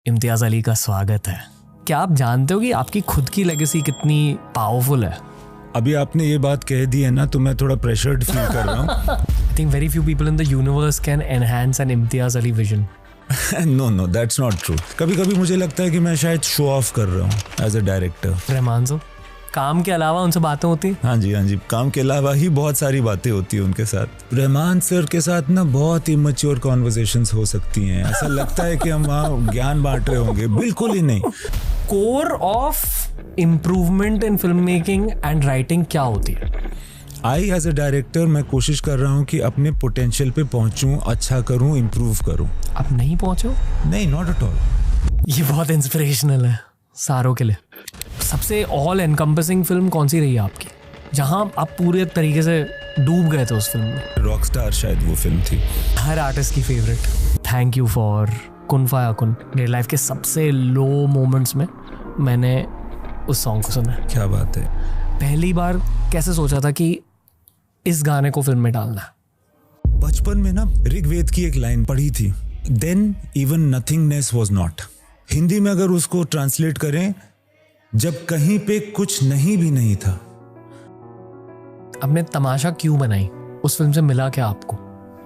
इम्तियाज़ अली का स्वागत है। क्या आप जानते हो कि आपकी खुद की लेगेसी कितनी पावरफुल है? अभी आपने ये बात कह दी है ना, तो मैं थोड़ा प्रेशर्ड फील कर रहा हूँ। I think very few people in the universe can enhance an Imtiaz Ali vision. No, that's not true. कभी कभी मुझे लगता है कि मैं शायद शो ऑफ कर रहा हूँ एज अ डायरेक्टर। रहमान साहब, काम के अलावा उनसे बातें होती? हाँ जी, काम के अलावा ही बहुत सारी बातें होती है उनके साथ। रहमान सर के साथ ना बहुत ही मैच्योर कॉन्वर्सेशंस हो सकती हैं। ऐसा लगता है कि हम वहाँ ज्ञान बांट रहे होंगे, बिल्कुल ही नहीं। Core of improvement in film making and writing क्या होती है? आई एज अ डायरेक्टर मैं कोशिश कर रहा हूँ कि अपने पोटेंशियल पे पहुँचूँ, अच्छा करूँ, इम्प्रूव करूँ। आप नहीं पहुंचो? नहीं, नॉट एट ऑल। ये बहुत इंस्पिरेशनल है सारों के लिए। सबसे ऑल एनकम्पसिंग फिल्म कौन सी रही है आपकी, जहां आप पूरे तरीके से डूब गए थे उस फिल्म में? रॉकस्टार शायद वो फिल्म थी। हर आर्टिस्ट की फेवरेट। थैंक यू फॉर कुन फाया कुन। मेरी लाइफ के सबसे लो मोमेंट्स में मैंने उस सॉन्ग को सुना। क्या बात है। पहली बार कैसे सोचा था कि इस गाने को फिल्म में डालना है? बचपन में ना ऋग्वेद की एक लाइन पढ़ी थी, then even nothingness was not. Hindi में अगर उसको ट्रांसलेट करें, जब कहीं पे कुछ नहीं भी नहीं था। आपने तमाशा क्यों बनाई? उस फिल्म से मिला क्या आपको?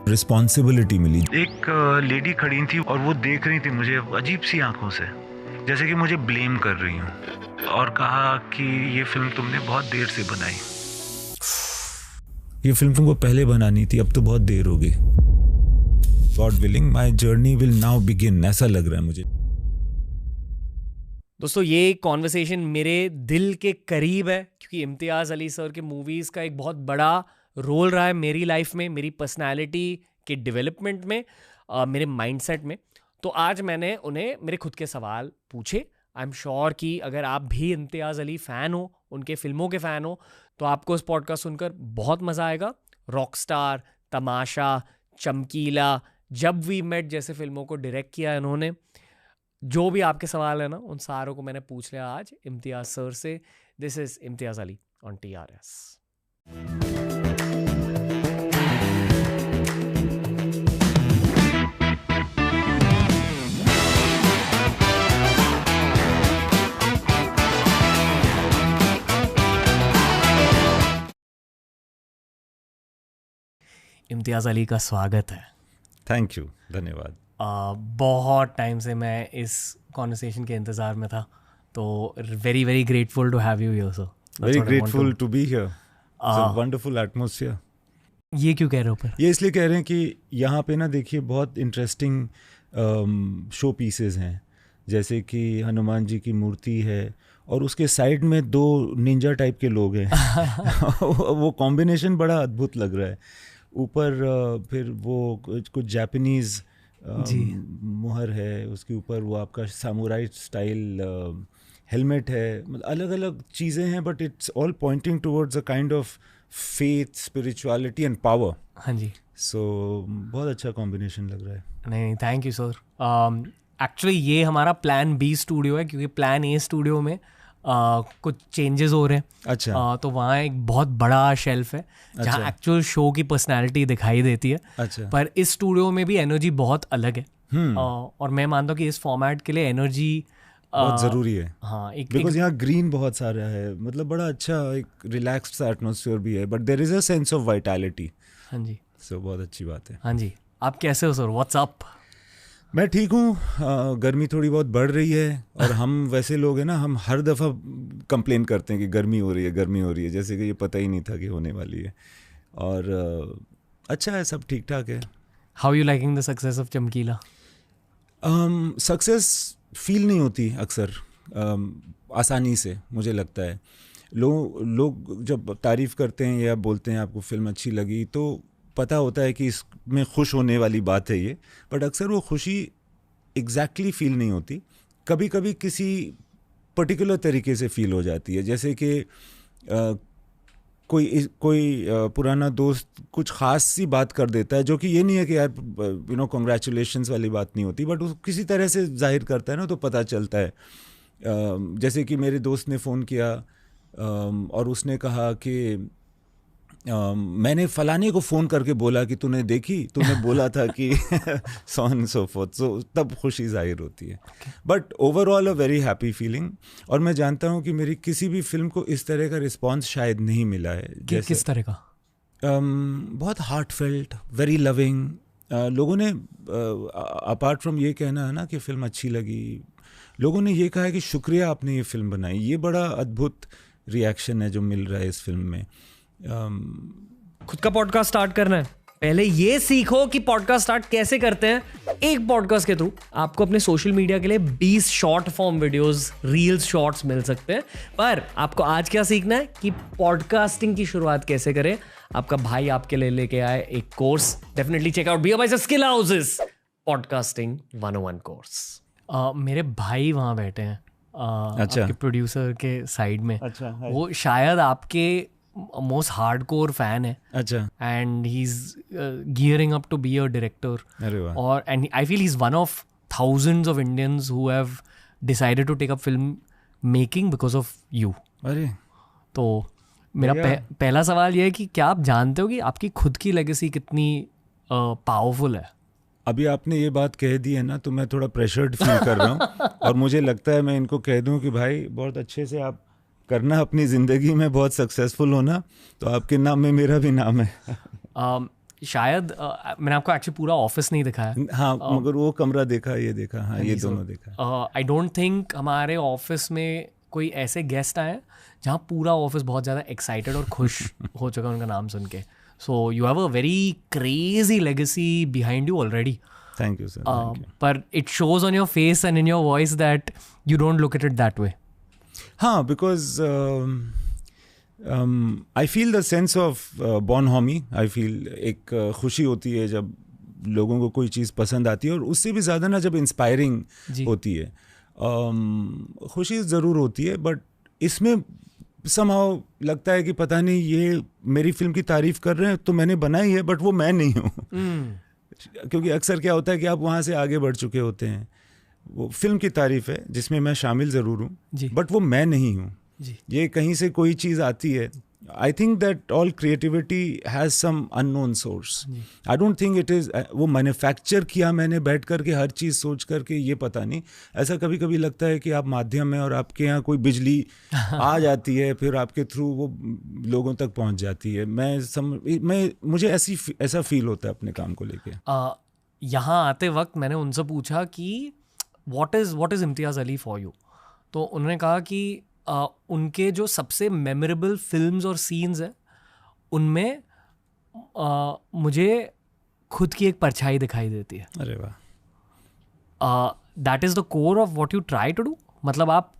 रिस्पॉन्सिबिलिटी मिली। एक लेडी खड़ी थी और वो देख रही थी मुझे अजीब सी आंखों से, जैसे कि मुझे ब्लेम कर रही हूँ, और कहा कि ये फिल्म तुमने बहुत देर से बनाई। ये फिल्म तुमको पहले बनानी थी, अब तो बहुत देर हो गई। God willing my journey will now begin, ऐसा लग रहा है मुझे। दोस्तों, ये कॉन्वर्सेशन मेरे दिल के करीब है क्योंकि इम्तियाज़ अली सर के मूवीज़ का एक बहुत बड़ा रोल रहा है मेरी लाइफ में, मेरी पर्सनालिटी के डेवलपमेंट में, मेरे माइंडसेट में। तो आज मैंने उन्हें मेरे खुद के सवाल पूछे। आई एम श्योर कि अगर आप भी इम्तियाज़ अली फ़ैन हो, उनके फिल्मों के फ़ैन हो, तो आपको इस पॉडकास्ट सुनकर बहुत मज़ा आएगा। रॉकस्टार, तमाशा, चमकीला, जब वी मेट जैसे फिल्मों को डायरेक्ट किया है इन्होंने। जो भी आपके सवाल है ना, उन सारों को मैंने पूछ लिया आज इम्तियाज़ सर से। This is Imtiaz Ali on TRS। इम्तियाज़ अली का स्वागत है। थैंक यू, धन्यवाद। बहुत टाइम से मैं इस कॉन्वर्सेशन के इंतज़ार में था, तो very very grateful to have you here sir. Very grateful to be here. Wonderful atmosphere. ये क्यों कह रहे हो पर? ये इसलिए कह रहे हैं कि यहाँ पे ना देखिए बहुत इंटरेस्टिंग शो पीसेस हैं, जैसे कि हनुमान जी की मूर्ति है और उसके साइड में दो निंजा टाइप के लोग हैं। वो कॉम्बिनेशन बड़ा अद्भुत लग रहा है। ऊपर फिर वो कुछ जापानीज़ मुहर है, उसके ऊपर वो आपका सामुराई स्टाइल हेलमेट है। मतलब अलग अलग चीज़ें हैं, but it's all pointing towards a kind of faith, spirituality and power. हाँ जी। सो बहुत अच्छा कॉम्बिनेशन लग रहा है। नहीं, थैंक यू सर। एक्चुअली ये हमारा प्लान B स्टूडियो है, क्योंकि प्लान A स्टूडियो में कुछ चेंजेस हो रहे हैं। अच्छा। तो वहाँ एक बहुत बड़ा शेल्फ है जहाँ एक्चुअल शो की पर्सनालिटी दिखाई देती है। अच्छा। पर इस स्टूडियो में भी एनर्जी बहुत अलग है। और मैं मानता हूँ कि इस फॉर्मेट के लिए एनर्जी बहुत ज़रूरी है। हाँ, बिकॉज यहाँ ग्रीन बहुत सारा है, मतलब बड़ा अच्छा एक रिलैक्स्ड सा एटमॉस्फेयर भी है, but there is a sense of vitality. हाँ जी। सो बहुत अच्छी बात है। हाँ जी। आप कैसे हो सर? What's up? मैं ठीक हूँ। गर्मी थोड़ी बहुत बढ़ रही है, और हम वैसे लोग हैं ना, हम हर दफ़ा कंप्लेन करते हैं कि गर्मी हो रही है, जैसे कि ये पता ही नहीं था कि होने वाली है। और अच्छा है, सब ठीक ठाक है। How you liking the success of चमकीला? सक्सेस फील नहीं होती अक्सर आसानी से, मुझे लगता है। लोग जब तारीफ़ करते हैं या बोलते हैं आपको फिल्म अच्छी लगी, तो पता होता है कि इसमें खुश होने वाली बात है ये, बट अक्सर वो खुशी एग्जैक्टली फील नहीं होती। कभी कभी किसी पर्टिकुलर तरीके से फील हो जाती है, जैसे कि कोई पुराना दोस्त कुछ ख़ास सी बात कर देता है, जो कि ये नहीं है कि यार कॉन्ग्रेचुलेशंस वाली बात नहीं होती, बट वो किसी तरह से जाहिर करता है ना, तो पता चलता है। जैसे कि मेरे दोस्त ने फ़ोन किया और उसने कहा कि मैंने फलाने को फ़ोन करके बोला कि तूने देखी, तूने बोला था कि सो एंड सो फोर्थ, सो तब खुशी जाहिर होती है। But overall a very happy feeling. और मैं जानता हूँ कि मेरी किसी भी फिल्म को इस तरह का रिस्पॉन्स शायद नहीं मिला है। जैसे किस तरह का? बहुत हार्टफेल्ट, वेरी लविंग। लोगों ने अपार्ट फ्रॉम ये कहना है ना कि फ़िल्म अच्छी लगी, लोगों ने ये कहा है कि शुक्रिया आपने ये फ़िल्म बनाई। ये बड़ा अद्भुत रिएक्शन है जो मिल रहा है इस फिल्म में। खुद का पॉडकास्ट स्टार्ट करना है, पहले ये सीखो कि पॉडकास्ट स्टार्ट कैसे करते हैं। एक पॉडकास्ट के थ्रू आपको अपने सोशल मीडिया के लिए 20 short form videos, reels, shorts मिल सकते हैं। पर आपको आज क्या सीखना है कि पॉडकास्टिंग की शुरुआत कैसे करें। आपका भाई आपके लिए लेके आए एक course. Definitely check out BO by skill houses podcasting 101 course. मेरे भाई वहां बैठे हैं, अच्छा, आपके प्रोड्यूसर के साइड में। अच्छा, वो शायद आपके मोस्ट हार्डकोर फैन है। अच्छा, and he is gearing up to be a director. अरे वाह। और and I feel he is one of thousands of Indians who have decided to take up film making because of you. अरे तो मेरा पहला सवाल ये है कि क्या आप जानते हो कि आपकी खुद की लेगेसी कितनी पावरफुल है? अभी आपने ये बात कह दी है ना, तो मैं थोड़ा प्रेशर्ड फील कर रहा हूँ। और मुझे लगता है मैं इनको कह दूँ कि भाई बहुत अच्छे से आप करना अपनी ज़िंदगी में, बहुत सक्सेसफुल होना, तो आपके नाम में मेरा भी नाम है। शायद मैंने आपको एक्चुअली पूरा ऑफिस नहीं दिखाया। हाँ, मगर वो कमरा देखा, ये देखा, हाँ, ये दोनों देखा। आई डोंट थिंक हमारे ऑफिस में कोई ऐसे गेस्ट आए जहाँ पूरा ऑफिस बहुत ज़्यादा एक्साइटेड और खुश हो चुका उनका नाम सुन के। So you have a very crazy legacy behind you already. Thank you sir. पर it shows on your face and in your voice that you don't look at it that way. हाँ, because I feel the sense of bonhomie. I feel एक खुशी होती है जब लोगों को कोई चीज़ पसंद आती है, और उससे भी ज़्यादा ना जब इंस्पायरिंग होती है। खुशी ज़रूर होती है, बट इसमें समहाउ लगता है कि पता नहीं ये मेरी फिल्म की तारीफ़ कर रहे हैं तो मैंने बनाई है, बट वो मैं नहीं हूँ। क्योंकि अक्सर क्या होता है कि आप वहाँ से आगे बढ़ चुके होते हैं। वो फिल्म की तारीफ़ है जिसमें मैं शामिल ज़रूर हूँ, बट वो मैं नहीं हूँ। ये कहीं से कोई चीज़ आती है। I think that all creativity has some unknown source. I don't think it is वो मैन्युफैक्चर किया मैंने बैठ कर के हर चीज़ सोच करके, ये पता नहीं। ऐसा कभी कभी लगता है कि आप माध्यम है और आपके यहाँ कोई बिजली आ जाती है, फिर आपके थ्रू वो लोगों तक पहुँच जाती है। मुझे ऐसा फील होता है अपने काम को लेके। यहाँ आते वक्त मैंने उनसे पूछा कि what is Imtiaz Ali for you. तो उन्होंने कहा कि उनके जो सबसे मेमोरेबल फिल्म्स और सीन्स हैं उनमें मुझे खुद की एक परछाई दिखाई देती है। अरे वाह। That is the core of what you try to do. मतलब आप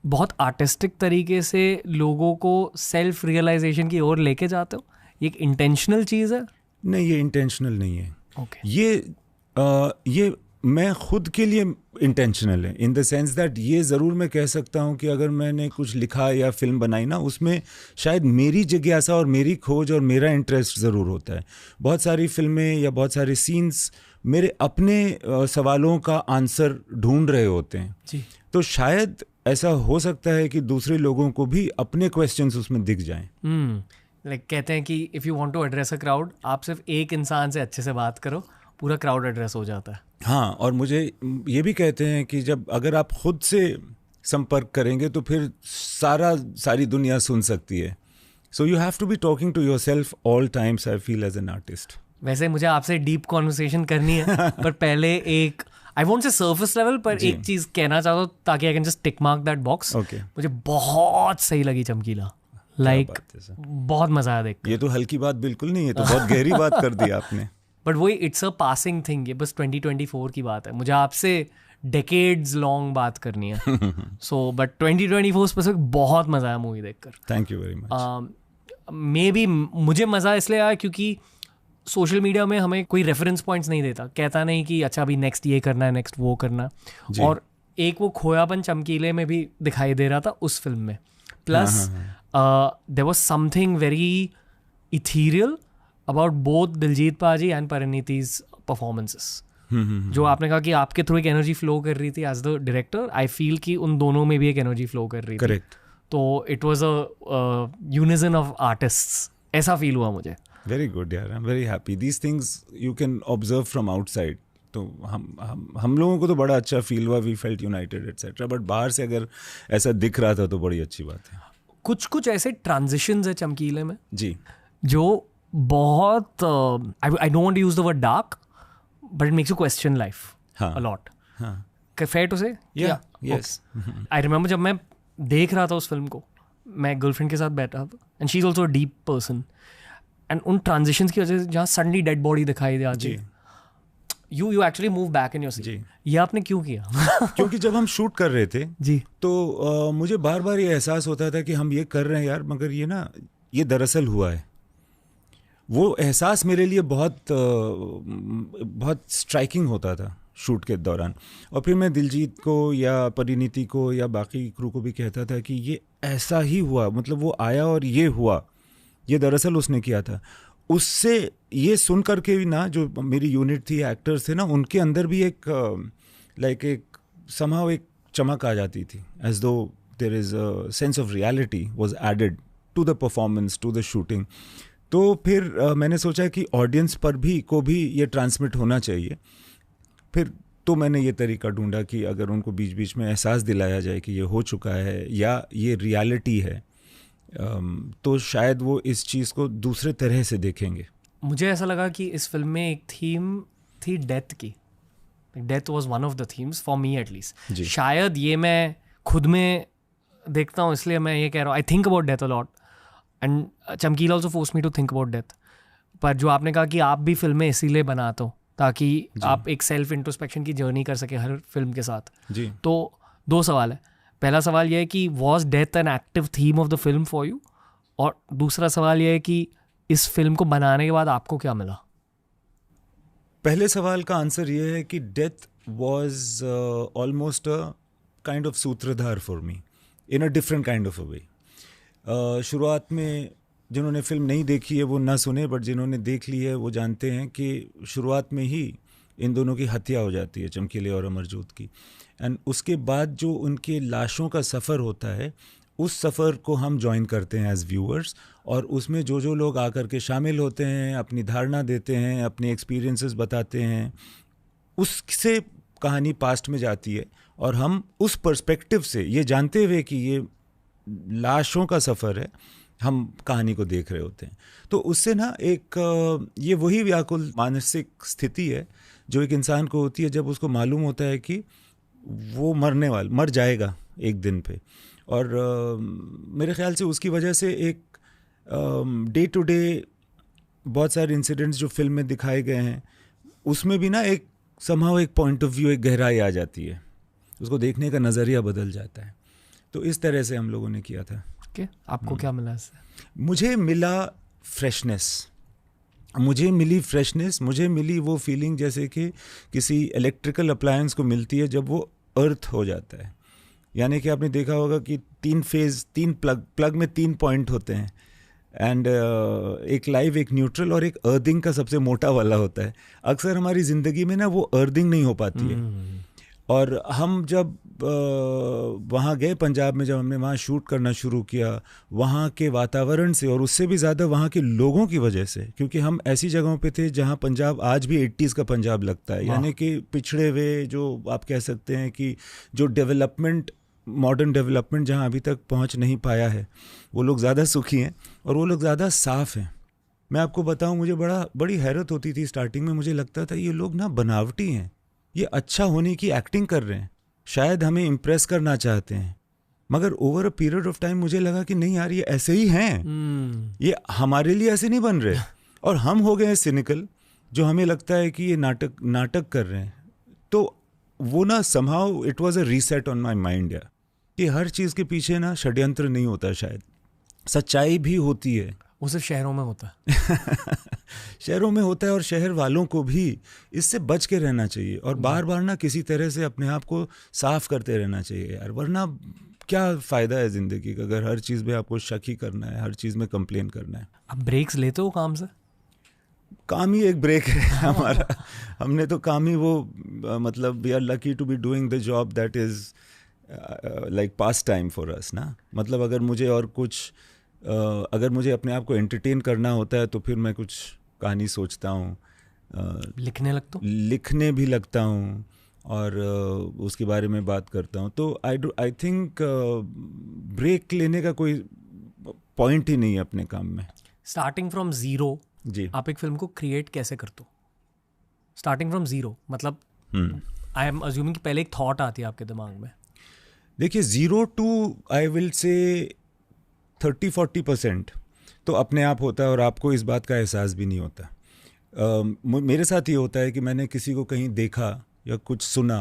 बहुत आर्टिस्टिक तरीके से लोगों को सेल्फ रियलाइजेशन की ओर लेके जाते हो। ये एक इंटेंशनल चीज़ है? नहीं, ये इंटेंशनल नहीं है। Okay. ये मैं खुद के लिए इंटेंशनल है, इन द सेंस दैट ये ज़रूर मैं कह सकता हूँ कि अगर मैंने कुछ लिखा या फिल्म बनाई ना, उसमें शायद मेरी जिज्ञासा और मेरी खोज और मेरा इंटरेस्ट ज़रूर होता है। बहुत सारी फिल्में या बहुत सारे सीन्स मेरे अपने सवालों का आंसर ढूंढ रहे होते हैं जी। तो शायद ऐसा हो सकता है कि दूसरे लोगों को भी अपने क्वेश्चंस उसमें दिख जाएं। कहते हैं कि if you want to address a crowd, आप सिर्फ एक इंसान से अच्छे से बात करो, पूरा क्राउड एड्रेस हो जाता है। हाँ, और मुझे ये भी कहते हैं कि जब अगर आप खुद से संपर्क करेंगे तो फिर सारी दुनिया सुन सकती है। So you have to be talking to yourself all times, I feel as an artist. वैसे मुझे आपसे डीप कॉन्वर्सेशन करनी है पर पहले एक, I won't say surface level, पर एक चीज़ कहना चाहता हूँ ताकि I can just tick mark that box. मुझे बहुत सही लगी चमकीला। बहुत मजा आया देख। ये तो हल्की बात बिल्कुल नहीं है, तो बहुत गहरी बात कर दी आपने। बट वही, इट्स अ पासिंग थिंग। ये बस 2024 की बात है। मुझे आपसे डेकेड्स लॉन्ग बात करनी है। सो बट 2024 स्पेसिफिक बहुत मजा आया मूवी देखकर। Thank you very much. May be मुझे मजा इसलिए आया क्योंकि सोशल मीडिया में हमें कोई रेफरेंस पॉइंट्स नहीं देता, कहता नहीं कि अच्छा अभी नेक्स्ट ये करना है, नेक्स्ट वो करना। और एक वो खोयापन चमकीले में भी दिखाई दे रहा था उस फिल्म में। Plus there was something very ethereal about both Diljit paaji and परिणीती's performances. जो आपने कहा कि आपके थ्रू एक एनर्जी फ्लो कर रही थी as the director, I feel कि उन दोनों में भी एक एनर्जी फ्लो कर रही थी। करेक्ट। तो इट वाज अ यूनिजन ऑफ आर्टिस्ट्स ऐसा फील हुआ मुझे। वेरी गुड यार, I am very happy. These things you can observe from outside. तो हम लोगों को तो बड़ा अच्छा फील हुआ, we felt united etcetera, but बाहर से अगर ऐसा दिख रहा था तो बड़ी अच्छी बात है। कुछ ऐसे ट्रांजिशंस है चमकीले में जी, जो बहुत I don't want to use the word dark, but it makes you question life a lot. हाँ, फेयर टू से? या यस। आई रिमेंबर जब मैं देख रहा था उस फिल्म को, मैं गर्लफ्रेंड के साथ बैठा था, and she is also a deep person, and उन ट्रांजिशंस की वजह से जहाँ सडनली डेड बॉडी दिखाई जाती है, you actually move back in your seat. ये आपने क्यों किया? क्योंकि जब हम शूट कर रहे थे जी, तो मुझे बार बार ये एहसास होता था कि हम ये कर रहे हैं यार, मगर ये दरअसल हुआ है। वो एहसास मेरे लिए बहुत स्ट्राइकिंग होता था शूट के दौरान। और फिर मैं दिलजीत को या परिणीति को या बाकी क्रू को भी कहता था कि ये ऐसा ही हुआ, मतलब वो आया और ये हुआ, ये दरअसल उसने किया था। उससे ये सुन करके भी ना, जो मेरी यूनिट थी, एक्टर्स थे ना, उनके अंदर भी एक somehow एक चमक आ जाती थी, as though there is a sense of reality was added to the performance, to the shooting. तो फिर मैंने सोचा कि ऑडियंस पर को भी ये ट्रांसमिट होना चाहिए। फिर तो मैंने ये तरीका ढूंढा कि अगर उनको बीच बीच में एहसास दिलाया जाए कि ये हो चुका है या ये रियलिटी है, तो शायद वो इस चीज़ को दूसरे तरह से देखेंगे। मुझे ऐसा लगा कि इस फिल्म में एक थीम थी डेथ की। Death was one of the themes for me at least. शायद ये मैं खुद में देखता हूँ, इसलिए मैं ये कह रहा हूँ, I think about death a lot, and Chamkila also force me to think about death. पर जो आपने कहा कि आप भी फिल्में इसीलिए बनाते हो ताकि आप एक सेल्फ इंट्रोस्पेक्शन की जर्नी कर सके हर फिल्म के साथ जी। तो दो सवाल है। पहला सवाल ये है कि was death an active theme of the film for you, और दूसरा सवाल ये है कि इस फिल्म को बनाने के बाद आपको क्या मिला? पहले सवाल का आंसर ये है कि death was almost a kind of सूत्रधार for me in a different kind of a way. शुरुआत में जिन्होंने फिल्म नहीं देखी है वो ना सुने, बट जिन्होंने देख ली है वो जानते हैं कि शुरुआत में ही इन दोनों की हत्या हो जाती है, चमकीले और अमरजोत की। एंड उसके बाद जो उनके लाशों का सफ़र होता है, उस सफ़र को हम ज्वाइन करते हैं एज व्यूअर्स, और उसमें जो लोग आकर के शामिल होते हैं, अपनी धारणा देते हैं, अपने एक्सपीरियंसेस बताते हैं, उससे कहानी पास्ट में जाती है। और हम उस पर्सपेक्टिव से, ये जानते हुए कि ये लाशों का सफ़र है, हम कहानी को देख रहे होते हैं। तो उससे ना एक ये वही व्याकुल मानसिक स्थिति है जो एक इंसान को होती है जब उसको मालूम होता है कि वो मर जाएगा एक दिन पे। और मेरे ख्याल से उसकी वजह से एक डे टू डे बहुत सारे इंसिडेंट्स जो फिल्म में दिखाए गए हैं, उसमें भी ना एक समहाउ एक पॉइंट ऑफ व्यू, एक गहराई आ जाती है, उसको देखने का नज़रिया बदल जाता है। तो इस तरह से हम लोगों ने किया था। आपको क्या मिला इससे? मुझे मिला फ्रेशनेस, मुझे मिली वो फीलिंग जैसे कि किसी इलेक्ट्रिकल अप्लायंस को मिलती है जब वो अर्थ हो जाता है। यानी कि आपने देखा होगा कि 3 प्लग में 3 पॉइंट होते हैं, एंड एक लाइव, एक न्यूट्रल और एक अर्थिंग का सबसे मोटा वाला होता है। अक्सर हमारी ज़िंदगी में ना वो अर्थिंग नहीं हो पाती है। और हम जब वहाँ गए पंजाब में, जब हमने वहाँ शूट करना शुरू किया, वहाँ के वातावरण से और उससे भी ज़्यादा वहाँ के लोगों की वजह से, क्योंकि हम ऐसी जगहों पे थे जहाँ पंजाब आज भी 80s का पंजाब लगता है, यानी कि पिछड़े हुए, जो आप कह सकते हैं कि जो मॉडर्न डेवलपमेंट जहाँ अभी तक पहुँच नहीं पाया है, वो लोग ज़्यादा सुखी हैं और वो लोग ज़्यादा साफ़ हैं। मैं आपको बताऊँ, मुझे बड़ी हैरत होती थी स्टार्टिंग में। मुझे लगता था ये लोग ना बनावटी हैं, ये अच्छा होने की एक्टिंग कर रहे हैं, शायद हमें इम्प्रेस करना चाहते हैं। मगर over a period of time मुझे लगा कि नहीं यार, ये ऐसे ही हैं, ये हमारे लिए ऐसे नहीं बन रहे। और हम हो गए हैं सिनिकल, जो हमें लगता है कि ये नाटक कर रहे हैं। तो वो ना somehow it was a reset on my mind, या कि हर चीज़ के पीछे ना षड्यंत्र नहीं होता, शायद सच्चाई भी होती है। वो सिर्फ शहरों में होता है। शहरों में होता है, और शहर वालों को भी इससे बच के रहना चाहिए और बार बार ना किसी तरह से अपने आप को साफ करते रहना चाहिए यार, वरना क्या फ़ायदा है ज़िंदगी का अगर हर चीज़ में आपको शक ही करना है, हर चीज़ में कंप्लेन करना है। आप ब्रेक्स लेते हो काम से? काम ही एक ब्रेक है हमारा। हमने तो काम ही वो मतलब we are lucky to be doing the job that is like pass time for us ना। मतलब अगर मुझे और कुछ अगर मुझे अपने आप को एंटरटेन करना होता है तो फिर मैं कुछ कहानी सोचता हूँ, लिखने भी लगता हूँ और उसके बारे में बात करता हूँ। तो आई थिंक ब्रेक लेने का कोई पॉइंट ही नहीं है अपने काम में। स्टार्टिंग फ्रॉम जीरो जी, आप एक फिल्म को क्रिएट कैसे करते हो? स्टार्टिंग फ्रॉम जीरो मतलब आई एम अज्यूमिंग कि पहले एक थॉट आती है आपके दिमाग में। देखिए 0 to आई विल से 30-40% तो अपने आप होता है और आपको इस बात का एहसास भी नहीं होता। मेरे साथ ये होता है कि मैंने किसी को कहीं देखा या कुछ सुना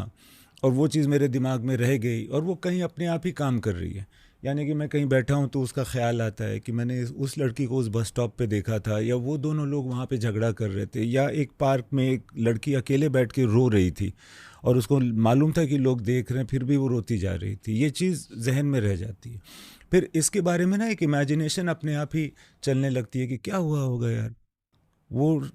और वो चीज़ मेरे दिमाग में रह गई और वो कहीं अपने आप ही काम कर रही है। यानी कि मैं कहीं बैठा हूँ तो उसका ख्याल आता है कि मैंने उस लड़की को उस बस स्टॉप पे देखा था, या वो दोनों लोग वहाँ पे झगड़ा कर रहे थे, या एक पार्क में एक लड़की अकेले बैठ के रो रही थी और उसको मालूम था कि लोग देख रहे हैं फिर भी वो रोती जा रही थी। ये चीज़ जहन में रह जाती है। फिर इसके बारे में ना एक इमेजिनेशन अपने आप ही चलने लगती है कि क्या हुआ होगा यार, वो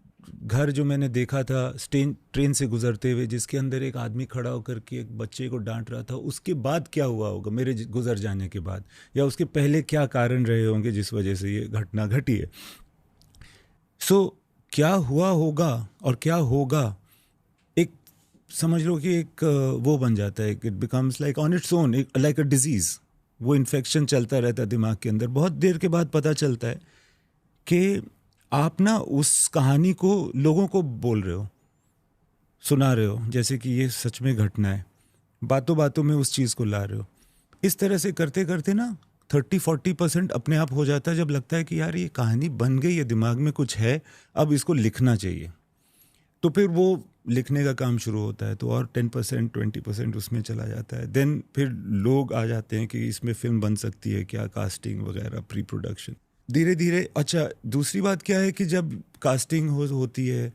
घर जो मैंने देखा था ट्रेन से गुजरते हुए, जिसके अंदर एक आदमी खड़ा होकर के एक बच्चे को डांट रहा था, उसके बाद क्या हुआ होगा मेरे गुजर जाने के बाद, या उसके पहले क्या कारण रहे होंगे जिस वजह से ये घटना घटी है। सो क्या हुआ होगा और क्या होगा, एक समझ लो कि एक वो बन जाता है, it becomes like on its own, like a disease. वो इन्फेक्शन चलता रहता है दिमाग के अंदर। बहुत देर के बाद पता चलता है कि आप ना उस कहानी को लोगों को बोल रहे हो, सुना रहे हो, जैसे कि ये सच में घटना है, बातों बातों में उस चीज़ को ला रहे हो। इस तरह से करते करते ना 30-40% अपने आप हो जाता है, जब लगता है कि यार ये कहानी बन गई है, दिमाग में कुछ है, अब इसको लिखना चाहिए। तो फिर वो लिखने का काम शुरू होता है, तो और 10% 20% उसमें चला जाता है। देन फिर लोग आ जाते हैं कि इसमें फिल्म बन सकती है क्या, कास्टिंग वगैरह, प्री प्रोडक्शन, धीरे धीरे। अच्छा, दूसरी बात क्या है कि जब कास्टिंग होती है,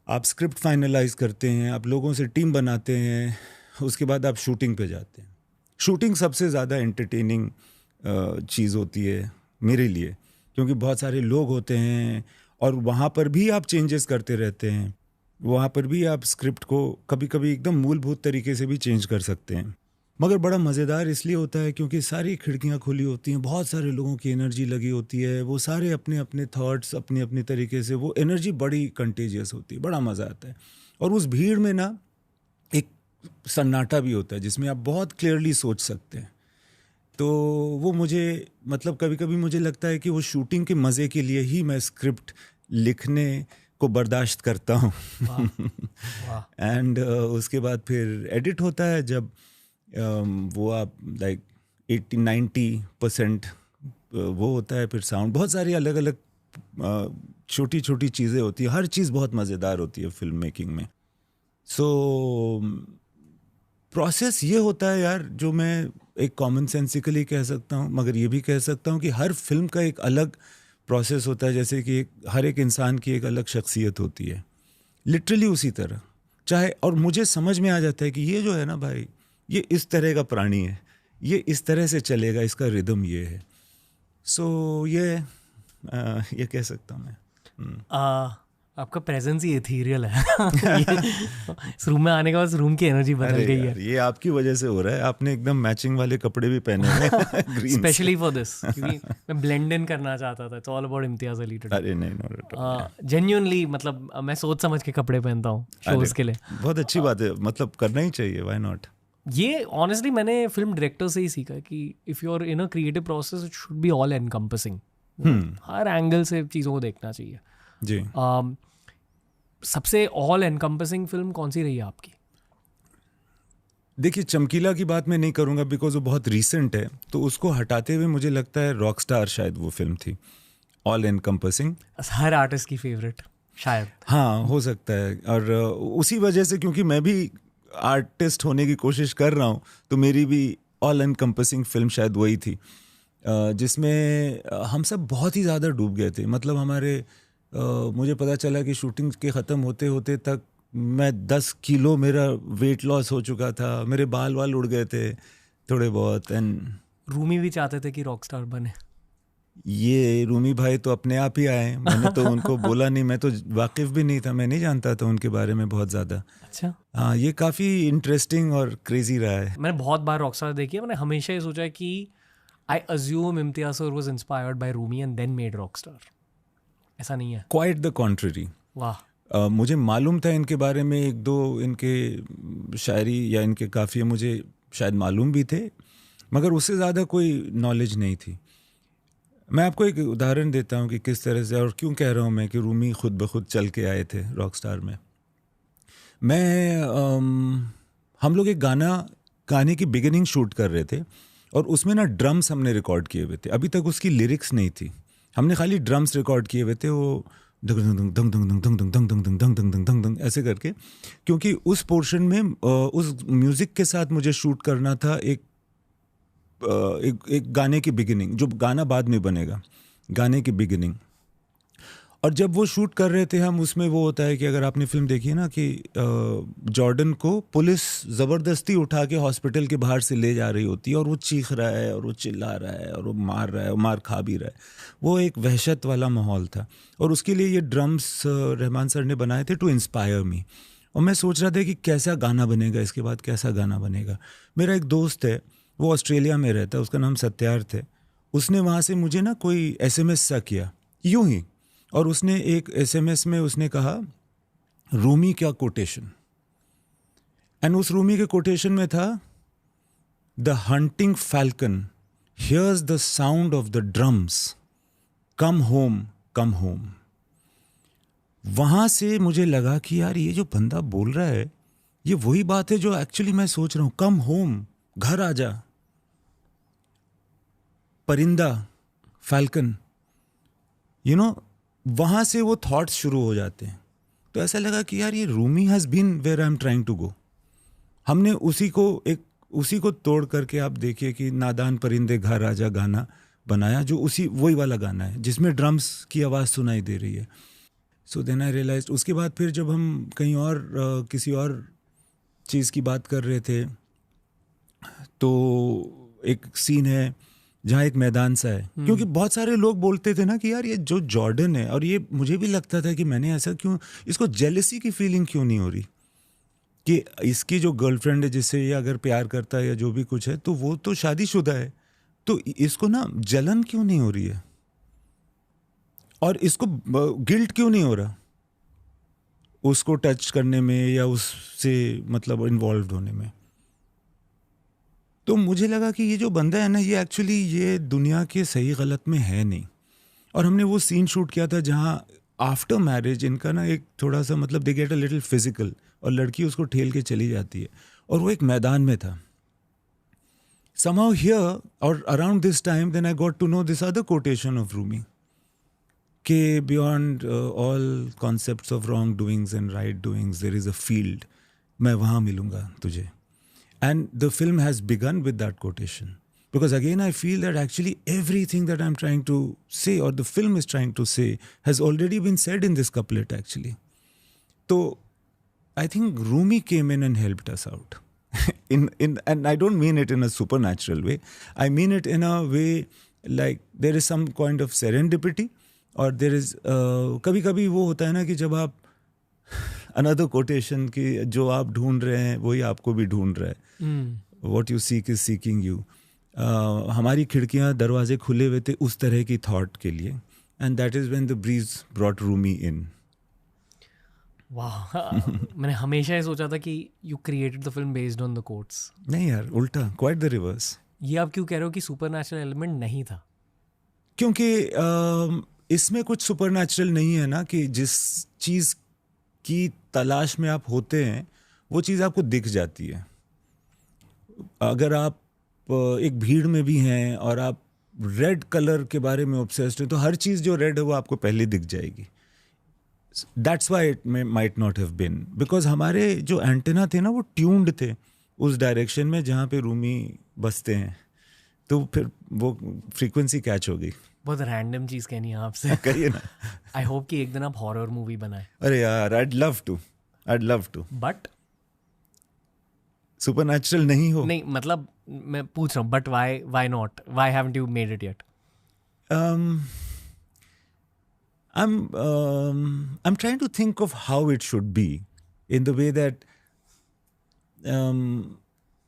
आप स्क्रिप्ट फाइनलाइज करते हैं, आप लोगों से टीम बनाते हैं, उसके बाद आप शूटिंग पे जाते हैं। शूटिंग सबसे ज़्यादा एंटरटेनिंग चीज़ होती है मेरे लिए, क्योंकि बहुत सारे लोग होते हैं और वहाँ पर भी आप चेंजेस करते रहते हैं। वहाँ पर भी आप स्क्रिप्ट को कभी कभी एकदम मूलभूत तरीके से भी चेंज कर सकते हैं। मगर बड़ा मज़ेदार इसलिए होता है क्योंकि सारी खिड़कियाँ खुली होती हैं, बहुत सारे लोगों की एनर्जी लगी होती है, वो सारे अपने अपने थॉट्स अपनी अपनी तरीके से, वो एनर्जी बड़ी कंटेजियस होती है, बड़ा मज़ा आता है। और उस भीड़ में ना एक सन्नाटा भी होता है जिसमें आप बहुत क्लियरली सोच सकते हैं। तो वो मुझे, मतलब कभी कभी मुझे लगता है कि वो शूटिंग के मज़े के लिए ही मैं स्क्रिप्ट लिखने को बर्दाश्त करता हूँ। एंड उसके बाद फिर एडिट होता है, जब वो आप लाइक 80-90% वो होता है, फिर साउंड, बहुत सारी अलग अलग छोटी छोटी चीज़ें होती है, हर चीज़ बहुत मज़ेदार होती है फिल्म मेकिंग में। सो प्रोसेस ये होता है यार, जो मैं एक कॉमन सेंसिकली कह सकता हूँ, मगर ये भी कह सकता हूँ कि हर फिल्म का एक अलग प्रोसेस होता है। जैसे कि हर एक इंसान की एक अलग शख्सियत होती है, लिटरली उसी तरह चाहे। और मुझे समझ में आ जाता है कि ये जो है ना भाई, ये इस तरह का प्राणी है, ये इस तरह से चलेगा, इसका रिदम ये है। सो ये कह सकता हूँ मैं। आपका प्रेजेंस ही एथीरियल है। इस रूम में आने के बाद रूम की एनर्जी बदल गई है। ये आपकी वजह से हो रहा है, आपने एकदम मैचिंग वाले कपड़े भी पहने हैं ग्रीन, स्पेशली फॉर दिस, क्योंकि मैं ब्लेंड इन करना चाहता था। It's all about Imtiaz Ali today. अरे नहीं, जेन्युइनली, मतलब मैं सोच समझ के कपड़े पहनता हूँ शोज के लिए। बहुत अच्छी बात है, मतलब करना ही चाहिए, व्हाई नॉट। ये ऑनेस्टली मैंने फिल्म डायरेक्टर से ही सीखा कि if you are in a creative process, it should be all encompassing. हर एंगल से चीज़ों को देखना चाहिए जी। सबसे ऑल एनकम्पसिंग फिल्म कौन सी रही है आपकी? देखिए, चमकीला की बात मैं नहीं करूँगा बिकॉज वो बहुत रीसेंट है, तो उसको हटाते हुए मुझे लगता है रॉकस्टार शायद वो फिल्म थी, ऑल एनकम्पसिंग। हर आर्टिस्ट की फेवरेट शायद। हाँ, हो सकता है। और उसी वजह से, क्योंकि मैं भी आर्टिस्ट होने की कोशिश कर रहा हूँ, तो मेरी भी ऑल एनकम्पसिंग फिल्म शायद वही थी, जिसमें हम सब बहुत ही ज़्यादा डूब गए थे। मतलब हमारे मुझे पता चला कि शूटिंग के ख़त्म होते होते तक मैं 10 किलो मेरा वेट लॉस हो चुका था, मेरे बाल उड़ गए थे थोड़े बहुत। एंड रूमी भी चाहते थे कि रॉकस्टार बने। ये रूमी भाई तो अपने आप ही आए, मैंने तो उनको बोला नहीं, मैं तो वाकिफ़ भी नहीं था, मैं नहीं जानता था उनके बारे में बहुत ज़्यादा। अच्छा। हाँ, ये काफ़ी इंटरेस्टिंग और क्रेजी रहा है। मैंने बहुत बार रॉकस्टार देखी है। मैंने हमेशा ये सोचा है कि I assume Imtiaz Sir was inspired by Rumi and then made Rockstar. ऐसा नहीं है? Quite the contrary. वाह. मुझे मालूम था इनके बारे में, एक दो इनके शायरी या इनके काफ़िए मुझे शायद मालूम भी थे, मगर उससे ज़्यादा कोई नॉलेज नहीं थी. मैं आपको एक उदाहरण देता हूँ कि किस तरह से और क्यों कह रहा हूँ मैं कि रूमी खुद ब खुद चल के आए थे रॉकस्टार में. हम लोग एक गाने की बिगिनिंग शूट कर रहे थे और उसमें ना ड्रम्स हमने रिकॉर्ड किए हुए थे. अभी तक उसकी लिरिक्स नहीं थी, हमने खाली ड्रम्स रिकॉर्ड किए हुए थे, वो दंग दंग दंग दंग दंग दंग दंग दंग दंग दंग दंग दंग दंग दंग ऐसे करके, क्योंकि उस पोर्शन में उस म्यूज़िक के साथ मुझे शूट करना था एक गाने की बिगिनिंग, जो गाना बाद में बनेगा, गाने की बिगिनिंग. और जब वो शूट कर रहे थे हम, उसमें वो होता है कि अगर आपने फिल्म देखी है ना कि जॉर्डन को पुलिस ज़बरदस्ती उठा के हॉस्पिटल के बाहर से ले जा रही होती है और वो चीख रहा है और वो चिल्ला रहा है और वो मार रहा है और मार खा भी रहा है. वो एक वहशत वाला माहौल था और उसके लिए ये ड्रम्स रहमान सर ने बनाए थे टू इंस्पायर मी. और मैं सोच रहा था कि कैसा गाना बनेगा, इसके बाद कैसा गाना बनेगा. मेरा एक दोस्त है, वो ऑस्ट्रेलिया में रहता है, उसका नाम सत्यार्थ है. उसने वहाँ से मुझे ना कोई SMS सा किया यूं ही, और उसने एक SMS में उसने कहा रूमी क्या कोटेशन, एंड उस रूमी के कोटेशन में था the hunting falcon hears the sound of the drums, come home come home. वहाँ से मुझे लगा कि यार ये जो बंदा बोल रहा है ये वही बात है जो एक्चुअली मैं सोच रहा हूँ. कम होम, घर आ जा. परिंदा, फैल्कन, यू नो, वहाँ से वो थॉट्स शुरू हो जाते हैं. तो ऐसा लगा कि यार ये Rumi has been where I am trying to go. हमने उसी को तोड़ करके आप देखिए कि नादान परिंदे घर आजा गाना बनाया, जो वही वाला गाना है जिसमें ड्रम्स की आवाज़ सुनाई दे रही है. So then I realised. उसके बाद फिर जब हम कहीं और किसी और चीज़ की बात कर रहे थे, तो एक सीन है जहाँ एक मैदान सा है, क्योंकि बहुत सारे लोग बोलते थे ना कि यार ये जो जॉर्डन है, और ये मुझे भी लगता था कि मैंने ऐसा क्यों, इसको जेलसी की फीलिंग क्यों नहीं हो रही कि इसकी जो गर्लफ्रेंड है जिससे ये अगर प्यार करता है या जो भी कुछ है, तो वो तो शादीशुदा है, तो इसको ना जलन क्यों नहीं हो रही है और इसको गिल्ट क्यों नहीं हो रहा उसको टच करने में या उससे मतलब इन्वॉल्व होने में. तो मुझे लगा कि ये जो बंदा है ना, ये एक्चुअली ये दुनिया के सही गलत में है नहीं. और हमने वो सीन शूट किया था जहाँ आफ्टर मैरिज इनका ना एक थोड़ा सा मतलब they get a little physical, और लड़की उसको ठेल के चली जाती है, और वो एक मैदान में था. somehow here or around this time then I got to know this other quotation of Rumi कि beyond all concepts of wrongdoings and right doings there is a field, मैं वहाँ मिलूँगा तुझे. And the film has begun with that quotation. Because again, I feel that actually everything that I'm trying to say or the film is trying to say has already been said in this couplet actually. So I think Rumi came in and helped us out. And I don't mean it in a supernatural way. I mean it in a way like there is some kind of serendipity or there is कभी-कभी वो होता है ना कि जब आप another quotation कि जो आप ढूंढ रहे हैं वही आपको भी ढूंढ रहा है. What you seek is seeking you. हमारी खिड़कियाँ दरवाजे खुले हुए थे उस तरह की थॉट के लिए, and that is when the breeze brought Rumi in. वाह. मैंने हमेशा ये सोचा था कि you created the film based on the quotes. नहीं यार, उल्टा, quite the reverse. ये आप क्यों कह रहे हो कि supernatural element नहीं था? क्योंकि इसमें कुछ सुपरनैचुरल नहीं है ना, कि जिस चीज़ की तलाश में आप होते हैं वो चीज़ आपको दिख जाती है. अगर आप एक भीड़ में भी हैं और आप रेड कलर के बारे में ऑब्सेस्ड हैं तो हर चीज़ जो रेड है वो आपको पहले दिख जाएगी. That's why it might not have been, because हमारे जो एंटेना थे ना वो ट्यून्ड थे उस डायरेक्शन में जहाँ पे रूमी बसते हैं, तो फिर वो फ्रीक्वेंसी कैच हो गई. बहुत रैंडम चीज़ कहनी है आपसे. कहिए ना. आई होप कि एक दिन आप हॉरर मूवी बनाए. अरे यार, I'd love to. But supernatural नहीं हो. नहीं, मतलब मैं पूछ रहा हूँ, but why not, why haven't you made it yet? I'm trying to think of how it should be in the way that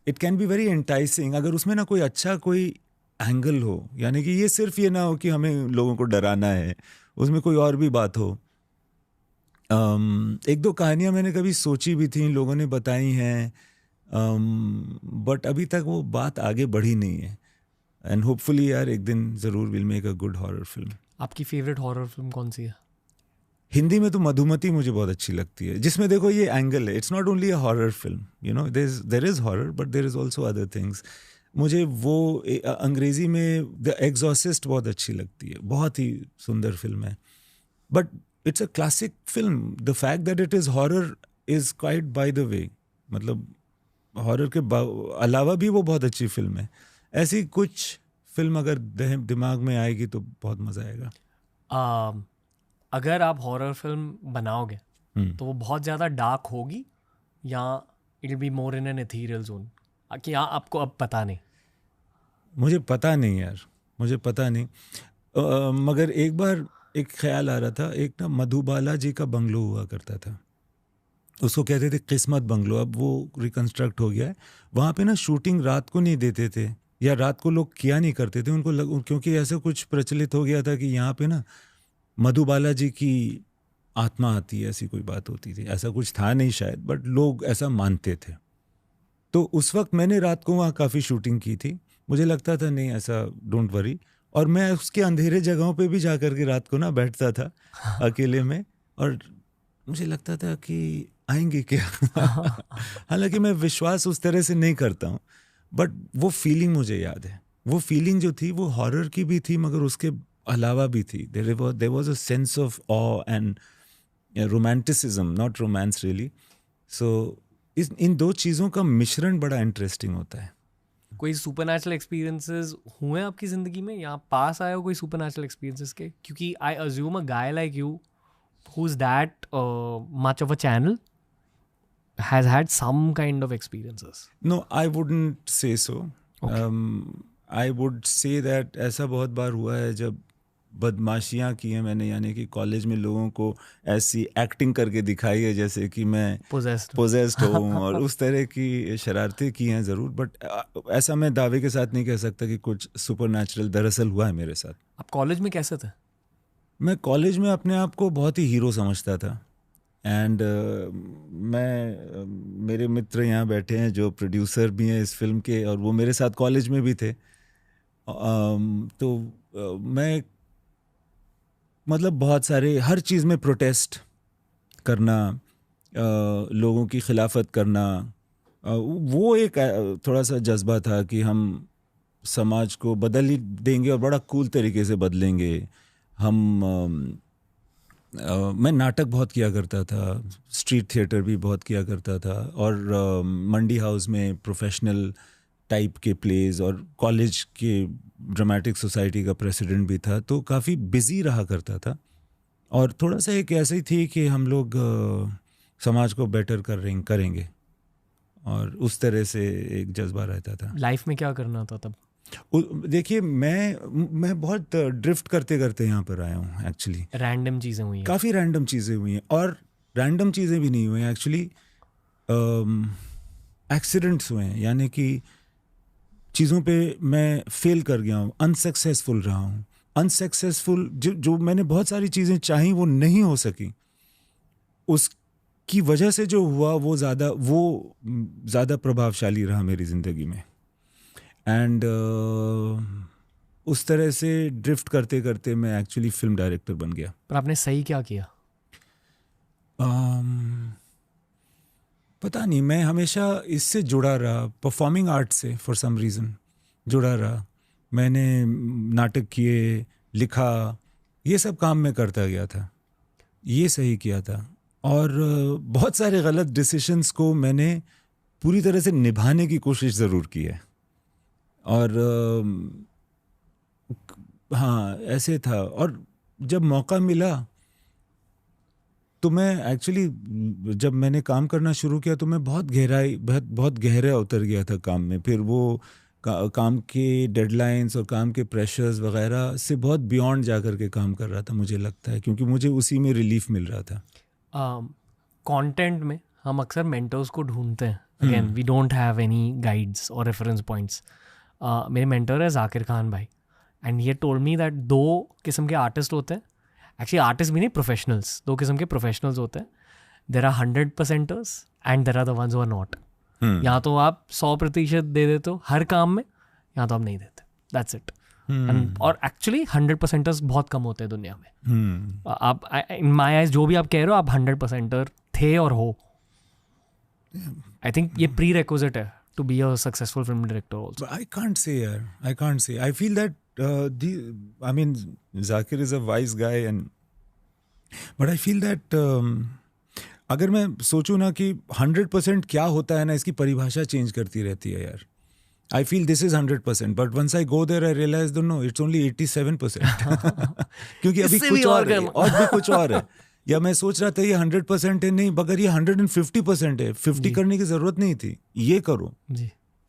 it can be very enticing. अगर उसमें ना कोई अच्छा कोई एंगल हो, यानी कि ये सिर्फ ये ना हो कि हमें लोगों को डराना है, उसमें कोई और भी बात हो। एक दो कहानियाँ मैंने कभी सोची भी थी, लोगों ने बताई हैं, बट अभी तक वो बात आगे बढ़ी नहीं है। एंड होपफुली यार एक दिन ज़रूर will make a good horror film. आपकी फेवरेट हॉरर फिल्म कौन सी है? हिंदी में तो मधुमती मुझे बहुत अच्छी लगती है, जिसमें देखो ये एंगल है, it's not only a horror film, you know, there is horror but there is also other things. मुझे वो अंग्रेजी में द एग्जॉर्सिस्ट बहुत अच्छी लगती है, बहुत ही सुंदर फिल्म है, but it's a classic film. The fact that it is horror is quite by the way, मतलब हॉरर के अलावा भी वो बहुत अच्छी फिल्म है। ऐसी कुछ फिल्म अगर दिमाग में आएगी तो बहुत मज़ा आएगा। अगर आप हॉरर फिल्म बनाओगे तो वो बहुत ज़्यादा डार्क होगी या it will be more in an ethereal zone, कि हाँ आपको अब पता नहीं? मुझे पता नहीं यार, मुझे पता नहीं, मगर एक बार एक ख्याल आ रहा था, एक ना मधुबाला जी का बंगलो हुआ करता था, उसको कहते थे किस्मत बंगलो, अब वो रिकंस्ट्रक्ट हो गया है। वहाँ पे ना शूटिंग रात को नहीं देते थे, या रात को लोग किया नहीं करते थे, उनको क्योंकि ऐसा कुछ प्रचलित हो गया था कि यहाँ पे ना मधुबाला जी की आत्मा आती है, ऐसी कोई बात होती थी। ऐसा कुछ था नहीं शायद, बट लोग ऐसा मानते थे। तो उस वक्त मैंने रात को वहाँ काफ़ी शूटिंग की थी, मुझे लगता था नहीं ऐसा डोंट वरी, और मैं उसके अंधेरे जगहों पे भी जा कर के रात को ना बैठता था अकेले में, और मुझे लगता था कि आएंगे क्या हालांकि मैं विश्वास उस तरह से नहीं करता हूँ, बट वो फीलिंग मुझे याद है। वो फीलिंग जो थी वो हॉरर की भी थी, मगर उसके अलावा भी थी। There was a sense of awe and romanticism, not romance really. So in दो चीज़ों का मिश्रण बड़ा इंटरेस्टिंग होता है। कोई सुपरनैचुरल एक्सपीरियंसेस हुए आपकी ज़िंदगी में, या पास आए हो कोई सुपरनैचुरल एक्सपीरियंसेस के? क्योंकि I assume a guy like you who's that much of a channel has had some kind of experiences. No, I wouldn't say so. Okay. I would say that ऐसा बहुत बार हुआ है जब बदमाशियाँ की हैं मैंने, यानी कि कॉलेज में लोगों को ऐसी एक्टिंग करके दिखाई है जैसे कि मैं पोजेस्ड हूँ और उस तरह की शरारतें की हैं ज़रूर, बट ऐसा मैं दावे के साथ नहीं कह सकता कि कुछ सुपरनैचुरल दरअसल हुआ है मेरे साथ। आप कॉलेज में कैसे थे? मैं कॉलेज में अपने आप को बहुत ही हीरो समझता था, एंड मेरे मित्र यहाँ बैठे हैं जो प्रोड्यूसर भी हैं इस फिल्म के, और वो मेरे साथ कॉलेज में भी थे। तो मैं मतलब बहुत सारे हर चीज़ में प्रोटेस्ट करना, लोगों की खिलाफत करना, वो एक थोड़ा सा जज्बा था कि हम समाज को बदल ही देंगे और बड़ा कूल तरीके से बदलेंगे हम। मैं नाटक बहुत किया करता था, स्ट्रीट थिएटर भी बहुत किया करता था, और मंडी हाउस में प्रोफेशनल टाइप के प्लेज, और कॉलेज के ड्रामेटिक सोसाइटी का प्रेसिडेंट भी था, तो काफ़ी बिजी रहा करता था। और थोड़ा सा एक ऐसे ही थी कि हम लोग समाज को बेटर करेंगे, और उस तरह से एक जज्बा रहता था। लाइफ में क्या करना था तब? देखिए मैं बहुत ड्रिफ्ट करते करते यहाँ पर आया हूँ एक्चुअली। रैंडम चीज़ें हुई हैं? काफ़ी रैंडम चीज़ें हुई हैं, और रैंडम चीज़ें भी नहीं हुई हैं एक्चुअली, एक्सीडेंट्स हुए हैं, यानी कि चीज़ों पे मैं फेल कर गया हूँ, अनसक्सेसफुल रहा हूँ। अनसक्सेसफुल जो मैंने बहुत सारी चीज़ें चाही वो नहीं हो सकी, उसकी वजह से जो हुआ वो ज़्यादा प्रभावशाली रहा मेरी ज़िंदगी में। एंड उस तरह से ड्रिफ्ट करते करते मैं एक्चुअली फिल्म डायरेक्टर बन गया। पर आपने सही क्या किया? पता नहीं, मैं हमेशा इससे जुड़ा रहा, परफॉर्मिंग आर्ट से फॉर सम रीज़न जुड़ा रहा। मैंने नाटक किए, लिखा, ये सब काम मैं करता गया था, ये सही किया था। और बहुत सारे गलत डिसीजंस को मैंने पूरी तरह से निभाने की कोशिश ज़रूर की है। और हाँ ऐसे था, और जब मौका मिला तो मैं एक्चुअली जब मैंने काम करना शुरू किया तो मैं बहुत गहरा उतर गया था काम में। फिर वो काम के डेडलाइंस और काम के प्रेशर्स वगैरह से बहुत बियॉन्ड जा कर के काम कर रहा था, मुझे लगता है, क्योंकि मुझे उसी में रिलीफ मिल रहा था। कंटेंट में हम अक्सर मेंटर्स को ढूंढते हैं। Again we don't have any guides और रेफरेंस पॉइंट्स। मेरे मेंटर है जाकिर खान भाई, and he told me that 2 किस्म के आर्टिस्ट होते हैं, एक्चुअली आर्टिस्ट भी नहीं, प्रोफेशनल्स, 2 किस्म के प्रोफेशनल्स होते हैं. There are 100%ers and there are the ones who are not. यहाँ तो आप 100% दे देते हो हर काम में, यहाँ तो आप नहीं देते. That's it. और एक्चुअली 100%ers बहुत कम होते हैं दुनिया में. आप इन माय आइज जो भी आप कह रहे हो, आप 100%er थे और हो. आई थिंक ये प्री रिक्विजिट है to be a successful film director also. But I can't say, yaar. I can't say. I feel that I mean, Zakir is a wise guy, but I feel that अगर मैं सोचूं ना कि 100% क्या होता है ना, इसकी परिभाषा चेंज करती रहती है यार. I feel this is 100%, but once I go there, I realize that no, it's only 87%. क्योंकि अभी कुछ और है, और भी कुछ और है. या मैं सोच रहा था ये 100% है, नहीं, मगर ये 150% है. 50 करने की जरूरत नहीं थी, ये करो.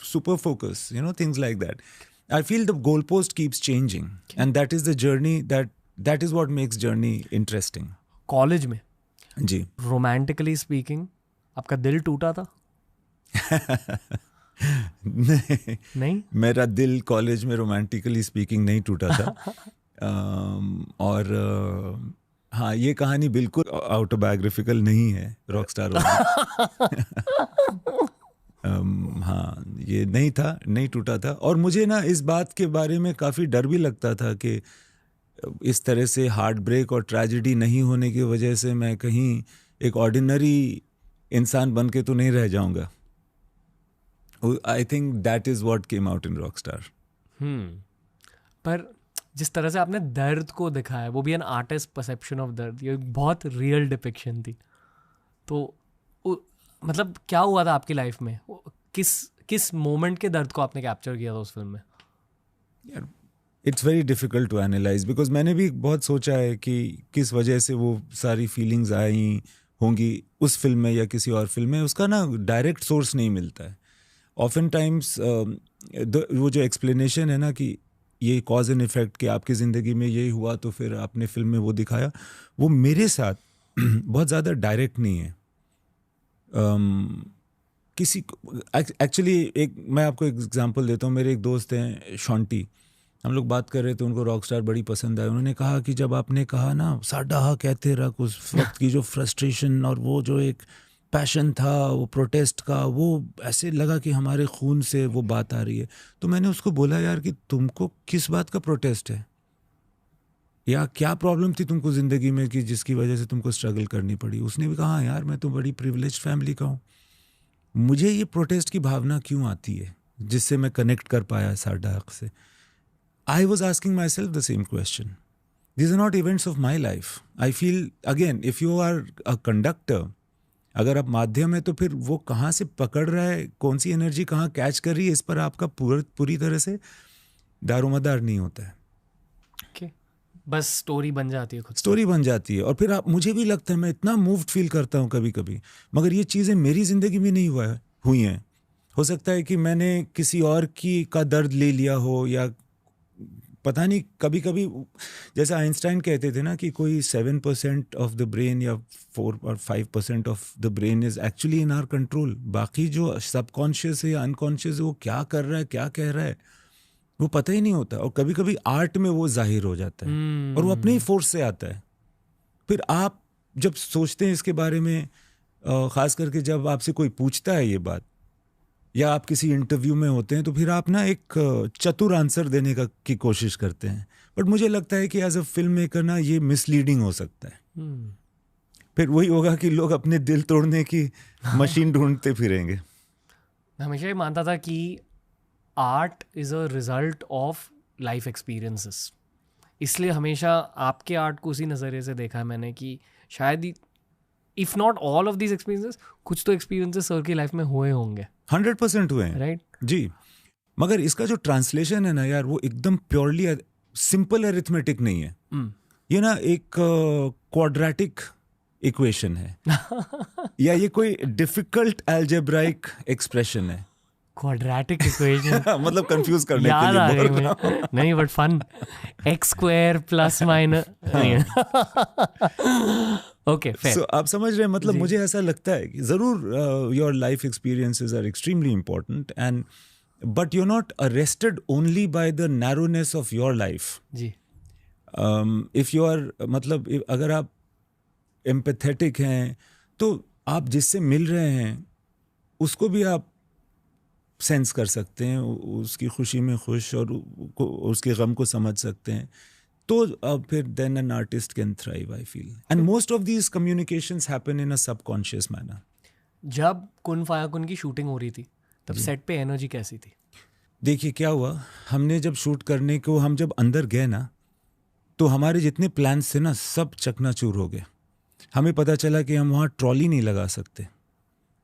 Super focus, you know, things like that. I feel the goalpost keeps changing, and that is the journey. That is what makes journey interesting. College में जी, रोमांटिकली स्पीकिंग आपका दिल टूटा था? नहीं, मेरा दिल कॉलेज में रोमांटिकली स्पीकिंग नहीं टूटा था. और हाँ, ये कहानी बिल्कुल ऑटोबायोग्राफिकल नहीं है रॉकस्टार वाली. हाँ, ये नहीं था, नहीं टूटा था. और मुझे ना इस बात के बारे में काफ़ी डर भी लगता था कि इस तरह से हार्ट ब्रेक और ट्रेजेडी नहीं होने की वजह से मैं कहीं एक ऑर्डिनरी इंसान बन के तो नहीं रह जाऊंगा. आई think that is what came out in Rockstar. पर जिस तरह से आपने दर्द को दिखाया, वो भी एन आर्टिस्ट परसेप्शन ऑफ दर्द, ये बहुत रियल डिपिक्शन थी. तो मतलब क्या हुआ था आपकी लाइफ में? किस मोमेंट के दर्द को आपने कैप्चर किया था उस फिल्म में? यार, it's very difficult to analyse, because मैंने भी बहुत सोचा है कि किस वजह से वो सारी फीलिंग्स आई होंगी उस फिल्म में या किसी और फिल्म में. उसका ना डायरेक्ट सोर्स नहीं मिलता है. ऑफन टाइम्स वो जो एक्सप्लेनेशन है ना कि ये कॉज एंड इफेक्ट कि आपकी ज़िंदगी में यही हुआ तो फिर आपने फिल्म में वो दिखाया, वो मेरे साथ बहुत ज़्यादा डायरेक्ट नहीं है. किसी एक्चुअली मैं आपको एक एग्जांपल देता हूँ. मेरे एक दोस्त हैं शॉन्टी, हम लोग बात कर रहे थे, उनको रॉकस्टार बड़ी पसंद आई. उन्होंने कहा कि जब आपने कहा ना साडा हा कहते रख, उस वक्त की जो फ्रस्ट्रेशन और वो जो एक पैशन था वो प्रोटेस्ट का, वो ऐसे लगा कि हमारे खून से वो बात आ रही है. तो मैंने उसको बोला, यार कि तुमको किस बात का प्रोटेस्ट है, या क्या प्रॉब्लम थी तुमको ज़िंदगी में कि जिसकी वजह से तुमको स्ट्रगल करनी पड़ी. उसने भी कहा, यार मैं तो बड़ी प्रिविलेज्ड फैमिली का हूँ, मुझे ये प्रोटेस्ट की भावना क्यों आती है जिससे मैं कनेक्ट कर पाया साडा हक से. I was asking myself the same question. These are not events of my life. I feel, again, if you are a conductor, अगर आप माध्यम है तो फिर वो कहाँ से पकड़ रहा है, कौन सी एनर्जी कहाँ कैच कर रही है, इस पर आपका पूरी तरह से दारोमदार नहीं होता है. okay. बस स्टोरी बन जाती है, खुद स्टोरी बन जाती है. और फिर मुझे भी लगता है, मैं इतना मूव्ड फील करता हूँ कभी कभी, मगर ये चीज़ें मेरी ज़िंदगी में नहीं हुई हैं. हो सकता है कि मैंने किसी और का दर्द ले लिया हो, या पता नहीं. कभी कभी जैसा आइंस्टाइन कहते थे ना कि कोई 7% ऑफ द ब्रेन या 4 और 5% of the brain is actually in our control. बाकी जो सबकॉन्शियस है या अनकॉन्शियस है, वो क्या कर रहा है, क्या कह रहा है, वो पता ही नहीं होता. और कभी कभी आर्ट में वो जाहिर हो जाता है और वो अपने ही फोर्स से आता है. फिर आप जब सोचते हैं इसके बारे में, ख़ास करके जब आपसे कोई पूछता है ये बात, या आप किसी इंटरव्यू में होते हैं, तो फिर आप ना एक चतुर आंसर देने की कोशिश करते हैं. बट मुझे लगता है कि एज अ फिल्म मेकर ना ये मिसलीडिंग हो सकता है. फिर वही होगा कि लोग अपने दिल तोड़ने की मशीन ढूंढते फिरेंगे. मैं हमेशा ये मानता था कि art is a result of life experiences. इसलिए हमेशा आपके आर्ट को उसी नज़रिए से देखा है मैंने कि शायद if not all of these experiences, कुछ तो एक्सपीरियंसेस सर की लाइफ में हुए होंगे. 100% हुए हैं, राइट जी. मगर इसका जो ट्रांसलेशन है ना यार, वो एकदम प्योरली सिंपल अरिथमेटिक नहीं है. ये ना एक क्वाड्रेटिक इक्वेशन है या ये कोई डिफिकल्ट अलजेब्राइक एक्सप्रेशन है. क्वाड्रेटिक इक्वेशन मतलब कंफ्यूज करने याद आ के गई लिए. नहीं, but fun. x² plus minus. Okay, fair. So आप समझ रहे हैं, मतलब मुझे ऐसा लगता है कि ज़रूर your life experiences are extremely important, and but you're not arrested only by the narrowness of your life. जी. If you are मतलब अगर आप empathetic हैं तो आप जिससे मिल रहे हैं उसको भी आप सेंस कर सकते हैं, उसकी खुशी में खुश और उसके गम को समझ सकते हैं. तो फिर then an artist can thrive, I feel. And most of these communications happen in a subconscious manner. जब कुन फाया कुन की शूटिंग हो रही थी तब सेट पे एनर्जी कैसी थी? देखिए क्या हुआ, हमने जब शूट करने को हम जब अंदर गए ना तो हमारे जितने प्लान्स थे ना सब चकनाचूर हो गए. हमें पता चला कि हम वहाँ ट्रॉली नहीं लगा सकते.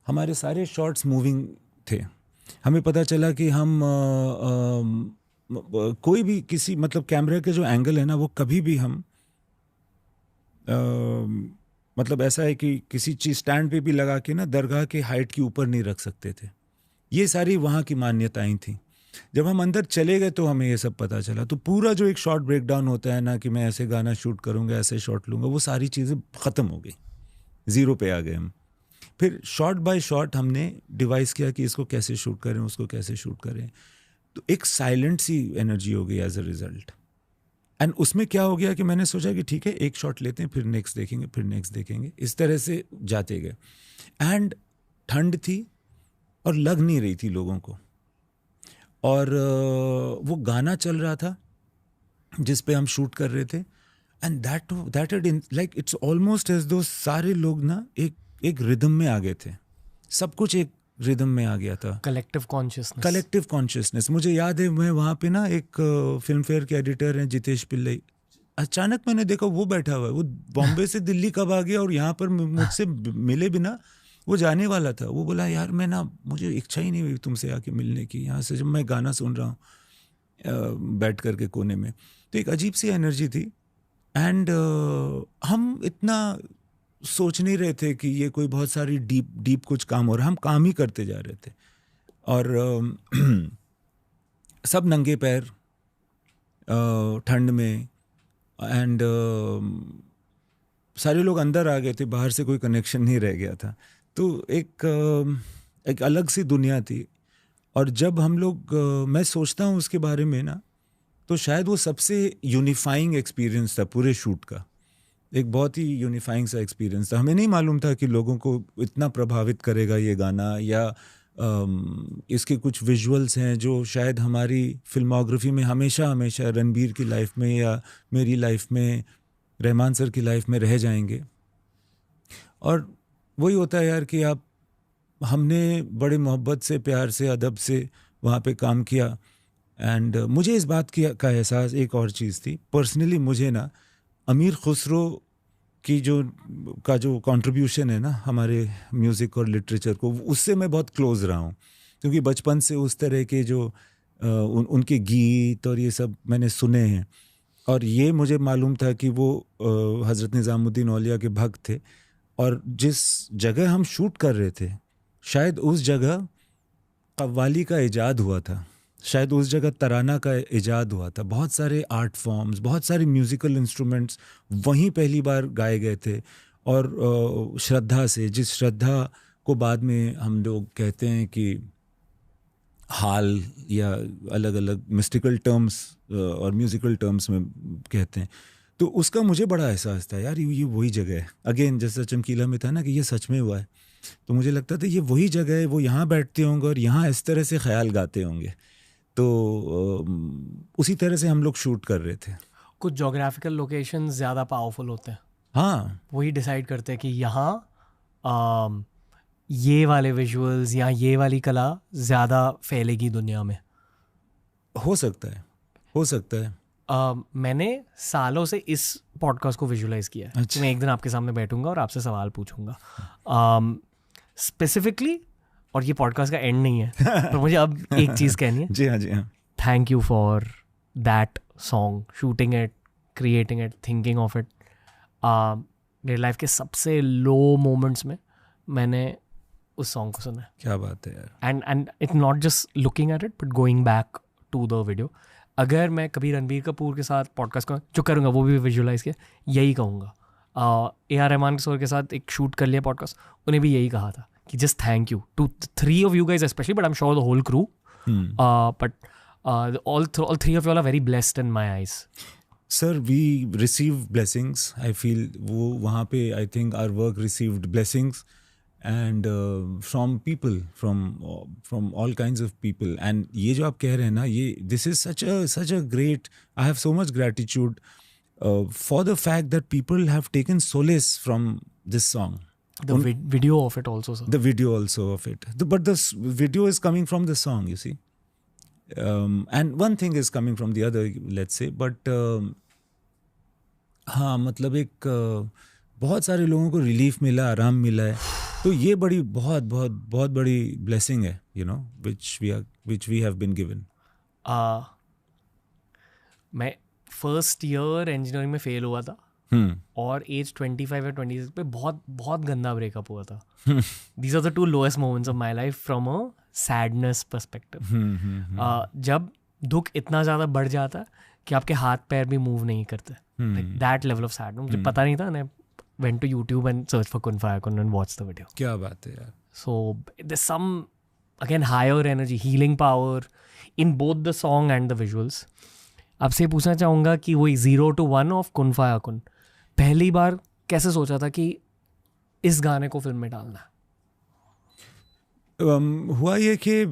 हमारे सारे शॉट्स मूविंग थे. हमें पता चला कि हम कोई भी किसी मतलब कैमरे के जो एंगल है ना वो कभी भी हम मतलब ऐसा है कि किसी चीज़ स्टैंड पे भी लगा के ना दरगाह के हाइट के ऊपर नहीं रख सकते थे. ये सारी वहाँ की मान्यताएं थी. जब हम अंदर चले गए तो हमें ये सब पता चला. तो पूरा जो एक शॉट ब्रेक डाउन होता है ना कि मैं ऐसे गाना शूट करूँगा, ऐसे शॉट लूँगा, वो सारी चीज़ें ख़त्म हो गई. ज़ीरो पे आ गए हम. फिर शॉट बाय शॉट हमने डिवाइस किया कि इसको कैसे शूट करें, उसको कैसे शूट करें. तो एक साइलेंट सी एनर्जी हो गई एज अ रिजल्ट. एंड उसमें क्या हो गया कि मैंने सोचा कि ठीक है एक शॉट लेते हैं, फिर नेक्स्ट देखेंगे, फिर नेक्स्ट देखेंगे, इस तरह से जाते गए. एंड ठंड थी और लग नहीं रही थी लोगों को. और वो गाना चल रहा था जिस पे हम शूट कर रहे थे. And that like it's almost as दो सारे लोग ना एक रिदम में आ गए थे. सब कुछ एक रिदम में आ गया था. Collective consciousness. मुझे याद है मैं वहाँ पे ना एक फिल्म फेयर के एडिटर हैं जितेश पिल्लई. अचानक मैंने देखा वो बैठा हुआ है. वो बॉम्बे से दिल्ली कब आ गया और यहाँ पर मुझसे मिले बिना वो जाने वाला था. वो बोला यार मैं ना मुझे इच्छा ही नहीं हुई तुमसे आके मिलने की. यहाँ से जब मैं गाना सुन रहा हूँ बैठ करके कोने में तो एक अजीब सी एनर्जी थी. एंड हम इतना सोच नहीं रहे थे कि ये कोई बहुत सारी डीप कुछ काम हो रहा है. हम काम ही करते जा रहे थे. और सब नंगे पैर ठंड में. एंड सारे लोग अंदर आ गए थे, बाहर से कोई कनेक्शन नहीं रह गया था. तो एक अलग सी दुनिया थी. और जब हम लोग मैं सोचता हूँ उसके बारे में ना तो शायद वो सबसे यूनिफाइंग एक्सपीरियंस था पूरे शूट का. एक बहुत ही यूनिफाइंग सा एक्सपीरियंस था. हमें नहीं मालूम था कि लोगों को इतना प्रभावित करेगा ये गाना, या इसके कुछ विजुअल्स हैं जो शायद हमारी फिल्मोग्राफी में हमेशा रणबीर की लाइफ में या मेरी लाइफ में, रहमान सर की लाइफ में रह जाएंगे. और वही होता है यार कि हमने बड़े मोहब्बत से, प्यार से, अदब से वहाँ पे काम किया. एंड मुझे इस बात का एहसास एक और चीज़ थी. पर्सनली मुझे ना अमीर खुसरो की जो कंट्रीब्यूशन है ना हमारे म्यूज़िक और लिटरेचर को, उससे मैं बहुत क्लोज रहा हूँ. क्योंकि बचपन से उस तरह के जो उनके गीत और ये सब मैंने सुने हैं. और ये मुझे मालूम था कि वो हज़रत निज़ामुद्दीन औलिया के भक्त थे. और जिस जगह हम शूट कर रहे थे शायद उस जगह कव्वाली का इजाद हुआ था, शायद उस जगह तराना का इजाद हुआ था. बहुत सारे आर्ट फॉर्म्स, बहुत सारे म्यूज़िकल इंस्ट्रूमेंट्स वहीं पहली बार गाए गए थे. और श्रद्धा से, जिस श्रद्धा को बाद में हम लोग कहते हैं कि हाल या अलग अलग मिस्टिकल टर्म्स और म्यूज़िकल टर्म्स में कहते हैं, तो उसका मुझे बड़ा एहसास था यार ये वही जगह है. अगेन जैसा चमकीला में था ना कि ये सच में हुआ है, तो मुझे लगता था ये वही जगह है. वो यहाँ बैठते होंगे और यहाँ इस तरह से ख्याल गाते होंगे. तो उसी तरह से हम लोग शूट कर रहे थे. कुछ जोग्राफिकल लोकेशन ज़्यादा पावरफुल होते हैं. हाँ, वही डिसाइड करते हैं कि यहाँ ये वाले विजुअल्स या ये वाली कला ज़्यादा फैलेगी दुनिया में. हो सकता है. मैंने सालों से इस पॉडकास्ट को विजुअलाइज किया है. अच्छा. मैं एक दिन आपके सामने बैठूंगा और आपसे सवाल पूछूंगा स्पेसिफिकली. और ये पॉडकास्ट का एंड नहीं है तो मुझे अब एक चीज़ कहनी है. जी हाँ. Thank you for that song, shooting it, creating it, thinking of it. मेरी लाइफ के सबसे लो मोमेंट्स में मैंने उस सॉन्ग को सुना है. क्या बात है यार. And it not just looking at it but going back to the video. अगर मैं कभी रणबीर कपूर के साथ पॉडकास्ट का जो करूँगा वो भी विजुअलाइज किया, यही कहूँगा. AR रहमान के साथ एक शूट कर लिया पॉडकास्ट, उन्हें भी यही कहा था कि just thank you to 3 of you guys especially, but I'm sure the whole crew But all three of you all are very blessed in my eyes. Sir, we receive blessings. I feel वो वहाँ पे I think our work received blessings and from people, from all kinds of people. And ये जो आप कह रहे हैं ना, ये this is such a great. I have so much gratitude for the fact that people have taken solace from this song. The video of it also, sir. The video also of it. But the video is coming from the song, you see. And one thing is coming from the other, let's say. But हाँ, मतलब एक बहुत सारे लोगों को relief मिला, आराम मिला है. तो ये बड़ी बहुत बड़ी blessing है, you know, which we have been given. मैं फर्स्ट ईयर इंजीनियरिंग में फेल हुआ था और एज 25 या 26 पे बहुत गंदा ब्रेकअप हुआ था. These are the two lowest moments of my life from a sadness perspective. जब दुख इतना ज़्यादा बढ़ जाता है कि आपके हाथ पैर भी मूव नहीं करते, दैट लेवल ऑफ सैडनेस. मुझे पता नहीं था. मैं went to YouTube and searched for Kun Faya Kun and watched the video. क्या बात है यार. So there's some again higher energy, healing power in both the song and the visuals. आपसे पूछना चाहूँगा कि वही 0 to 1 of Kun Faya Kun पहली बार कैसे सोचा था कि इस गाने को फिल्म में डालना है? हुआ ये कि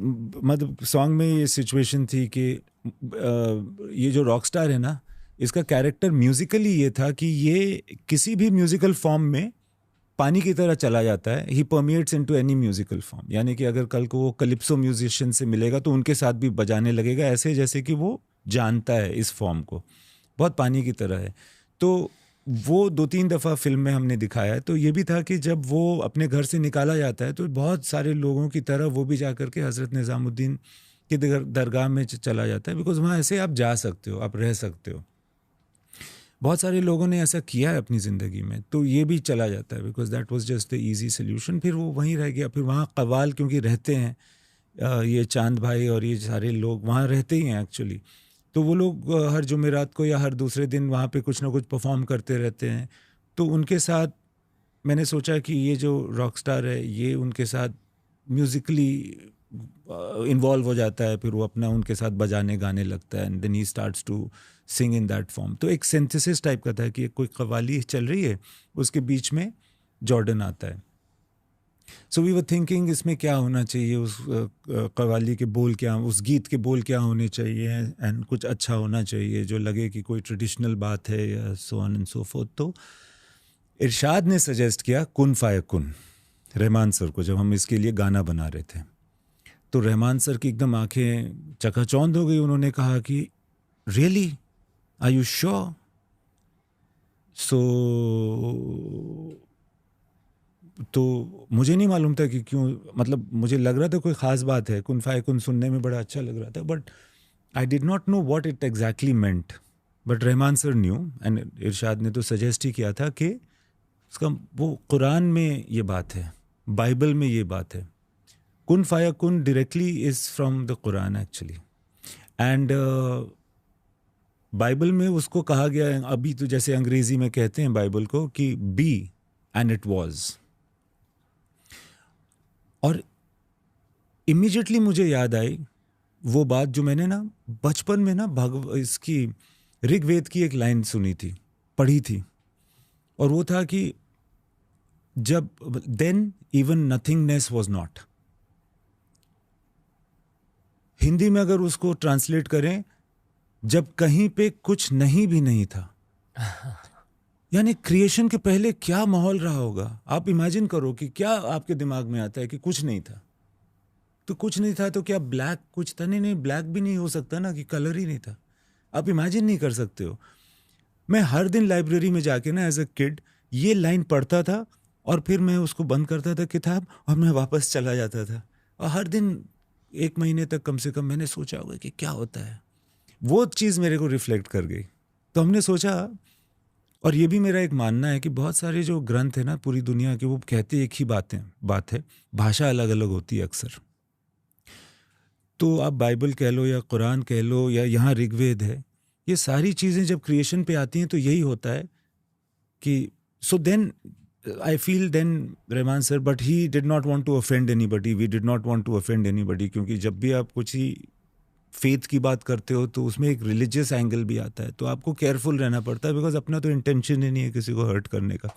मतलब सॉन्ग में ये सिचुएशन थी कि ये जो रॉकस्टार है ना, इसका कैरेक्टर म्यूजिकली ये था कि ये किसी भी म्यूजिकल फॉर्म में पानी की तरह चला जाता है. ही परमिएट्स इनटू एनी म्यूजिकल फॉर्म. यानी कि अगर कल को वो कलिप्सो म्यूजिशियन से मिलेगा तो उनके साथ भी बजाने लगेगा, ऐसे जैसे कि वो जानता है इस फॉर्म को. बहुत पानी की तरह है. तो वो 2-3 दफ़ा फिल्म में हमने दिखाया है. तो ये भी था कि जब वो अपने घर से निकाला जाता है तो बहुत सारे लोगों की तरह वो भी जा कर के हज़रत निज़ामुद्दीन की दरगाह में चला जाता है. बिकॉज वहाँ ऐसे आप जा सकते हो, आप रह सकते हो. बहुत सारे लोगों ने ऐसा किया है अपनी ज़िंदगी में. तो ये भी चला जाता है because that was just the easy solution. फिर वो वहीं रह गया. फिर वहाँ कव्वाल क्योंकि रहते हैं, ये चांद भाई और ये सारे लोग वहाँ रहते ही हैं एक्चुअली. तो वो लोग हर जुमेरात को या हर दूसरे दिन वहाँ पे कुछ ना कुछ परफॉर्म करते रहते हैं. तो उनके साथ मैंने सोचा कि ये जो रॉकस्टार है ये उनके साथ म्यूज़िकली इन्वॉल्व हो जाता है. फिर वो अपना उनके साथ बजाने गाने लगता है and then he starts to sing in that form. तो एक सिंथेसिस टाइप का था कि कोई कव्वाली चल रही है, उसके बीच में जॉर्डन आता है. सो वी वर थिंकिंग इसमें क्या होना चाहिए, उस कव्वाली के बोल क्या, उस गीत के बोल क्या होने चाहिए एंड कुछ अच्छा होना चाहिए जो लगे कि कोई ट्रेडिशनल बात है या सो ऑन एंड सो फोर्थ. तो इरशाद ने सजेस्ट किया कुन फाया कुन रहमान सर को जब हम इसके लिए गाना बना रहे थे. तो रहमान सर की एकदम आंखें चकाचौंध हो गई. उन्होंने कहा कि रियली आर यू श्योर? सो तो मुझे नहीं मालूम था कि क्यों, मतलब मुझे लग रहा था कोई ख़ास बात है. कुन फाया कुन सुनने में बड़ा अच्छा लग रहा था but I did not know what it exactly meant. But Rahman sir knew and Irshad ने तो सजेस्ट ही किया था कि उसका वो कुरान में ये बात है, बाइबल में ये बात है. कुन फाया कुन directly is from the Quran actually. And Bible में उसको कहा गया है, अभी तो जैसे अंग्रेज़ी में कहते हैं बाइबल को कि बी एंड इट वाज. और इमीडिएटली मुझे याद आई वो बात जो मैंने ना बचपन में ना इसकी ऋग्वेद की एक लाइन सुनी थी, पढ़ी थी. और वो था कि जब then even nothingness was not. Hindi में अगर उसको ट्रांसलेट करें, जब कहीं पे कुछ नहीं भी नहीं था. यानी क्रिएशन के पहले क्या माहौल रहा होगा. आप इमेजिन करो कि क्या आपके दिमाग में आता है कि कुछ नहीं था. तो कुछ नहीं था तो क्या ब्लैक कुछ था? नहीं, ब्लैक भी नहीं हो सकता ना कि कलर ही नहीं था. आप इमेजिन नहीं कर सकते हो. मैं हर दिन लाइब्रेरी में जाके ना एज अ किड ये लाइन पढ़ता था और फिर मैं उसको बंद करता था किताब और मैं वापस चला जाता था. और हर दिन 1 महीने तक कम से कम मैंने सोचा होगा कि क्या होता है. वो चीज़ मेरे को रिफ्लेक्ट कर गई. तो हमने सोचा, और ये भी मेरा एक मानना है कि बहुत सारे जो ग्रंथ है ना पूरी दुनिया के, वो कहते एक ही बात है, भाषा अलग अलग होती है अक्सर. तो आप बाइबल कह लो या कुरान कह लो या यहाँ ऋग्वेद है, ये सारी चीज़ें जब क्रिएशन पे आती हैं तो यही होता है कि so then I feel then Rahman sir, but he did not want to offend anybody, we did not want to offend anybody, क्योंकि जब भी आप कुछ ही फेथ की बात करते हो तो उसमें एक रिलीजियस एंगल भी आता है, तो आपको केयरफुल रहना पड़ता है, बिकॉज अपना तो इंटेंशन ही नहीं है किसी को हर्ट करने का।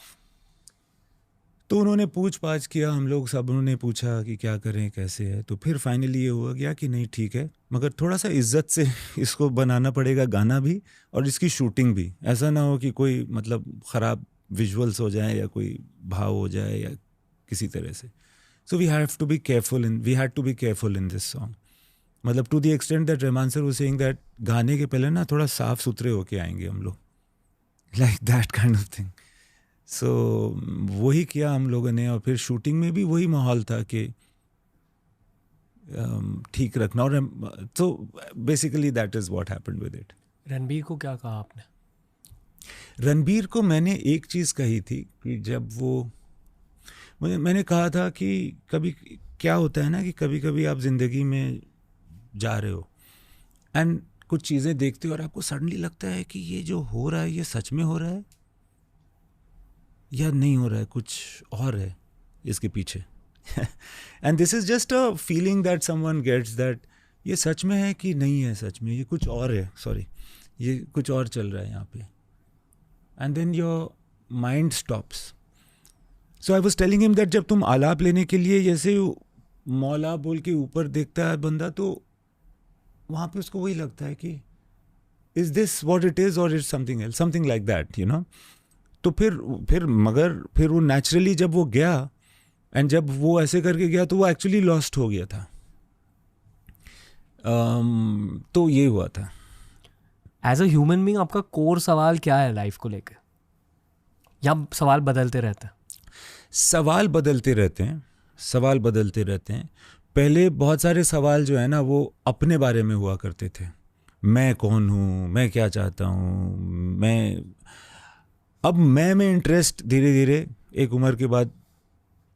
तो उन्होंने पूछ पाछ किया, हम लोग सब, उन्होंने पूछा कि क्या करें कैसे है, तो फिर फाइनली ये हुआ गया कि नहीं ठीक है, मगर थोड़ा सा इज्जत से इसको बनाना पड़ेगा, गाना भी और इसकी शूटिंग भी, ऐसा ना हो कि कोई मतलब ख़राब विजुअल्स हो जाए या कोई भाव हो जाए या किसी तरह से। So we have to be careful in, we had to be careful in this song, मतलब to the extent that Rahman sir was saying that गाने के पहले ना थोड़ा साफ सुथरे होके आएंगे हम लोग, like that kind of thing. So वही किया हम लोगों ने, और फिर शूटिंग में भी वही माहौल था कि ठीक रखना, और तो basically that is what happened with it. Ranbir को क्या कहा आपने? रणबीर को मैंने एक चीज़ कही थी कि जब वो मैंने कहा था कि कभी क्या होता है ना कि कभी कभी आप ज़िंदगी में जा रहे हो एंड कुछ चीज़ें देखते हो और आपको सडनली लगता है कि ये जो हो रहा है ये सच में हो रहा है या नहीं हो रहा है, कुछ और है इसके पीछे। And this is just a feeling that someone gets, that ये सच में है कि नहीं है सच में, ये कुछ और है, सॉरी ये कुछ और चल रहा है यहाँ पे। And then your mind stops. So I was telling him that जब तुम आलाप लेने के लिए जैसे मौला बोल के ऊपर देखता है बंदा, तो वहाँ पे उसको वही लगता है कि is this what it is और it's something else, something like that, you know. तो फिर मगर फिर वो नेचुरली जब वो गया एंड जब वो ऐसे करके गया तो वो एक्चुअली लॉस्ट हो गया था। तो ये हुआ था। एज अ ह्यूमन बीइंग आपका कोर सवाल क्या है लाइफ को लेकर, या सवाल बदलते रहते हैं? सवाल बदलते रहते हैं, सवाल बदलते रहते हैं। पहले बहुत सारे सवाल जो है ना वो अपने बारे में हुआ करते थे, मैं कौन हूँ, मैं क्या चाहता हूँ, मैं। अब मैं में इंटरेस्ट धीरे धीरे एक उम्र के बाद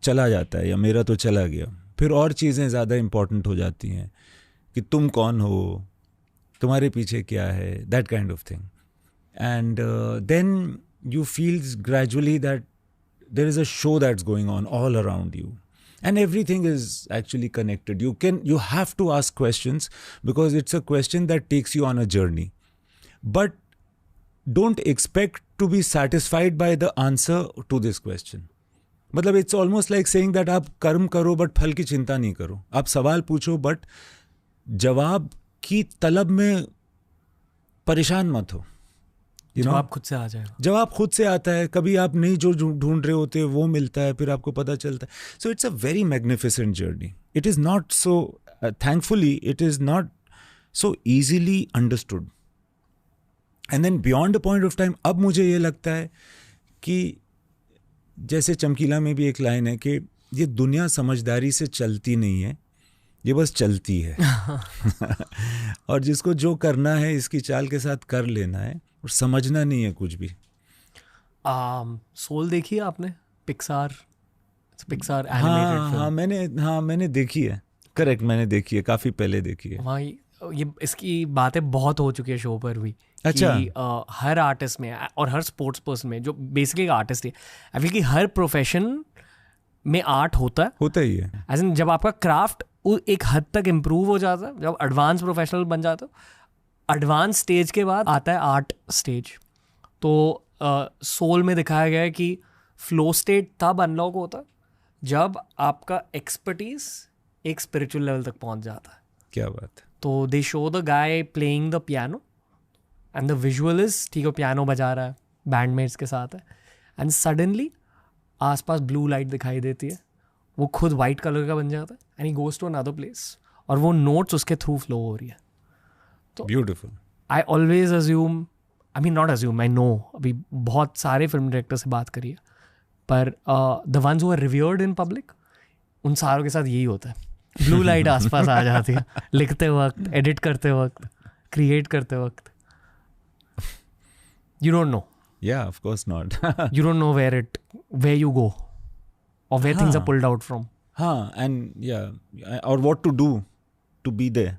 चला जाता है, या मेरा तो चला गया। फिर और चीज़ें ज़्यादा इम्पॉर्टेंट हो जाती हैं कि तुम कौन हो, तुम्हारे पीछे क्या है, that kind of thing. And then you feel gradually that there is a show that's going on all around you and everything is actually connected. You have to ask questions because it's a question that takes you on a journey, but don't expect to be satisfied by the answer to this question. मतलब it's almost like saying that आप कर्म करो but फल की चिंता नहीं करो, आप सवाल पूछो बट जवाब की तलब में परेशान मत हो। जवाब खुद से आ जाएगा, जवाब खुद से आता है। कभी आप नहीं जो ढूंढ रहे होते वो मिलता है, फिर आपको पता चलता है। So it's a very magnificent journey. It is not so, thankfully it is not so easily understood. And then beyond a point of time अब मुझे ये लगता है कि जैसे चमकीला में भी एक लाइन है कि ये दुनिया समझदारी से चलती नहीं है, ये बस चलती है। और जिसको जो करना है इसकी चाल के साथ कर लेना है और समझना नहीं है कुछ भी। सोल देखी है आपने? Pixar animated film. मैंने देखी है, करेक्ट, मैंने देखी है, काफ़ी पहले देखी है। वहाँ ये इसकी बातें बहुत हो चुकी है शो पर भी। अच्छा। कि हर आर्टिस्ट में और हर स्पोर्ट्स पर्सन में जो बेसिकली आर्टिस्ट है, आई फील कि हर प्रोफेशन में आर्ट होता ही है। एज इन जब आपका क्राफ्ट एक हद तक इम्प्रूव हो जाता है, जब एडवांस प्रोफेशनल बन जाता है, एडवांस स्टेज के बाद आता है आर्ट स्टेज। तो सोल में दिखाया गया है कि फ्लो स्टेट तब अनलॉक होता है जब आपका एक्सपर्टीज एक स्पिरिचुअल लेवल तक पहुंच जाता है। क्या बात है। तो दे show the guy playing the piano and the visual is, ठीक है, पियानो बजा रहा है, बैंडमेट्स के साथ है, एंड सडनली आसपास ब्लू लाइट दिखाई देती है, वो खुद वाइट कलर का बन जाता है and he goes to another place और वो नोट्स उसके थ्रू फ्लो हो रही है। तो beautiful. I always assume, I mean not assume, I know, अभी बहुत सारे फिल्म डायरेक्टर से बात करी है, पर the ones who are reviewed in public, उन सारों के साथ यही होता है, ब्लू लाइट आसपास आ जाती है लिखते वक्त, एडिट करते वक्त, क्रिएट करते वक्त। You don't know. Yeah, of course not. You don't know where you go or where things are pulled out from. हाँ, and yeah, or what to do to be there.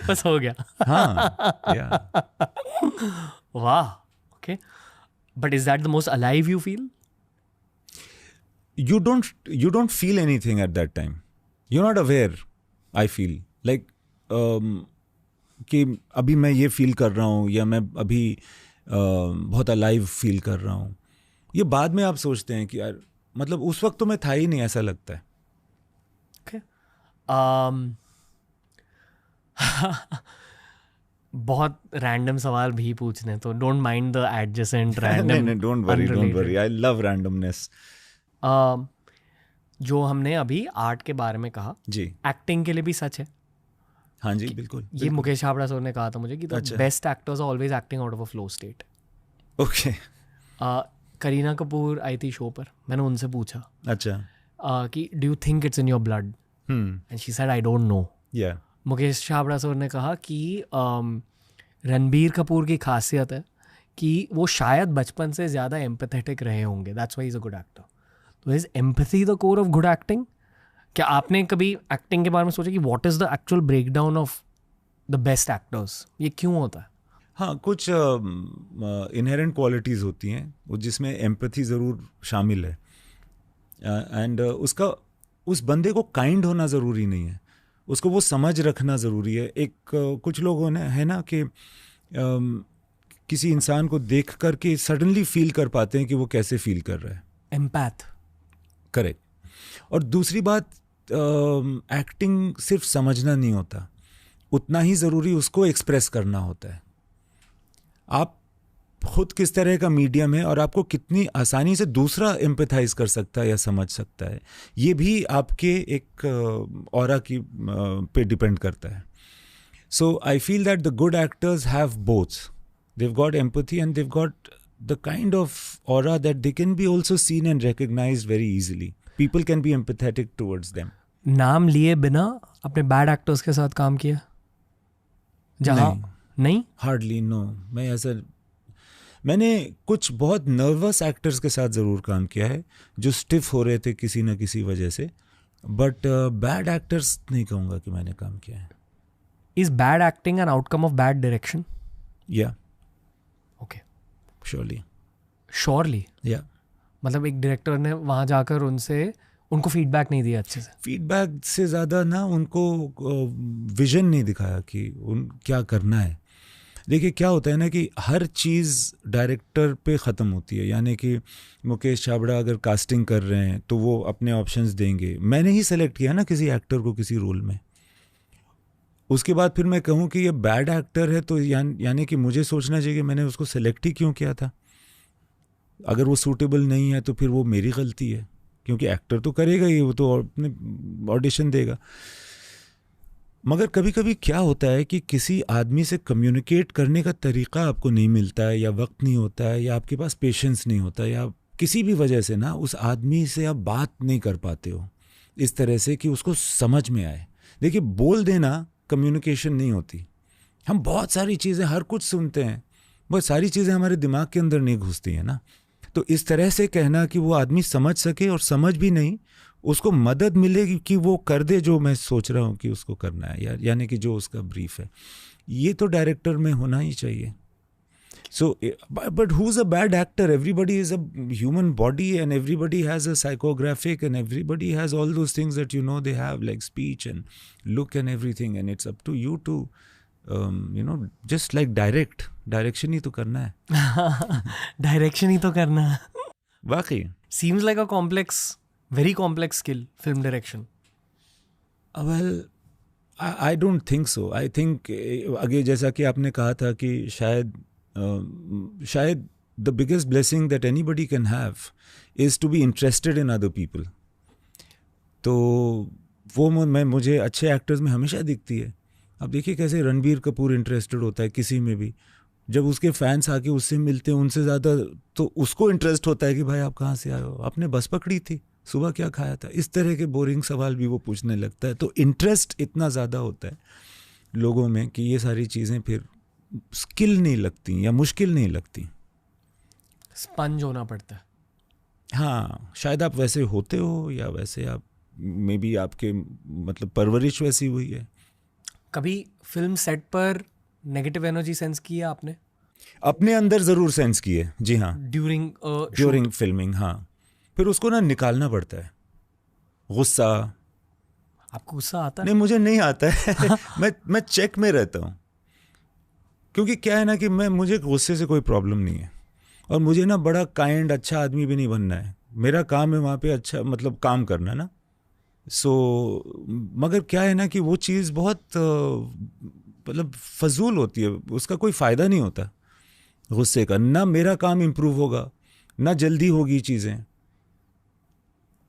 बस हो गया। हाँ, yeah. वाह, okay. But is that the most alive you feel? You don't feel anything at that time. You're not aware. I feel like कि अभी मैं ये feel कर रहा हूँ या मैं अभी बहुत अलाइव फील कर रहा हूँ. ये बाद में आप सोचते हैं कि यार मतलब उस वक्त तो मैं था ही नहीं, ऐसा लगता है. Okay. बहुत रैंडम सवाल भी पूछने, तो don't mind the adjacent random. नहीं, don't worry, I love randomness. जो हमने अभी आर्ट के बारे में कहा जी, एक्टिंग के लिए भी सच है. हाँ जी, बिल्कुल. ये मुकेश छाबड़ा सर ने कहा था मुझे कि the best actors are always acting out of a flow state. Okay. Kareena Kapoor आई थी शो पर, मैंने उनसे पूछा अच्छा कि do you think it's in your blood, and she said I don't know. या मुकेश छाबड़ा सर ने कहा कि रणबीर कपूर की खासियत है कि वो शायद बचपन से ज़्यादा एम्पैथेटिक रहे होंगे, that's why is a good actor. तो is empathy the core of good acting? क्या आपने कभी एक्टिंग के बारे में सोचा कि what is the actual breakdown of the best actors? ये क्यों होता है? हाँ, कुछ इनहेरेंट क्वालिटीज़ होती हैं वो जिसमें एम्पैथी ज़रूर शामिल है. एंड उसका उस बंदे को काइंड होना ज़रूरी नहीं है, उसको वो समझ रखना ज़रूरी है. एक कुछ लोगों ने है ना कि किसी इंसान को देख कर के सडनली फील कर पाते हैं कि वो कैसे फील कर रहा है. एम्पैथ. करेक्ट. और दूसरी बात, एक्टिंग सिर्फ समझना नहीं होता, उतना ही ज़रूरी उसको एक्सप्रेस करना होता है. आप खुद किस तरह का मीडियम है और आपको कितनी आसानी से दूसरा एम्पैथाइज कर सकता है या समझ सकता है, ये भी आपके एक ऑरा की पे डिपेंड करता है. So I feel that the good actors have both. they've got empathy and they've got the kind of aura that they can be also seen and recognized very easily. People can be empathetic towards them. नाम लिए बिना अपने bad actors के साथ काम किया जहाँ? नहीं, हार्डली. नो, मैंने कुछ बहुत नर्वस एक्टर्स के साथ ज़रूर काम किया है जो स्टिफ हो रहे थे किसी न किसी वजह से, बट बैड एक्टर्स नहीं कहूँगा कि मैंने काम किया है. Is bad acting an outcome of bad direction? या ओके, श्योरली. या मतलब एक डायरेक्टर ने वहाँ जाकर उनको फीडबैक नहीं दिया अच्छे से? फीडबैक से ज़्यादा ना उनको विजन नहीं दिखाया कि क्या करना है. देखिए क्या होता है ना कि हर चीज़ डायरेक्टर पे ख़त्म होती है. यानी कि मुकेश छाबड़ा अगर कास्टिंग कर रहे हैं तो वो अपने ऑप्शंस देंगे. मैंने ही सेलेक्ट किया ना किसी एक्टर को किसी रोल में, उसके बाद फिर मैं कहूँ कि ये बैड एक्टर है तो यानी कि मुझे सोचना चाहिए कि मैंने उसको सेलेक्ट ही क्यों किया था. अगर वो सूटेबल नहीं है तो फिर वो मेरी गलती है, क्योंकि एक्टर तो करेगा ही, वो तो अपने ऑडिशन देगा. मगर कभी कभी क्या होता है कि किसी आदमी से कम्युनिकेट करने का तरीक़ा आपको नहीं मिलता है, या वक्त नहीं होता है, या आपके पास पेशेंस नहीं होता, या किसी भी वजह से ना उस आदमी से आप बात नहीं कर पाते हो इस तरह से कि उसको समझ में आए. देखिए, बोल देना कम्युनिकेशन नहीं होती. हम बहुत सारी चीज़ें, हर कुछ सुनते हैं, बहुत सारी चीज़ें हमारे दिमाग के अंदर नहीं घुसती हैं ना. तो इस तरह से कहना कि वो आदमी समझ सके, और समझ भी नहीं, उसको मदद मिलेगी कि वो कर दे जो मैं सोच रहा हूँ कि उसको करना है, यानी कि जो उसका ब्रीफ है, ये तो डायरेक्टर में होना ही चाहिए. So, but who's a bad actor? Everybody is a human body, and everybody has a psychographic, and everybody has all those things that they have, like speech and look and everything, and it's up to you to just like direction ही तो करना है. Direction ही तो करना है. वाकई seems like a very complex skill, film direction. Well, I don't think so. I think आगे जैसा कि आपने कहा था कि शायद the biggest blessing that anybody can have is to be interested in other people. तो वो मुझे अच्छे एक्टर्स में हमेशा दिखती है. अब देखिए कैसे रणबीर कपूर इंटरेस्टेड होता है किसी में भी, जब उसके फैंस आके उससे मिलते हैं, उनसे ज़्यादा तो उसको इंटरेस्ट होता है कि भाई आप कहाँ से आए हो, आपने बस पकड़ी थी, सुबह क्या खाया था, इस तरह के बोरिंग सवाल भी वो पूछने लगता है. तो इंटरेस्ट इतना ज़्यादा होता है लोगों में कि ये सारी चीज़ें फिर स्किल नहीं लगती या मुश्किल नहीं लगती. स्पंज होना पड़ता है. हाँ, शायद आप वैसे होते हो, या वैसे आप मे बी आपके मतलब परवरिश वैसी हुई है. कभी फिल्म सेट पर नेगेटिव एनर्जी सेंस की है आपने? अपने अंदर ज़रूर सेंस किए, जी हाँ, ड्यूरिंग फिल्मिंग, हाँ। फिर उसको ना निकालना पड़ता है, गुस्सा। आपको गुस्सा आता है? नहीं, मुझे नहीं आता है। मैं चेक में रहता हूँ, क्योंकि क्या है ना कि मुझे गुस्से से कोई प्रॉब्लम नहीं है, और मुझे ना बड़ा काइंड अच्छा आदमी भी नहीं बनना है। मेरा काम है वहाँ पे अच्छा मतलब काम करना ना। मगर क्या है ना कि वो चीज़ बहुत मतलब फजूल होती है, उसका कोई फ़ायदा नहीं होता गुस्से का। ना मेरा काम इम्प्रूव होगा, ना जल्दी होगी चीज़ें,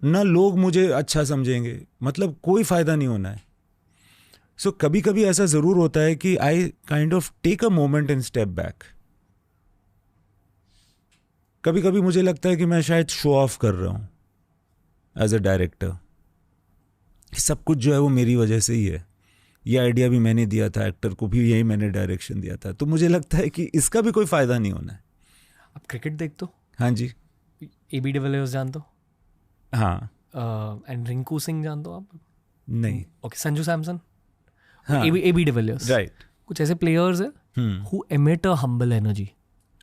ना लोग मुझे अच्छा समझेंगे, मतलब कोई फ़ायदा नहीं होना है। कभी कभी ऐसा ज़रूर होता है कि I kind of take a moment and step back. कभी कभी मुझे लगता है कि मैं शायद शो ऑफ कर रहा हूँ एज अ डायरेक्टर, सब कुछ जो है वो मेरी वजह से ही है। ये आइडिया भी मैंने दिया था, एक्टर को भी यही मैंने डायरेक्शन दिया था, तो मुझे लगता है कि इसका भी कोई फ़ायदा नहीं होना है। आप क्रिकेट देखते हो? हाँ जी। AB डिविलियर्स जानते हो? हाँ। एंड रिंकू सिंह जानते हो आप? नहीं। ओके, संजू सैमसन, हाँ। AB de Villiers, right. कुछ ऐसे प्लेयर्स है who emit a humble energy.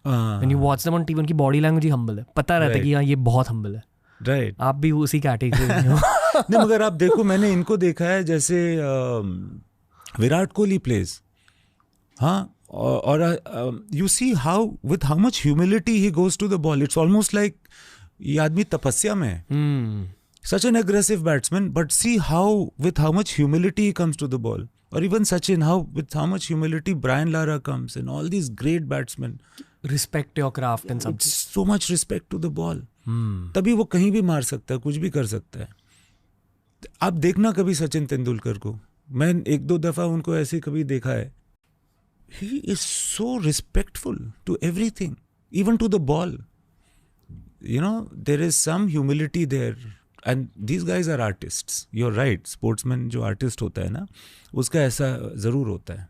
When you watch them on TV, उनकी बॉडी लैंग्वेज ही हम्बल है, पता रहता है कि हाँ ये बहुत हम्बल है। राइट। आप भी उसी कैटेगरी में हो। नहीं, मगर आप देखो, मैंने इनको देखा है, जैसे विराट कोहली प्लेज, हाँ, और you see how with how much humility he goes to the ball. It's almost like ये आदमी तपस्या में है। Such an aggressive batsman, but see how with how much humility he comes to the ball. Or even Sachin, with how much humility Brian Lara comes, and all these great batsmen. Respect your craft and something. So much respect to the ball. तभी वो कहीं भी मार सकता है, कुछ भी कर सकता है। आप देखना कभी सचिन तेंदुलकर को, मैं 1-2 दफा उनको ऐसे कभी देखा है। He is so respectful to everything, even to the ball. You know, there is some humility there. And these guys are artists. You're right. Sportsman जो artist होता है ना, उसका ऐसा ज़रूर होता है।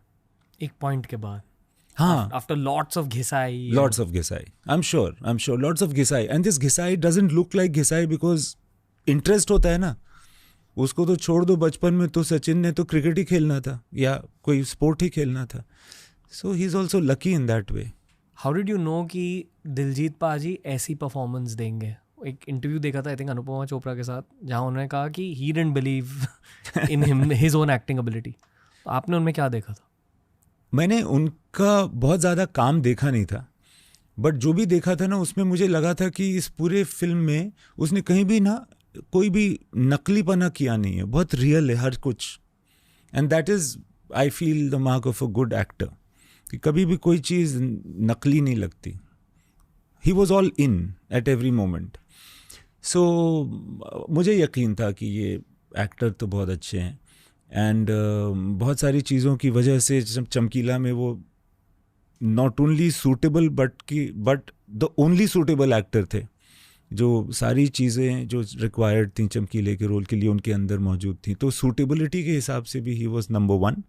एक पॉइंट के बाद, हाँ, after lots of घिसाई, lots of घिसाई, I'm sure lots of घिसाई, and this घिसाई doesn't look like घिसाई because interest होता है ना। उसको तो छोड़ दो, बचपन में तो सचिन ने तो क्रिकेट ही खेलना था या कोई स्पोर्ट ही खेलना था। So he's also lucky in that way. How did you know कि दिलजीत पाजी ऐसी परफॉर्मेंस देंगे? एक इंटरव्यू देखा था आई थिंक अनुपमा चोपड़ा के साथ, जहाँ उन्होंने कहा कि he didn't believe in him his own acting ability. तो आपने उनमें क्या देखा था? मैंने उनका बहुत ज़्यादा काम देखा नहीं था, बट जो भी देखा था ना, उसमें मुझे लगा था कि इस पूरे फिल्म में उसने कहीं भी ना कोई भी नकलीपना किया नहीं है, बहुत रियल है हर कुछ। And that is I feel the mark of a good actor, कि कभी भी कोई चीज़ नकली नहीं लगती। He was all in at every moment. मुझे यकीन था कि ये एक्टर तो बहुत अच्छे हैं, एंड बहुत सारी चीज़ों की वजह से चमकीला में वो not only suitable but the only suitable actor थे। जो सारी चीज़ें जो रिक्वायर्ड थी चमकीले के रोल के लिए उनके अंदर मौजूद थी, तो सूटेबिलिटी के हिसाब से भी he was number 1,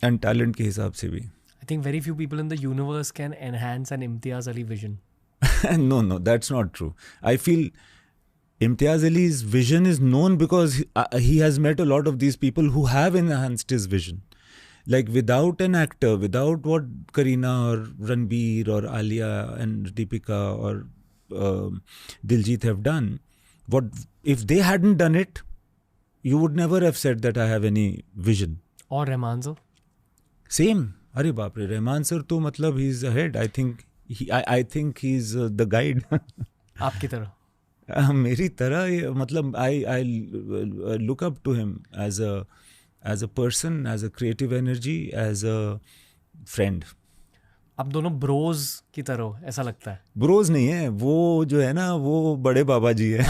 and talent के हिसाब से भी। I think very few people in the universe can enhance an Imtiaz Ali vision. No, that's not true. I feel Imtiaz Ali's vision is known because he has met a lot of these people who have enhanced his vision. Like without an actor, without what Kareena or Ranbir or Alia and Deepika or Diljit have done, what if they hadn't done it, you would never have said that I have any vision. और Rahman sir? Same. अरे बाप रे, Rahman sir तो मतलब he is ahead. I think he's the guide. आपकी तरह? मेरी तरह, मतलब I look up to him as a person, as a creative energy, as a friend. आप दोनों ब्रोज की तरह हो, ऐसा लगता है? ब्रोज नहीं है वो, जो है ना वो बड़े बाबा जी है।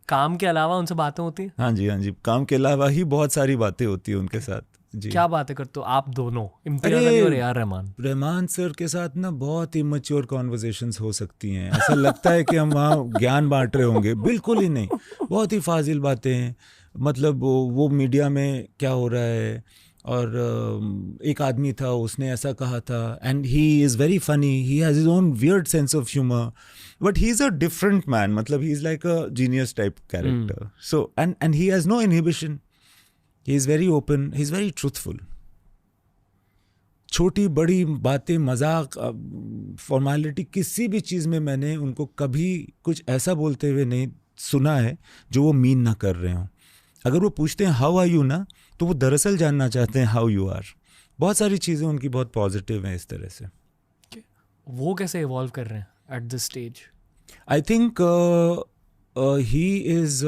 काम के अलावा उनसे बातें होती हैं? हाँ जी, काम के अलावा ही बहुत सारी बातें होती है उनके साथ जी। क्या बातें करते हो आप दोनों, इम्तियाज अली और AR रहमान? रहमान सर के साथ ना बहुत ही मैच्योर कॉन्वर्सेशंस हो सकती हैं। ऐसा लगता है कि हम वहाँ ज्ञान बांट रहे होंगे, बिल्कुल ही नहीं। बहुत ही फाजिल बातें हैं, मतलब वो मीडिया में क्या हो रहा है, और एक आदमी था उसने ऐसा कहा था, and he is very funny, he has his own weird sense of humour, but he is a different man, मतलब he is like a genius type character. So and he has no inhibition, he is very open, he is very truthful. छोटी बड़ी बातें, मजाक, formality, किसी भी चीज़ में मैंने उनको कभी कुछ ऐसा बोलते हुए नहीं सुना है जो वो मीन ना कर रहे हों। अगर वो पूछते हैं हाउ आर यू ना, तो वो दरअसल जानना चाहते हैं हाउ यू आर। बहुत सारी चीज़ें उनकी बहुत पॉजिटिव हैं इस तरह से। वो कैसे इवॉल्व कर रहे हैं at this stage? I think he is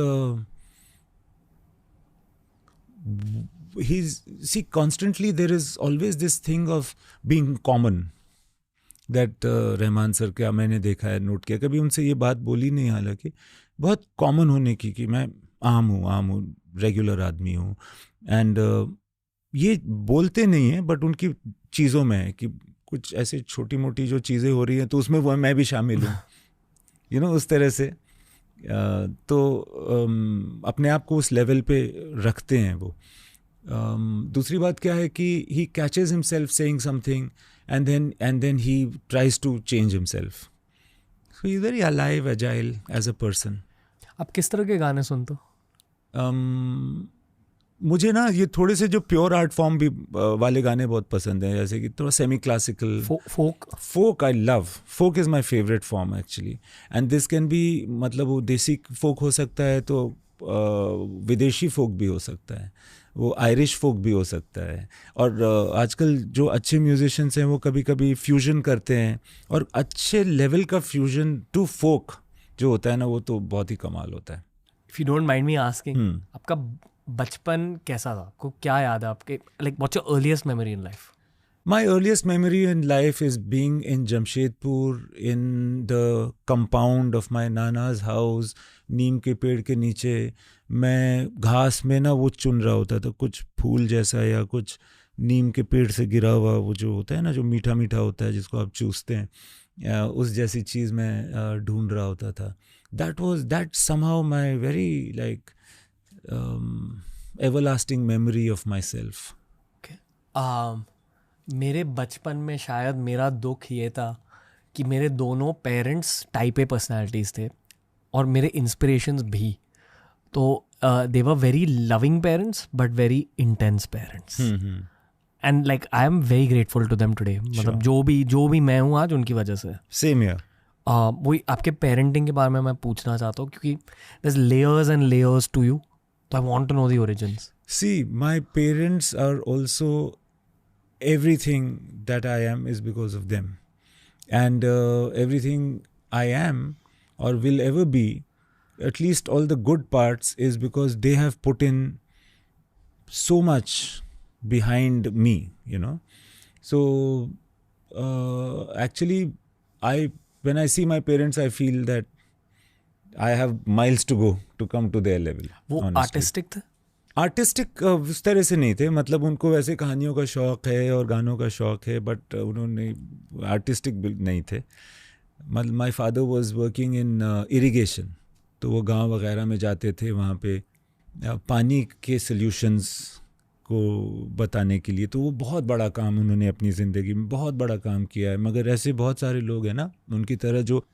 see, constantly there is always this thing of being common that Rahman sir का मैंने देखा है, नोट किया, कभी उनसे ये बात बोली नहीं, हालांकि बहुत कॉमन होने की कि मैं आम हूँ, रेगुलर आदमी हूँ। एंड ये बोलते नहीं हैं बट उनकी चीज़ों में है कि कुछ ऐसे छोटी मोटी जो चीज़ें हो रही हैं तो उसमें वो मैं भी शामिल हूँ, यू नो, उस तरह से। तो अपने आप को उस लेवल पे रखते हैं वो। दूसरी बात क्या है कि he catches himself saying something and then he tries to change himself. So he is very alive, agile as a person. आप किस तरह के गाने सुनते हो? मुझे ना ये थोड़े से जो प्योर आर्ट फॉर्म भी वाले गाने बहुत पसंद हैं, जैसे कि थोड़ा semi classical, folk. I love folk, is my favourite form actually. And this can be, मतलब वो देसी फोक हो सकता है, तो विदेशी फोक भी हो सकता है, वो आयरिश फोक भी हो सकता है। और आजकल जो अच्छे म्यूजिशियंस हैं वो कभी कभी फ्यूजन करते हैं, और अच्छे लेवल का फ्यूजन टू फोक जो होता है ना, वो तो बहुत ही कमाल होता है। If you don't mind me asking, आपका बचपन कैसा था? आपको क्या याद है आपके, like what's your earliest memory in life? My earliest memory in life is being in Jamshedpur in the compound of my Nana's house. नीम के पेड़ के नीचे मैं घास में ना वो चुन रहा होता था, कुछ फूल जैसा या कुछ नीम के पेड़ से गिरा हुआ, वो जो होता है ना, जो मीठा मीठा होता है जिसको आप चूसते हैं, उस जैसी चीज़ मैं ढूंढ रहा होता था। That somehow my very like everlasting memory of myself. Okay. मेरे बचपन में शायद मेरा दुख ये था कि मेरे दोनों पेरेंट्स टाइप ए पर्सनैलिटीज़ थे और मेरे इंस्पिरेशंस भी। तो they were very loving parents but very intense parents, and like I am very grateful to them today. मतलब जो भी मैं हूँ आज उनकी वजह से। Same here. वही आपके पेरेंटिंग के बारे में मैं पूछना चाहता हूँ, क्योंकि there is layers and layers to you, तो I want to know the origins. See, my parents are also everything that I am is because of them, and everything I am or will ever be, at least all the good parts, is because they have put in so much behind me, you know. So actually when I see my parents, I feel that I have miles to go to come to their level. वो artistic थे? Artistic उस तरह से नहीं थे, मतलब उनको वैसे कहानियों का शौक़ है और गानों का शौक़ है, बट उन्होंने आर्टिस्टिक नहीं थे। मतलब my father was working in irrigation, तो वो गांव वगैरह में जाते थे, वहाँ पे पानी के सॉल्यूशंस को बताने के लिए। तो वो बहुत बड़ा काम उन्होंने अपनी ज़िंदगी में बहुत बड़ा काम किया है। मगर ऐसे बहुत सारे लोग हैं ना उनकी तरह, जो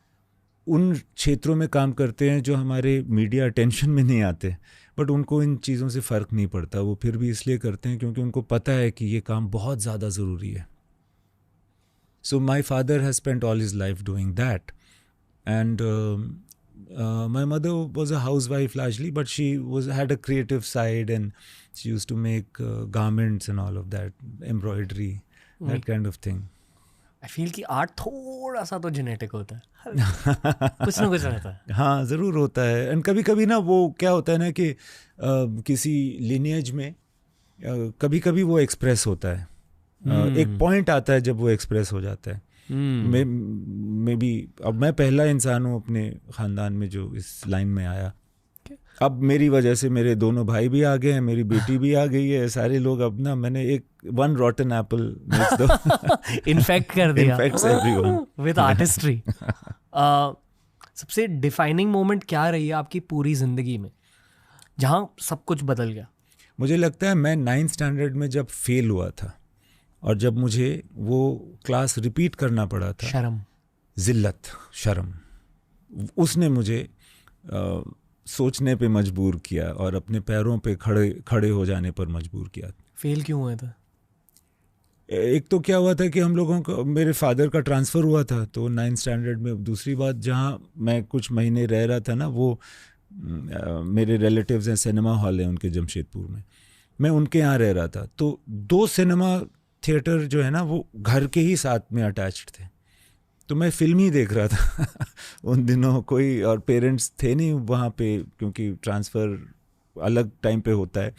उन क्षेत्रों में काम करते हैं जो हमारे मीडिया अटेंशन में नहीं आते, बट उनको इन चीज़ों से फ़र्क नहीं पड़ता। वो फिर भी इसलिए करते हैं क्योंकि उनको पता है कि ये काम बहुत ज़्यादा ज़रूरी है। So my father has spent all his life doing that, and my mother was a housewife largely, but she had a creative side, and she used to make garments and all of that, embroidery, that kind of thing. I feel कि art थोड़ा सा तो genetic होता है, कुछ ना कुछ रहता है। हाँ, ज़रूर होता है। एंड कभी कभी ना वो क्या होता है ना कि किसी लिनिएज में कभी कभी वो एक्सप्रेस होता है। एक पॉइंट आता है जब वो एक्सप्रेस हो जाता है। मे बी अब मैं पहला इंसान हूँ अपने ख़ानदान में जो इस लाइन में आया। अब मेरी वजह से मेरे दोनों भाई भी आ गए हैं, मेरी बेटी भी आ गई है, सारे लोग। अब ना मैंने एक वन रॉटन एप्पल इन्फेक्ट कर दिया एवरीवन विद आर्टिस्ट्री। सबसे डिफाइनिंग मोमेंट क्या रही है आपकी पूरी ज़िंदगी में जहाँ सब कुछ बदल गया? मुझे लगता है मैं 9th स्टैंडर्ड में जब फेल हुआ था और जब मुझे वो क्लास रिपीट करना पड़ा था, शर्म, उसने मुझे सोचने पे मजबूर किया और अपने पैरों पे खड़े हो जाने पर मजबूर किया। फेल क्यों हुए थे? एक तो क्या हुआ था कि हम लोगों को, मेरे फादर का ट्रांसफ़र हुआ था तो 9th स्टैंडर्ड में। दूसरी बात, जहाँ मैं कुछ महीने रह रहा था ना, वो मेरे रिलेटिव्स हैं, सिनेमा हॉल है उनके जमशेदपुर में, मैं उनके यहाँ रह रहा था। तो 2 सिनेमा थिएटर जो है ना वो घर के ही साथ में अटैच्ड थे, तो मैं फिल्म ही देख रहा था उन दिनों। कोई और पेरेंट्स थे नहीं वहाँ पे, क्योंकि ट्रांसफ़र अलग टाइम पे होता है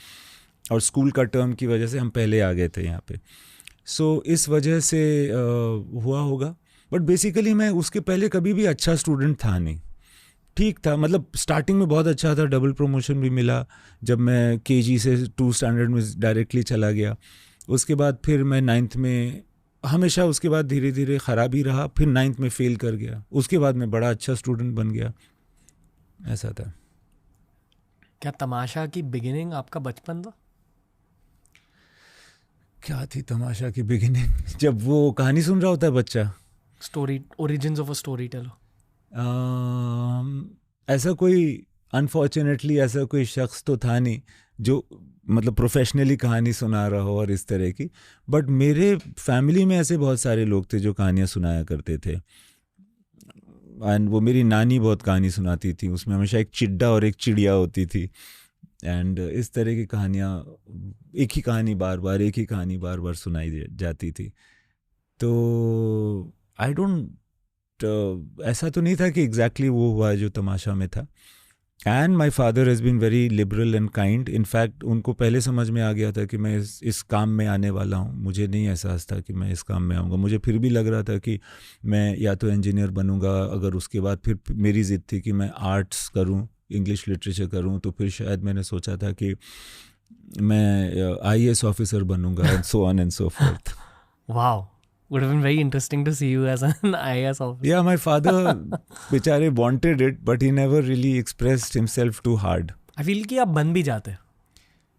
और स्कूल का टर्म की वजह से हम पहले आ गए थे यहाँ पे। सो इस वजह से हुआ होगा। बट बेसिकली मैं उसके पहले कभी भी अच्छा स्टूडेंट था नहीं, ठीक था, मतलब स्टार्टिंग में बहुत अच्छा था, डबल प्रमोशन भी मिला जब मैं केजी से 2 स्टैंडर्ड में डायरेक्टली चला गया। उसके बाद फिर मैं 9th में हमेशा, उसके बाद धीरे धीरे ख़राब ही रहा, फिर 9th में फेल कर गया, उसके बाद मैं बड़ा अच्छा स्टूडेंट बन गया, ऐसा था। क्या तमाशा की बिगिनिंग आपका बचपन था? क्या थी तमाशा की बिगिनिंग? जब वो कहानी सुन रहा होता है बच्चा, story, origins of a story teller. ऐसा कोई, अनफॉर्चुनेटली ऐसा कोई शख्स तो था नहीं जो मतलब प्रोफेशनली कहानी सुना रहा हो और इस तरह की। बट मेरे फैमिली में ऐसे बहुत सारे लोग थे जो कहानियाँ सुनाया करते थे। एंड वो मेरी नानी बहुत कहानी सुनाती थी, उसमें हमेशा एक चिड्डा और एक चिड़िया होती थी। एंड इस तरह की कहानियाँ, एक ही कहानी बार बार सुनाई जाती थी। तो आई डोंट, ऐसा तो नहीं था कि एग्जैक्टली वो हुआ जो तमाशा में था। And my father has been very liberal and kind. In fact उनको पहले समझ में आ गया था कि मैं इस काम में आने वाला हूँ। मुझे नहीं एहसास था कि मैं इस काम में आऊँगा, मुझे फिर भी लग रहा था कि मैं या तो इंजीनियर बनूँगा, अगर उसके बाद फिर मेरी ज़िद थी कि मैं आर्ट्स करूँ, इंग्लिश लिटरेचर करूँ, तो फिर शायद मैंने सोचा था कि मैं IAS ऑफिसर बनूँगा, and so on and so forth. Wow, would have been very interesting to see you as an IAS officer. Yeah, my father बेचारे wanted it, but he never really expressed himself too hard. I feel कि आप बन भी जाते हैं।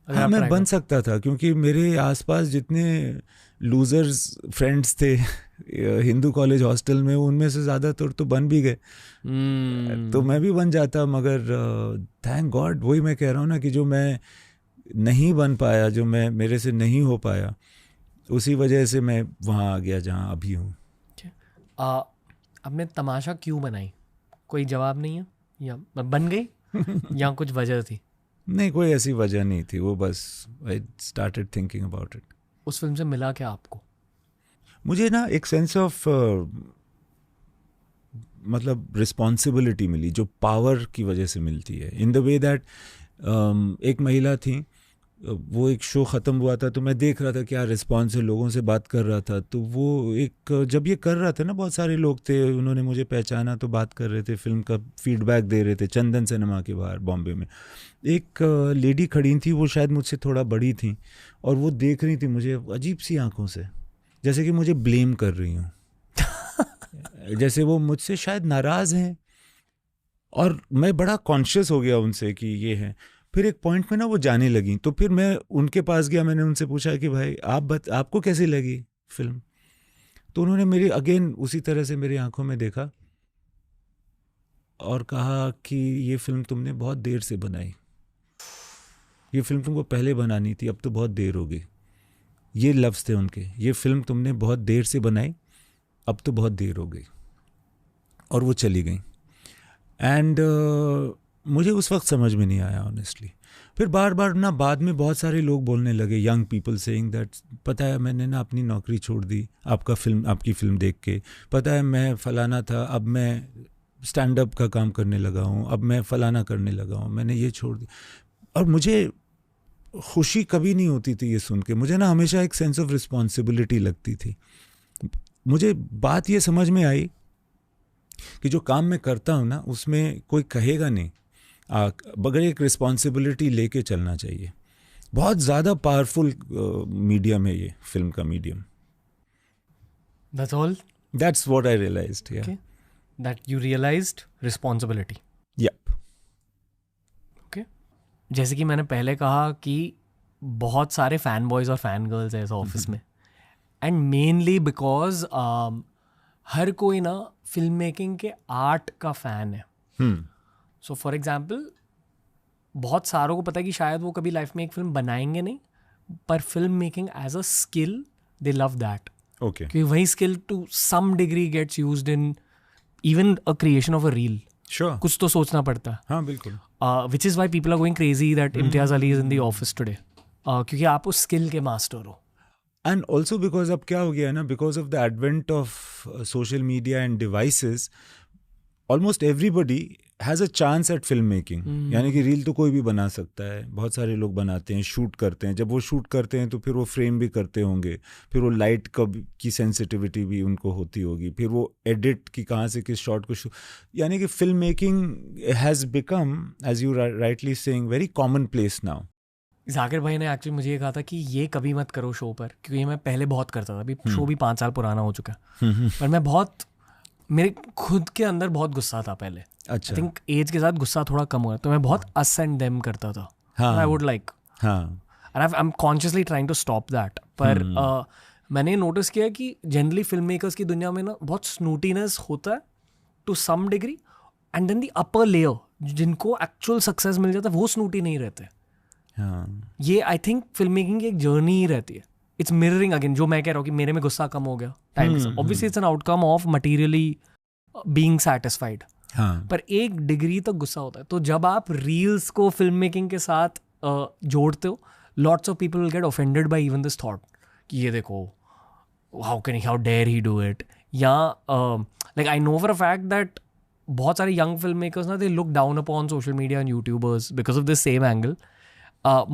अगर हाँ, आप मैं try बन करें। सकता था, क्योंकि मेरे आसपास जितने लूजर्स फ्रेंड्स थे हिंदू कॉलेज हॉस्टल में, उनमें से ज़्यादातर तो बन भी गए। तो मैं भी बन जाता, मगर थैंक गॉड, वही मैं कह रहा हूँ ना कि जो मैं नहीं बन पाया, जो मैं मेरे से नहीं हो पाया, उसी वजह से मैं वहाँ आ गया जहाँ अभी हूँ। आपने तमाशा क्यों बनाई? कोई जवाब नहीं है, या बन गई या कुछ वजह थी? नहीं, कोई ऐसी वजह नहीं थी, वो बस I started thinking about it. उस फिल्म से मिला क्या आपको? मुझे ना एक सेंस ऑफ मतलब रिस्पॉन्सिबिलिटी मिली, जो पावर की वजह से मिलती है, इन द वे दैट एक महिला थी, वो एक शो ख़त्म हुआ था तो मैं देख रहा था क्या रिस्पॉन्स है, लोगों से बात कर रहा था। तो वो एक, जब ये कर रहा था ना, बहुत सारे लोग थे, उन्होंने मुझे पहचाना तो बात कर रहे थे, फिल्म का फीडबैक दे रहे थे। चंदन सिनेमा के बाहर बॉम्बे में एक लेडी खड़ी थी, वो शायद मुझसे थोड़ा बड़ी थी, और वो देख रही थी मुझे अजीब सी आंखों से, जैसे कि मुझे ब्लेम कर रही हूँ जैसे वो मुझसे शायद नाराज़ हैं। और मैं बड़ा कॉन्शियस हो गया उनसे कि ये है। फिर एक पॉइंट में ना वो जाने लगी, तो फिर मैं उनके पास गया, मैंने उनसे पूछा कि भाई आपको कैसी लगी फिल्म? तो उन्होंने मेरी अगेन उसी तरह से मेरी आंखों में देखा और कहा कि ये फिल्म तुमने बहुत देर से बनाई, ये फिल्म तुमको पहले बनानी थी, अब तो बहुत देर हो गई। ये लफ्ज़ थे उनके, ये फिल्म तुमने बहुत देर से बनाई, अब तो बहुत देर हो गई। और वो चली गई। एंड मुझे उस वक्त समझ में नहीं आया ऑनेस्टली। फिर बार बार ना बाद में बहुत सारे लोग बोलने लगे, यंग पीपल सेइंग दैट, पता है मैंने ना अपनी नौकरी छोड़ दी आपकी फ़िल्म देख के, पता है मैं फ़लाना था, अब मैं स्टैंड अप का काम करने लगा हूँ, अब मैं फ़लाना करने लगा हूँ, मैंने ये छोड़ दिया। और मुझे खुशी कभी नहीं होती थी ये सुन के, मुझे ना हमेशा एक सेंस ऑफ रिस्पॉन्सिबिलिटी लगती थी। मुझे बात ये समझ में आई कि जो काम मैं करता हूँ ना, उसमें कोई कहेगा नहीं, बगैर एक रिस्पॉन्सिबिलिटी लेके चलना चाहिए। बहुत ज़्यादा पावरफुल मीडियम है ये फिल्म का medium. That's all? That's what I realized, yeah. Okay. That you realized responsibility. Yep. Okay. जैसे कि मैंने पहले कहा कि बहुत सारे फैन बॉयज़ और फैन गर्ल्स हैं इस ऑफिस में, एंड मेनली बिकॉज हर कोई ना फिल्म मेकिंग के आर्ट का फ़ैन है। सो फॉर एग्जाम्पल, बहुत सारों को पता है कि शायद वो कभी लाइफ में एक फ़िल्म बनाएंगे नहीं, पर film making as a skill they love that. Okay. क्योंकि वही skill to some degree gets used in even a creation of a reel. Sure. कुछ तो सोचना पड़ता है. हाँ बिल्कुल. Which is why people are going crazy that Imtiaz Ali is in the office today. क्योंकि आप उस skill के master हो. And also because अब क्या हो गया है ना, because of the advent of social media and devices, almost everybody has a chance at filmmaking. यानी कि रील तो कोई भी बना सकता है, बहुत सारे लोग बनाते हैं, शूट करते हैं. जब वो शूट करते हैं तो फिर वो फ्रेम भी करते होंगे, फिर वो लाइट की सेंसिटिविटी भी उनको होती होगी, फिर वो एडिट की कहाँ से किस शॉट को यानी कि film making has become, as you rightly saying, very common place now. Zakir भाई ने एक्चुअली मुझे ये कहा था कि ये कभी मत करो शो पर, क्योंकि ये मैं पहले बहुत करता था. अभी शो भी 5 साल पुराना हो चुका है, पर मैं बहुत, मेरे खुद के अंदर बहुत गुस्सा था पहले. अच्छा. आई थिंक एज के साथ गुस्सा थोड़ा कम हुआ, तो मैं बहुत अस एंड देम करता था. I would like, and I am consciously trying to stop that. पर मैंने नोटिस किया कि जनरली फिल्म मेकर्स की दुनिया में ना बहुत स्नूटीनेस होता है to some degree, and then the upper layer जिनको एक्चुअल सक्सेस मिल जाता है वो स्नूटी नहीं रहते. ये आई थिंक फिल्म मेकिंग की एक जर्नी ही रहती है. इट्स मिररिंग अगेन, जो मैं कह रहा हूँ कि मेरे में गुस्सा कम हो गया टाइम से. Obviously it's an outcome of materially being satisfied. पर एक डिग्री तक गुस्सा होता है. तो जब आप रील्स को फिल्म मेकिंग के साथ जोड़ते हो, lots of people will get offended by even this thought कि ये देखो, how dare he do it. या like I know for a fact that बहुत सारे यंग फिल्म मेकर्स ना, they look down upon social media and YouTubers because of this same angle.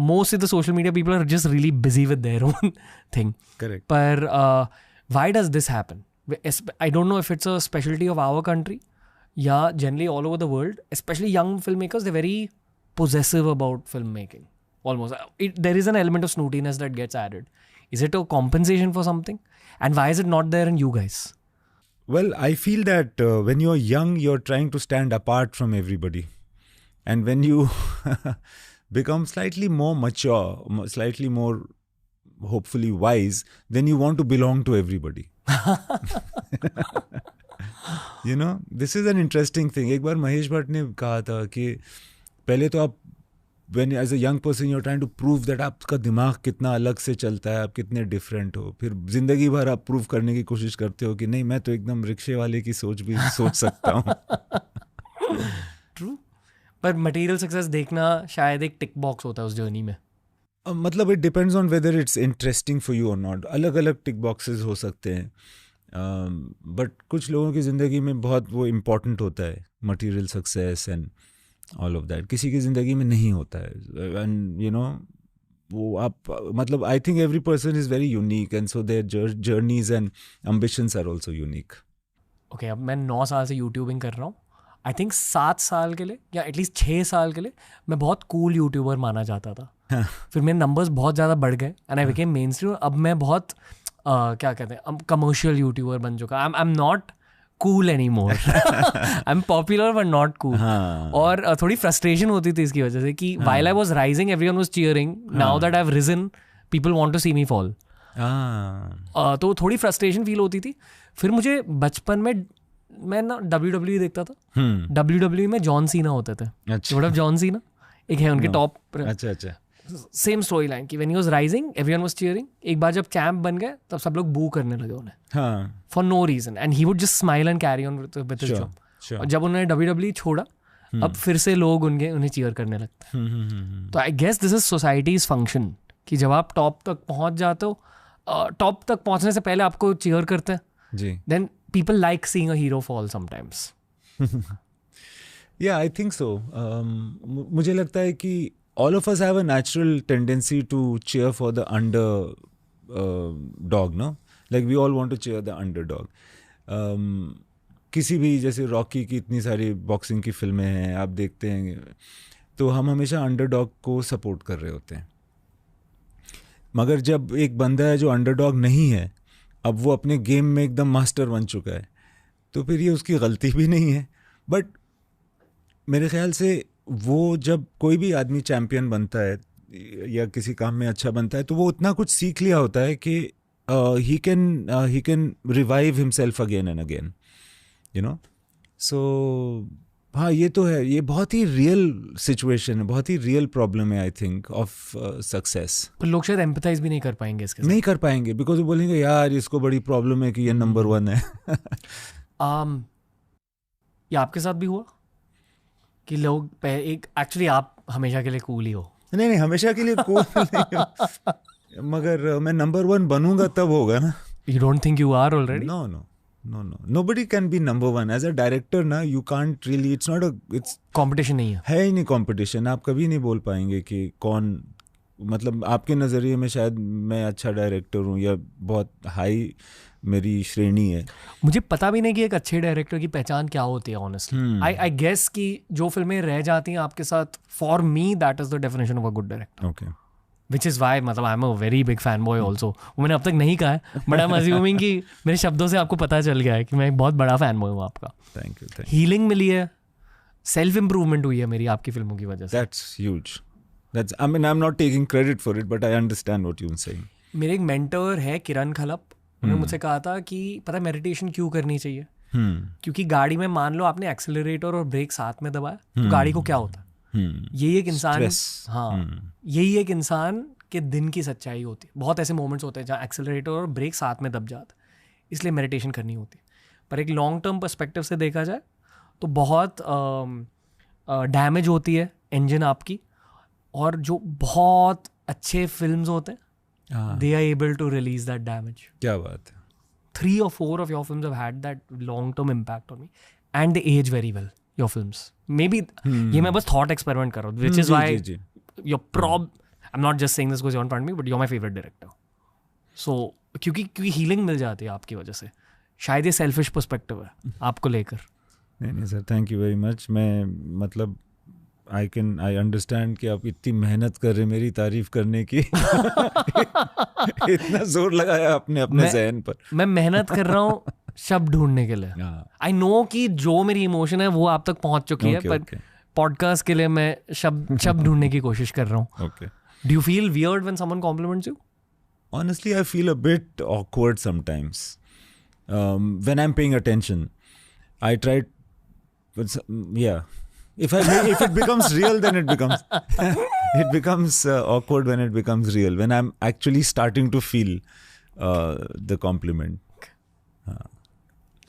Most of the social media people are just really busy with their own thing. Correct. But why does this happen? I don't know if it's a specialty of our country. Yeah, generally all over the world, especially young filmmakers, they're very possessive about filmmaking. Almost. There is an element of snootiness that gets added. Is it a compensation for something? And why is it not there in you guys? Well, I feel that when you're young, you're trying to stand apart from everybody. And when you become slightly more mature, slightly more hopefully wise, then you want to belong to everybody. You know, this is an interesting thing. एक बार महेश भट्ट ने कहा था कि पहले तो आप, when as a young person you're trying to prove that आपका दिमाग कितना अलग से चलता है, आप कितने डिफरेंट हो, फिर जिंदगी भर आप प्रूव करने की कोशिश करते हो कि नहीं, मैं तो एकदम रिक्शे वाले की सोच भी सोच सकता हूँ. True. पर मटेरियल सक्सेस देखना शायद एक टिक बॉक्स होता है उस जर्नी में. मतलब it depends on whether it's interesting for you और नॉट. अलग अलग टिक बॉक्सेस हो सकते हैं, बट कुछ लोगों की ज़िंदगी में बहुत वो इम्पॉर्टेंट होता है, material success and all of that. किसी की ज़िंदगी में नहीं होता है. एंड यू नो, वो आप, मतलब I think every person is very unique, and so their journeys and ambitions are also unique. Okay, अब मैं 9 साल से यूट्यूबिंग कर रहा हूँ. आई थिंक 7 साल के लिए या एटलीस्ट 6 साल के लिए मैं बहुत कूल यूट्यूबर माना जाता था. फिर मेरे नंबर्स बहुत ज़्यादा बढ़ गए and I became main stream. अब मैं बहुत क्या कहते हैं, कमर्शियल यूट्यूबर बन चुका. आई am not cool any more. I am popular but not cool. और थोड़ी फ्रस्ट्रेशन होती थी इसकी वजह से कि while I was rising everyone was cheering. Now that I've risen people want to see me fall. तो थोड़ी फ्रस्ट्रेशन फील होती थी. फिर मुझे बचपन में मैं ना WWE देखता था. WWE में जॉन सीना होते थे. अच्छा. जॉन सीना एक है उनके टॉप. अच्छा. सेम स्टोरी लाइन कि when he was rising everyone was cheering. एक बार जब चैंप बन गए तब सब लोग बू करने लगे उन्हें for no reason, and he would just smile and carry on with his job. और जब उन्होंने WWE छोड़ा, अब फिर से लोग उन्हें चीयर करने लगते हैं. तो I guess this is society's function कि जब आप टॉप तक पहुंच जाते हो, टॉप तक पहुंचने से पहले आपको चीयर करते हैं. Then people like seeing a hero fall sometimes. Yeah, I think so. मुझे लगता है कि all of us have a natural tendency to cheer for the dog, no? Like we all want to cheer the underdog. किसी भी, जैसे Rocky की इतनी सारी बॉक्सिंग की फिल्में हैं, आप देखते हैं, तो हम हमेशा अंडरडॉग को सपोर्ट कर रहे होते हैं. मगर जब एक बंदा है जो अंडरडॉग नहीं है, अब वो अपने गेम में एकदम मास्टर बन चुका है, तो फिर ये उसकी गलती भी नहीं है. बट मेरे ख्याल से वो, जब कोई भी आदमी चैम्पियन बनता है या किसी काम में अच्छा बनता है, तो वो उतना कुछ सीख लिया होता है कि he can revive himself again and again, you know. So हाँ ये तो है, ये बहुत ही रियल सिचुएशन है, बहुत ही रियल प्रॉब्लम है आई थिंक ऑफ सक्सेस। पर लोग शायद एम्पैथाइज भी नहीं कर पाएंगे इसके साथ। नहीं कर पाएंगे बिकॉज वो बोलेंगे यार इसको बड़ी प्रॉब्लम है कि ये नंबर 1 है। ये आपके साथ भी हुआ कि लोग एक एक्चुअली आप हमेशा के लिए कूल ही हो? नहीं हमेशा के लिए कूल नहीं हो, मगर मैं नंबर 1 बनूंगा तब होगा ना। You don't think you are already? No. Nobody can be number 1 as a director ना. You can't really. It's not a. It's competition नहीं है ही नहीं कंपटीशन। आप कभी नहीं बोल पाएंगे कि कौन, मतलब आपके नज़रिए में शायद मैं अच्छा डायरेक्टर हूँ या बहुत हाई मेरी श्रेणी है। मुझे पता भी नहीं कि एक अच्छे डायरेक्टर की पहचान क्या होती है ऑनेस्टली। आई गेस कि जो फिल्में रह जाती हैं आपके साथ, for me that is the definition of a good director. Okay. Which is why, मतलब I am a very big fan boy also. वो मैंने अब तक नहीं कहा है बट आई एम अज्यूमिंग कि मेरे शब्दों से आपको पता चल गया है कि मैं एक बहुत बड़ा फैन बॉय हूँ आपका। Thank you. हीलिंग मिली है, सेल्फ इम्प्रूवमेंट हुई है मेरी आपकी फिल्मों की वजह से। That's huge. That's, I mean I am not taking credit for it but I understand what you are saying. मेरे एक मेंटर है किरण खलप, उन्होंने मुझसे कहा था कि पता है मेडिटेशन क्यों करनी चाहिए? क्योंकि गाड़ी में मान लो आपने एक्सेलरेटर और ब्रेक साथ में दबाया तो गाड़ी को क्या होता है? यही एक इंसान, हाँ यही एक इंसान के दिन की सच्चाई होती है। बहुत ऐसे मोमेंट्स होते हैं जहाँ एक्सेलरेटर और ब्रेक साथ में दब जाता है, इसलिए मेडिटेशन करनी होती है। पर एक लॉन्ग टर्म पर्सपेक्टिव से देखा जाए तो बहुत डैमेज होती है इंजन आपकी, और जो बहुत अच्छे फिल्म्स होते हैं they are able to release that damage. क्या बात है। 3 or 4 of your films have had that long term impact on me and they age very well, your films. Maybe ये मैं बस thought experiment कर रहा हूँ, which is why you're I'm not just saying this because you're in front of me, but you're my favorite director. So क्योंकि healing मिल जाती है आपकी वजह से। शायद ये सेल्फिश पर्सपेक्टिव है आपको लेकर। नहीं sir, thank you very much. मैं मतलब आई अंडरस्टैंड कि आप इतनी मेहनत कर रहे हैं मेरी तारीफ करने की। इतना जोर लगाया आपने अपने ज़हन पर। मैं मेहनत कर रहा हूँ शब्द ढूंढने के लिए। आई नो कि जो मेरी इमोशन है वो आप तक पहुंच चुकी है, पर पॉडकास्ट के लिए मैं शब्द ढूंढने की कोशिश कर रहा हूँ। Okay. Do you feel weird when someone compliments you? Honestly, I feel a bit awkward sometimes. When I'm paying attention, I try. Yeah. If it becomes real, then it becomes awkward when it becomes real. When I'm actually starting to feel the compliment.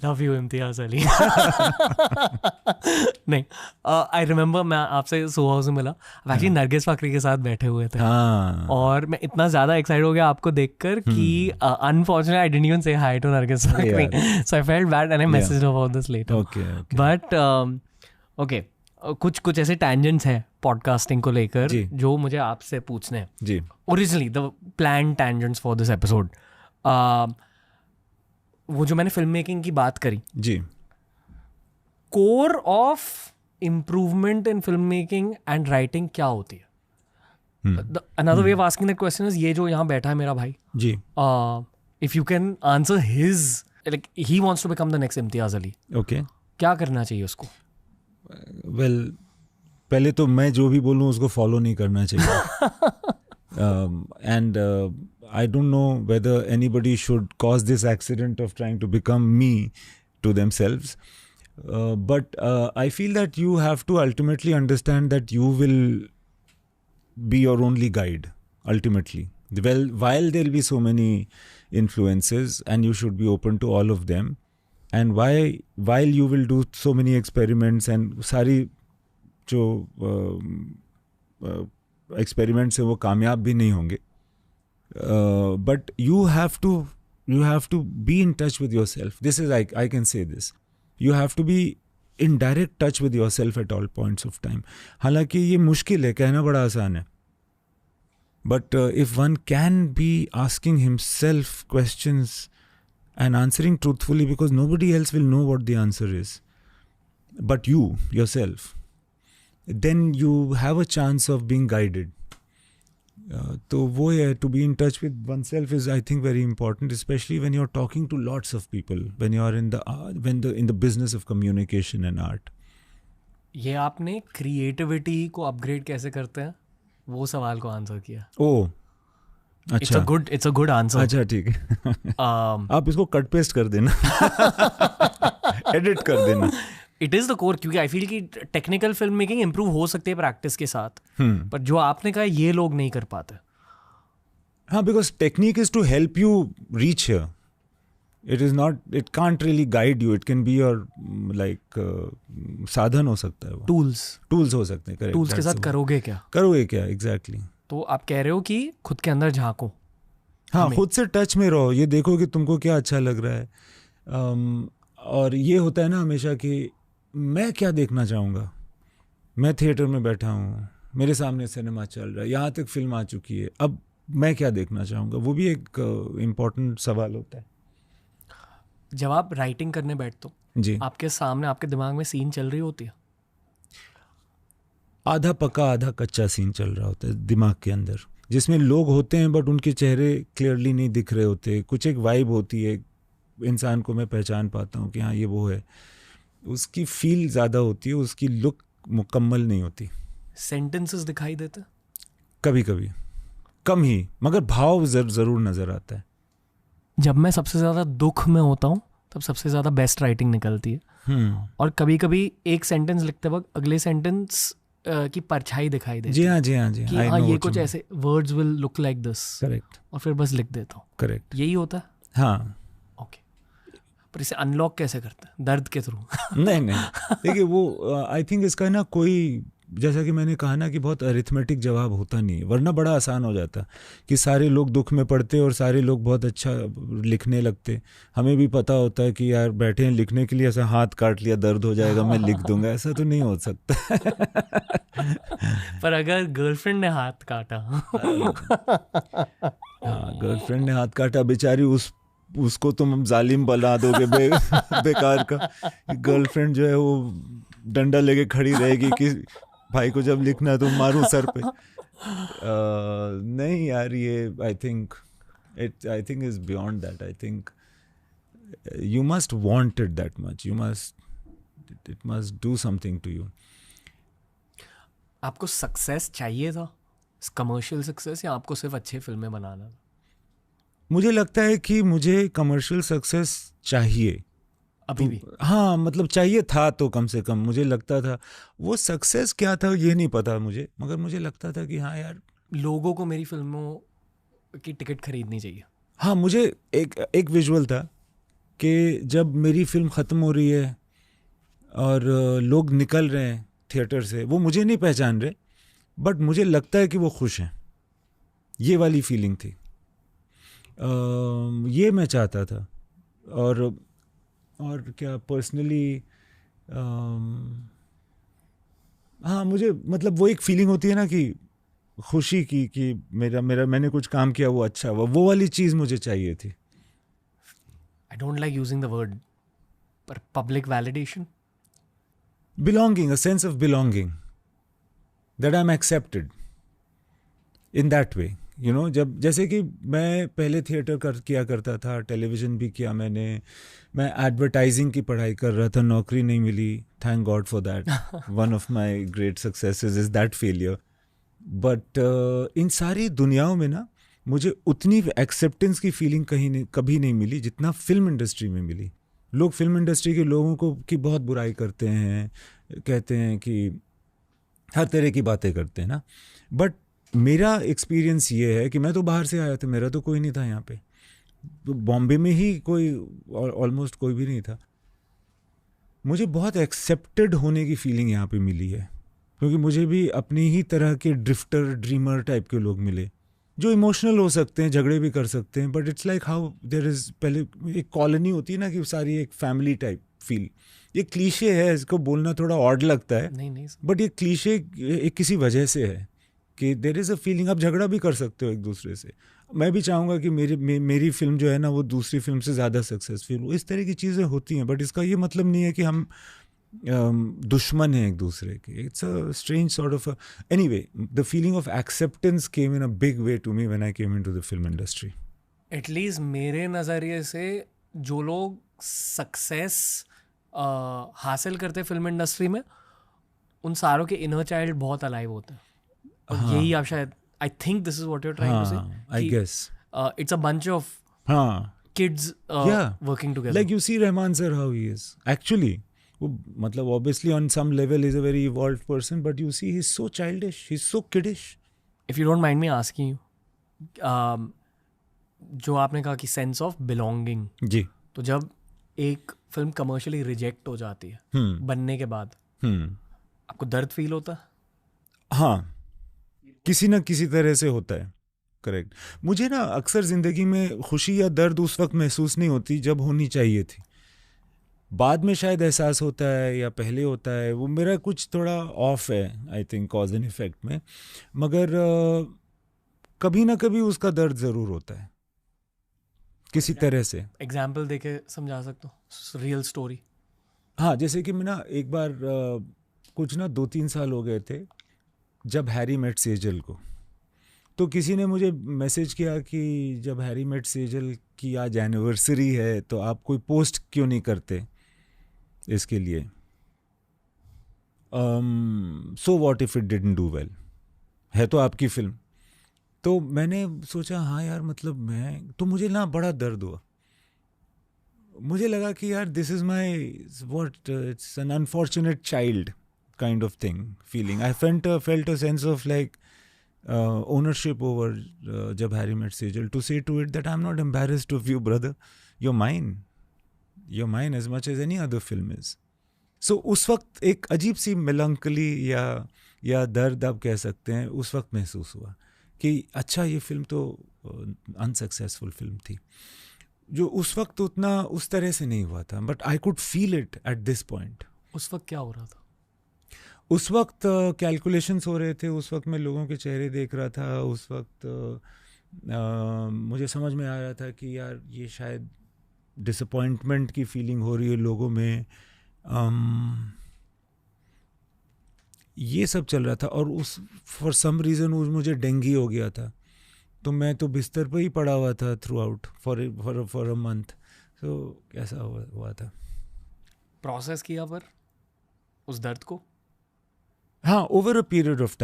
Love you, Imtiaz Ali. नहीं, I remember मैं आपसे सुबह से मिला, actually Nargis Fakhri के साथ बैठे हुए थे। और मैं इतना ज़्यादा एक्साइटेड हो गया आपको देखकर कि unfortunately I didn't even say hi to Nargis Fakhri, so I felt bad and I messaged about this later. But okay, कुछ ऐसे टैंजेंट्स हैं पॉडकास्टिंग को लेकर जो मुझे आपसे पूछने हैं जी। Originally the plan tangents for this episode, वो जो मैंने फिल्म मेकिंग की बात करी जी, core of improvement in film making and writing क्या होती है? Another way of asking that question is, ये जो यहाँ बैठा है मेरा भाई जी, if you can answer his, like he wants to become the next Imtiaz Ali, okay, क्या करना चाहिए उसको? वेल पहले तो मैं जो भी बोलूँ उसको फॉलो नहीं करना चाहिए। And I don't know whether anybody should cause this accident of trying to become me to themselves. But I feel that you have to ultimately understand that you will be your only guide, ultimately. Well, while there will be so many influences and you should be open to all of them, and while you will do so many experiments and सारी जो experiments हैं वो कामयाब भी नहीं होंगे. But you have to be in touch with yourself. This is I can say this. You have to be in direct touch with yourself at all points of time. हालांकि ये मुश्किल है, कहना बड़ा आसान है. But if one can be asking himself questions and answering truthfully, because nobody else will know what the answer is, but you yourself, then you have a chance of being guided. तो वो है, to be in touch with oneself is I think very important, especially when you're talking to lots of people, when you are in the business of communication and art. ये आपने creativity को upgrade कैसे करते हैं वो सवाल को answer किया। ओह अच्छा, इट्स अ गुड आंसर। अच्छा ठीक है। आप इसको कट पेस्ट कर देना, एडिट कर देना। इट इज़ द कोर, क्योंकि आई फील कि टेक्निकल फिल्म मेकिंग इम्प्रूव हो सकती है प्रैक्टिस के साथ, पर जो आपने कहा ये लोग नहीं कर पाते. हाँ, because technique is to help you reach here. It is not, it can't really guide you. It can be your like साधन हो सकता है, वो टूल्स हो सकते हैं. करेक्ट. टूल्स के साथ करोगे क्या एग्जैक्टली. तो आप कह रहे हो कि खुद के अंदर झांको. हाँ, खुद से टच में रहो, ये देखो कि तुमको क्या अच्छा लग रहा है. और ये होता है ना हमेशा कि मैं क्या देखना चाहूँगा. मैं थिएटर में बैठा हूँ, मेरे सामने सिनेमा चल रहा है, यहाँ तक फिल्म आ चुकी है, अब मैं क्या देखना चाहूँगा. वो भी एक इम्पोर्टेंट सवाल होता है. जब आप राइटिंग करने बैठते हो जी, आपके सामने आपके दिमाग में सीन चल रही होती है? आधा पका आधा कच्चा सीन चल रहा होता है दिमाग के अंदर, जिसमें लोग होते हैं बट उनके चेहरे क्लियरली नहीं दिख रहे होते. कुछ एक वाइब होती है, इंसान को मैं पहचान पाता हूँ कि हाँ ये वो है. उसकी फील ज़्यादा होती है, उसकी लुक मुकम्मल नहीं होती. सेंटेंसेस दिखाई देते? कभी कभी, कम ही, मगर भाव ज़रूर नज़र आता है. जब मैं सबसे ज़्यादा दुख में होता हूँ तब सबसे ज़्यादा बेस्ट राइटिंग निकलती है. और कभी कभी एक सेंटेंस लिखते वक्त अगले सेंटेंस की परछाई दिखाई देती जी है हाँ, जी हाँ, जी कि हाँ ये कुछ ऐसे words will look like this. Correct. और फिर बस लिख देता हूँ. करेक्ट. यही होता है. हाँ. ओके. पर इसे अनलॉक कैसे करते हैं? दर्द के थ्रू? नहीं, देखिए वो आई थिंक इसका ना कोई, जैसा कि मैंने कहा ना कि बहुत अरिथमेटिक जवाब होता नहीं है, वरना बड़ा आसान हो जाता कि सारे लोग दुख में पड़ते और सारे लोग बहुत अच्छा लिखने लगते. हमें भी पता होता है कि यार बैठे हैं लिखने के लिए, ऐसा हाथ काट लिया दर्द हो जाएगा मैं लिख दूंगा, ऐसा तो नहीं हो सकता. पर अगर गर्लफ्रेंड ने हाथ काटा? हाँ, गर्लफ्रेंड ने हाथ काटा, बेचारी उसको तुम जालिम बना दोगे बेकार का. गर्लफ्रेंड जो है वो डंडा लेके खड़ी रहेगी कि भाई को जब लिखना तो मारूं सर पे. नहीं यार, ये I think is beyond that. I think you must want it that much. It must do something to you. आपको सक्सेस चाहिए था, कमर्शियल सक्सेस, या आपको सिर्फ अच्छी फिल्में बनाना? मुझे लगता है कि मुझे कमर्शियल सक्सेस चाहिए अभी भी. हाँ, मतलब चाहिए था तो कम से कम. मुझे लगता था वो सक्सेस क्या था ये नहीं पता मुझे, मगर मुझे लगता था कि हाँ यार लोगों को मेरी फिल्मों की टिकट खरीदनी चाहिए. हाँ, मुझे एक विजुअल था कि जब मेरी फिल्म ख़त्म हो रही है और लोग निकल रहे हैं थिएटर से, वो मुझे नहीं पहचान रहे बट मुझे लगता है कि वो खुश हैं. ये वाली फीलिंग थी. ये मैं चाहता था. और क्या पर्सनली, हाँ मुझे मतलब वो एक फीलिंग होती है ना कि खुशी की कि मेरा मैंने कुछ काम किया वो अच्छा हुआ, वो वाली चीज़ मुझे चाहिए थी. I don't like using the word, पर public validation, belonging, a sense of belonging, that I am accepted in that way. You know, जब जैसे कि मैं पहले थिएटर किया करता था, टेलीविज़न भी किया मैंने, मैं एडवर्टाइजिंग की पढ़ाई कर रहा था, नौकरी नहीं मिली, thank God for that. One of my great successes is that failure. But in सारी दुनियाओं में ना मुझे उतनी एक्सेप्टेंस की फीलिंग कभी नहीं मिली जितना फिल्म इंडस्ट्री में मिली. लोग फिल्म इंडस्ट्री के लोगों को की बहुत बुराई करते हैं, कहते हैं कि हर तरह की बातें करते हैं ना, बट मेरा एक्सपीरियंस ये है कि मैं तो बाहर से आया था, मेरा तो कोई नहीं था यहाँ पे. बॉम्बे में ही कोई ऑलमोस्ट कोई भी नहीं था. मुझे बहुत एक्सेप्टेड होने की फीलिंग यहाँ पे मिली है, क्योंकि मुझे भी अपनी ही तरह के ड्रिफ्टर ड्रीमर टाइप के लोग मिले जो इमोशनल हो सकते हैं, झगड़े भी कर सकते हैं, but it's like how there is, पहले एक कॉलोनी होती है ना कि सारी एक फैमिली टाइप फील. ये क्लीशे है, इसको बोलना थोड़ा ऑड लगता है, नहीं, बट ये क्लीशे एक किसी वजह से है कि देयर इज़ अ फीलिंग. आप झगड़ा भी कर सकते हो एक दूसरे से. मैं भी चाहूँगा कि मेरी फिल्म जो है ना वो दूसरी फिल्म से ज़्यादा सक्सेसफुल हो. इस तरह की चीज़ें होती हैं, बट इसका ये मतलब नहीं है कि हम दुश्मन हैं एक दूसरे के. It's a strange sort of anyway, the feeling of acceptance came in a big way to me when I came into the film industry. At least मेरे नज़रिए से जो लोग सक्सेस हासिल करते फिल्म इंडस्ट्री में, उन सारों के इनर चाइल्ड बहुत अलाइव होते हैं. और यही आप शायद, I think this is what you are trying to say, I guess it's a bunch of हाँ kids Yeah. Working together. Like you see Rahman sir how he is actually. वो मतलब obviously on some level is a very evolved person, but you see he is so childish, he is so kiddish. If you don't mind me asking you, जो आपने कहा कि sense of belonging, जी. तो जब एक film commercially reject हो जाती है बनने के बाद, आपको दर्द फील होता है? हाँ, किसी ना किसी तरह से होता है. करेक्ट. मुझे ना अक्सर ज़िंदगी में खुशी या दर्द उस वक्त महसूस नहीं होती जब होनी चाहिए थी. बाद में शायद एहसास होता है या पहले होता है, वो मेरा कुछ थोड़ा ऑफ है I think cause and effect में. मगर कभी ना कभी उसका दर्द ज़रूर होता है किसी तरह से. एग्जाम्पल देके समझा सकते हो, रियल स्टोरी? हाँ, जैसे कि मैं ना एक बार कुछ ना 2-3 साल हो गए थे जब हैरी मेट सेजल को, तो किसी ने मुझे मैसेज किया कि जब हैरी मेट सेजल की आज एनिवर्सरी है तो आप कोई पोस्ट क्यों नहीं करते इसके लिए. So what if it didn't do well, है तो आपकी फिल्म. तो मैंने सोचा हाँ यार, मतलब मैं तो, मुझे ना बड़ा दर्द हुआ. मुझे लगा कि यार this is my what, it's an unfortunate child kind of thing, feeling. I felt a sense of like ownership over Jab Harry met Sejal, to say to it that I'm not embarrassed of you brother, you're mine as much as any other film is. So उस वक्त एक अजीब सी melancholy या दर्द आप कह सकते हैं उस वक्त महसूस हुआ कि अच्छा ये फिल्म तो अनसक्सेसफुल फिल्म थी, जो उस वक्त उतना उस तरह से नहीं हुआ था, but I could feel it at this point. उस वक्त क्या हो रहा था? उस वक्त कैलकुलेशंस हो रहे थे, उस वक्त मैं लोगों के चेहरे देख रहा था, उस वक्त मुझे समझ में आ रहा था कि यार ये शायद डिसअपॉइंटमेंट की फीलिंग हो रही है लोगों में. ये सब चल रहा था और उस फॉर सम रीज़न मुझे डेंगी हो गया था, तो मैं तो बिस्तर पर ही पड़ा हुआ था through out for a month. तो कैसा हुआ था. प्रोसेस किया पर उस दर्द को? हाँ, over a period of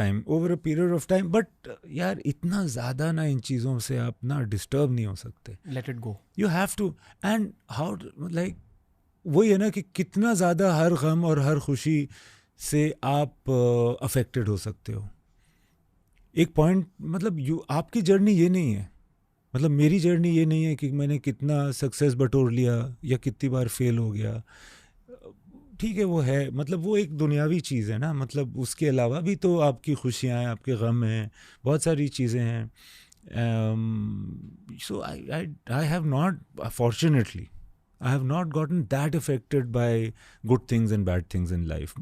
time. But यार इतना ज़्यादा ना इन चीज़ों से आप ना डिस्टर्ब नहीं हो सकते. Let it go. You have to. And how like वही है ना कि कितना ज़्यादा हर गम और हर खुशी से आप अफेक्टेड हो सकते हो. एक पॉइंट, मतलब आपकी जर्नी ये नहीं है, मतलब मेरी जर्नी ये नहीं है कि मैंने कितना सक्सेस बटोर लिया या कितनी बार फेल हो गया. ठीक है, वो है, मतलब वो एक दुनियावी चीज़ है ना, मतलब उसके अलावा भी तो आपकी खुशियाँ हैं, आपके गम हैं, बहुत सारी चीज़ें हैं. So I have not, fortunately I have not gotten that affected by good things and bad things in life.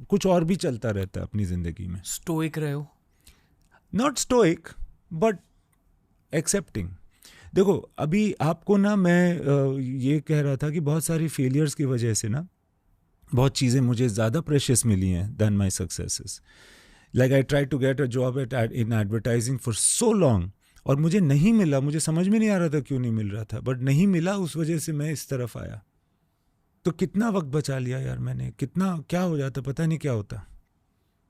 कुछ और भी चलता रहता है अपनी ज़िंदगी में. स्टोइक रहे हो? Not stoic but accepting. देखो अभी आपको ना मैं ये कह रहा था कि बहुत सारी फेलियर्स की वजह से ना बहुत चीज़ें मुझे ज़्यादा प्रेशियस मिली हैं than my successes. Like I try to get a job in advertising for so long, और मुझे नहीं मिला. मुझे समझ में नहीं आ रहा था क्यों नहीं मिल रहा था, बट नहीं मिला, उस वजह से मैं इस तरफ आया. तो कितना वक्त बचा लिया यार मैंने, कितना क्या हो जाता पता नहीं क्या होता.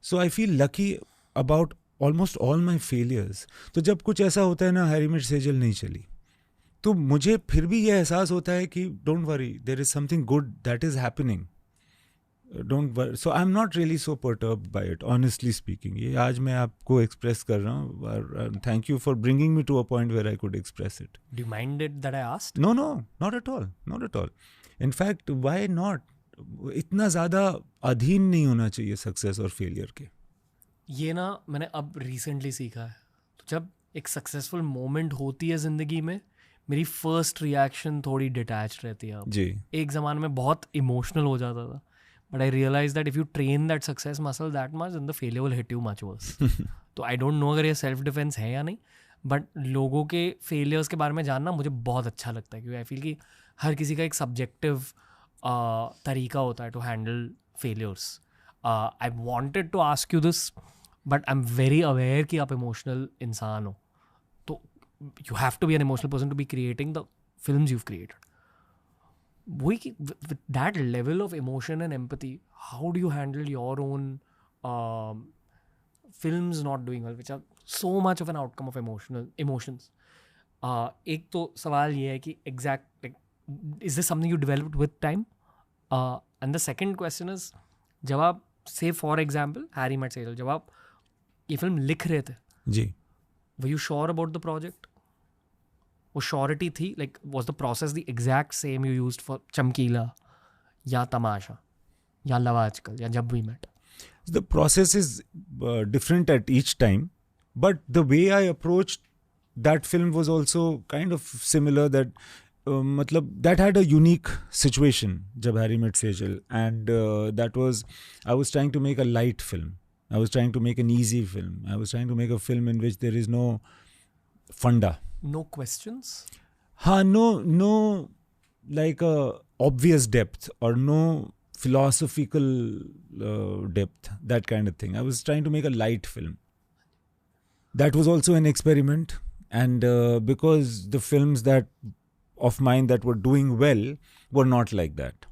So I feel lucky about almost all my failures. तो जब कुछ ऐसा होता है ना, हैरी मेट सेजल नहीं चली, तो मुझे फिर भी ये एहसास होता है कि don't worry, there is something good that is happening. Don't worry. So I am not really so perturbed by it, honestly speaking. ये आज मैं आपको एक्सप्रेस कर रहा हूँ, और thank you for bringing me to a point where I could express it. Do you mind it that I asked? No, not at all. In fact why not. इतना ज़्यादा अधीन नहीं होना चाहिए सक्सेस और फेलियर के. ये ना मैंने अब रिसेंटली सीखा है. तो जब एक सक्सेसफुल मोमेंट होती है ज़िंदगी में, मेरी फर्स्ट रिएक्शन थोड़ी डिटैच रहती है. अब जी. एक ज़माने में बहुत इमोशनल हो जाता था, but I realise that if you train that success muscle that much, then the failure will hit you much worse. तो आई डोंट नो अगर ये सेल्फ डिफेंस है या नहीं, बट लोगों के फेलियर्स के बारे में जानना मुझे बहुत अच्छा लगता है, क्योंकि आई फील कि हर किसी का एक सब्जेक्टिव तरीका होता है to handle failures. I wanted to ask you this, but I am very aware कि आप इमोशनल इंसान हो, तो you have to be an emotional person to be creating the films you've created. With that level of emotion and empathy, how do you handle your own films not doing well, which are so much of an outcome of emotions? एक तो सवाल ये है कि is this something you developed with time? And the second question is, जब आप say for example Harry met Sejal, जब आप ये फिल्म लिख रहे थे, जी, were you sure about the project? वो श्योरिटी थी, like was the process the exact same you used for Chamkila या तमाशा या लव आजकल या Jab we met? the process is different at each time, but the way I approached that film was also kind of similar, that matlab that had a unique situation, jab Harry Met Sejal, and that was, I was trying to make a light film, I was trying to make an easy film, I was trying to make a film in which there is no funda, No questions? no like a obvious depth or no philosophical depth, that kind of thing. I was trying to make a light film. That was also an experiment, and because the films that of mine that were doing well were not like that.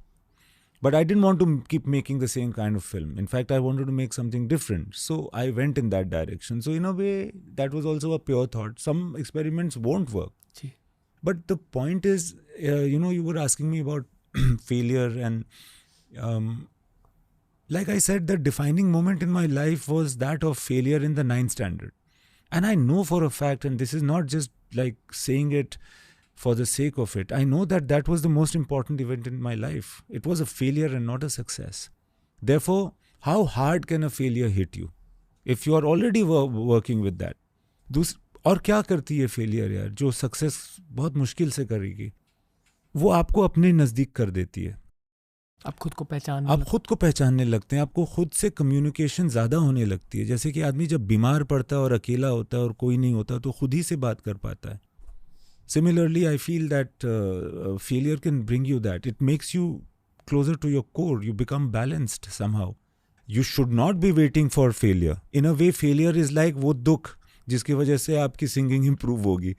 But I didn't want to keep making the same kind of film. In fact, I wanted to make something different. So I went in that direction. So in a way, that was also a pure thought. Some experiments won't work. जी. But the point is, you were asking me about failure, and like I said, the defining moment in my life was that of failure in the 9th standard. And I know for a fact, and this is not just like saying it for the sake of it, I know that that was the most important event in my life. It was a failure and not a success. Therefore, how hard can a failure hit you if you are already working with that? और क्या करती है failure यार, जो success बहुत मुश्किल से करेगी, वो आपको अपने नज़दीक कर देती है। आप खुद को पहचानने लगते हैं, आपको खुद से कम्युनिकेशन ज़्यादा होने लगती है। जैसे कि आदमी जब बीमार पड़ता है और अकेला होता है और कोई नहीं होता, तो खुद ही से बात कर पाता है। Similarly, I feel that failure can bring you that. It makes you closer to your core. You become balanced somehow. You should not be waiting for failure. In a way, failure is like वो दुख जिसकी वजह से आपकी singing improve होगी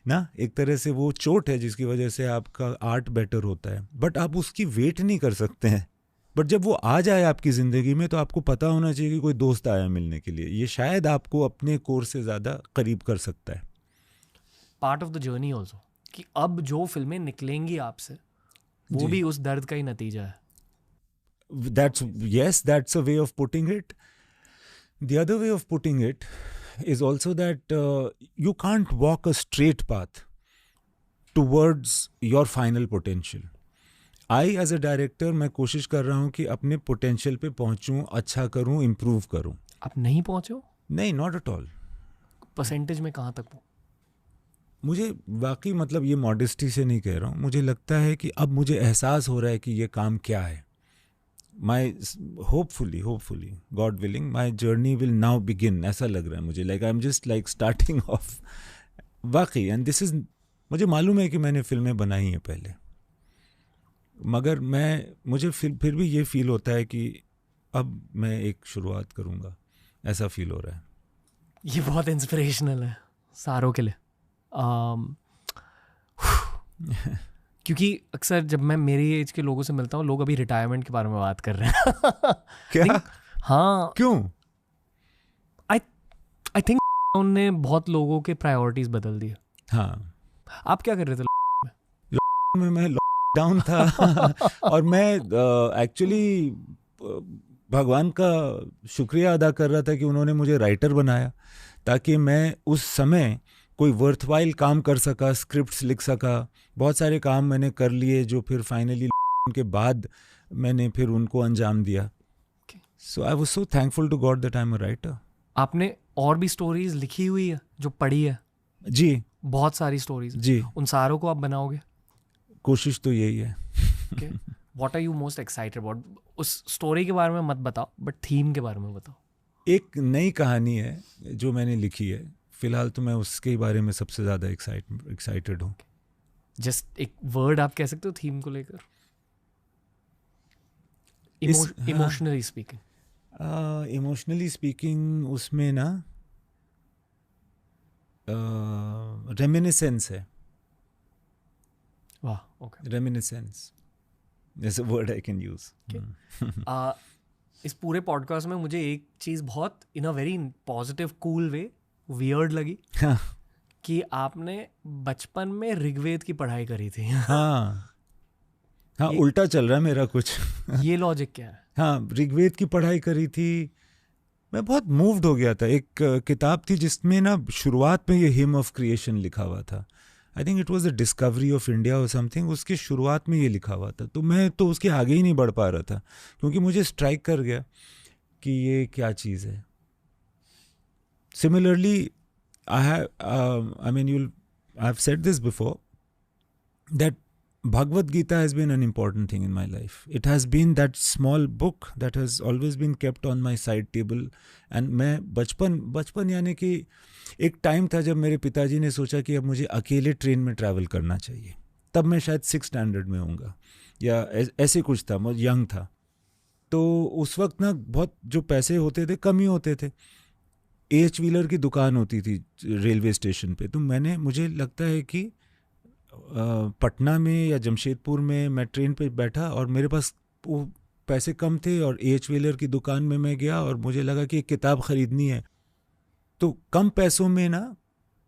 ना, एक तरह से वो चोट है जिसकी वजह से आपका आर्ट बेटर होता है, बट आप उसकी वेट नहीं कर सकते हैं। बट जब वो आ जाए आपकी ज़िंदगी में, तो आपको पता होना चाहिए कि कोई दोस्त आया मिलने के लिए, ये शायद आपको अपने कोर से ज़्यादा करीब कर सकता है। Part of the journey also, कि अब जो फिल्में निकलेंगी आपसे वो भी उस दर्द का ही नतीजा है। That's a way of putting it. The other way of putting it is also that you can't walk a straight path towards your final potential. I as a director, मैं कोशिश कर रहा हूँ कि अपने पोटेंशियल पे पहुँचूँ, अच्छा करूँ, इम्प्रूव करूँ। आप नहीं पहुँचे हो? नहीं, नॉट एट ऑल। परसेंटेज में कहाँ तक? मुझे वाकई, मतलब ये मॉडेस्टी से नहीं कह रहा हूँ, मुझे लगता है कि अब मुझे एहसास हो रहा है कि ये काम क्या है। hopefully God willing, my journey will now begin, ऐसा लग रहा है मुझे, like I'm just like starting off वाकई। and this is, मुझे मालूम है कि मैंने फिल्में बनाई हैं पहले, मगर मुझे फिर भी ये फील होता है कि अब मैं एक शुरुआत करूँगा, ऐसा फील हो रहा है। ये बहुत इंस्पिरेशनल है सारों के लिए। क्योंकि अक्सर जब मैं मेरी एज के लोगों से मिलता हूँ, लोग अभी रिटायरमेंट के बारे में बात कर रहे हैं। क्या? हाँ, क्यों? आई थिंक उनने बहुत लोगों के प्रायोरिटीज बदल दिए। हाँ, आप क्या कर रहे थे? मैं लॉकडाउन था और मैं एक्चुअली भगवान का शुक्रिया अदा कर रहा था कि उन्होंने मुझे राइटर बनाया, ताकि मैं उस समय कोई वर्थवाइल काम कर सका, स्क्रिप्ट्स लिख सका। बहुत सारे काम मैंने कर लिए जो फिर फाइनली के बाद मैंने फिर उनको अंजाम दिया। So I was so thankful to God that I am a writer. आपने और भी स्टोरीज लिखी हुई है जो पढ़ी है? जी, बहुत सारी स्टोरीज। जी, उन सारों को आप बनाओगे? कोशिश तो यही है। What are you most excited about? उस स्टोरी के बारे में मत बताओ, बट थीम के बारे में बताओ। एक नई कहानी है जो मैंने लिखी है, फिलहाल तो मैं उसके बारे में सबसे ज़्यादा एक्साइटेड हूँ। जस्ट एक वर्ड आप कह सकते हो थीम को लेकर? Emotionally speaking. इमोशनली स्पीकिंग उसमें ना रेमिनिसेंस है। वाह, okay. Reminiscence is a word I can use. इस पूरे पॉडकास्ट में मुझे एक चीज़ बहुत in a very positive cool way weird लगी कि आपने बचपन में ऋग्वेद की पढ़ाई करी थी। हाँ हाँ, उल्टा चल रहा है मेरा कुछ। ये लॉजिक क्या है? हाँ, ऋग्वेद की पढ़ाई करी थी, मैं बहुत मूव्ड हो गया था। एक किताब थी जिसमें ना शुरुआत में ये हिम ऑफ क्रिएशन लिखा हुआ था। I think it was the discovery of India और समथिंग, उसके शुरुआत में ये लिखा हुआ था। तो मैं तो उसके आगे ही नहीं बढ़ पा रहा था, क्योंकि मुझे स्ट्राइक कर गया कि ये क्या चीज़ है। Similarly I have said this before that Bhagavad Gita has been an important thing in my life. It has been that small book that has always been kept on my side table. And मैं बचपन यानी कि एक time था जब मेरे पिताजी ने सोचा कि अब मुझे अकेले ट्रेन में ट्रैवल करना चाहिए। तब मैं शायद 6th स्टैंडर्ड में होऊंगा या ऐसे कुछ था, मैं यंग था। तो उस वक्त ना बहुत जो पैसे होते थे कम ही होते थे। AH व्हीलर की दुकान होती थी रेलवे स्टेशन पे। तो मुझे लगता है कि पटना में या जमशेदपुर में मैं ट्रेन पे बैठा और मेरे पास वो पैसे कम थे और AH व्हीलर की दुकान में मैं गया और मुझे लगा कि एक किताब ख़रीदनी है। तो कम पैसों में ना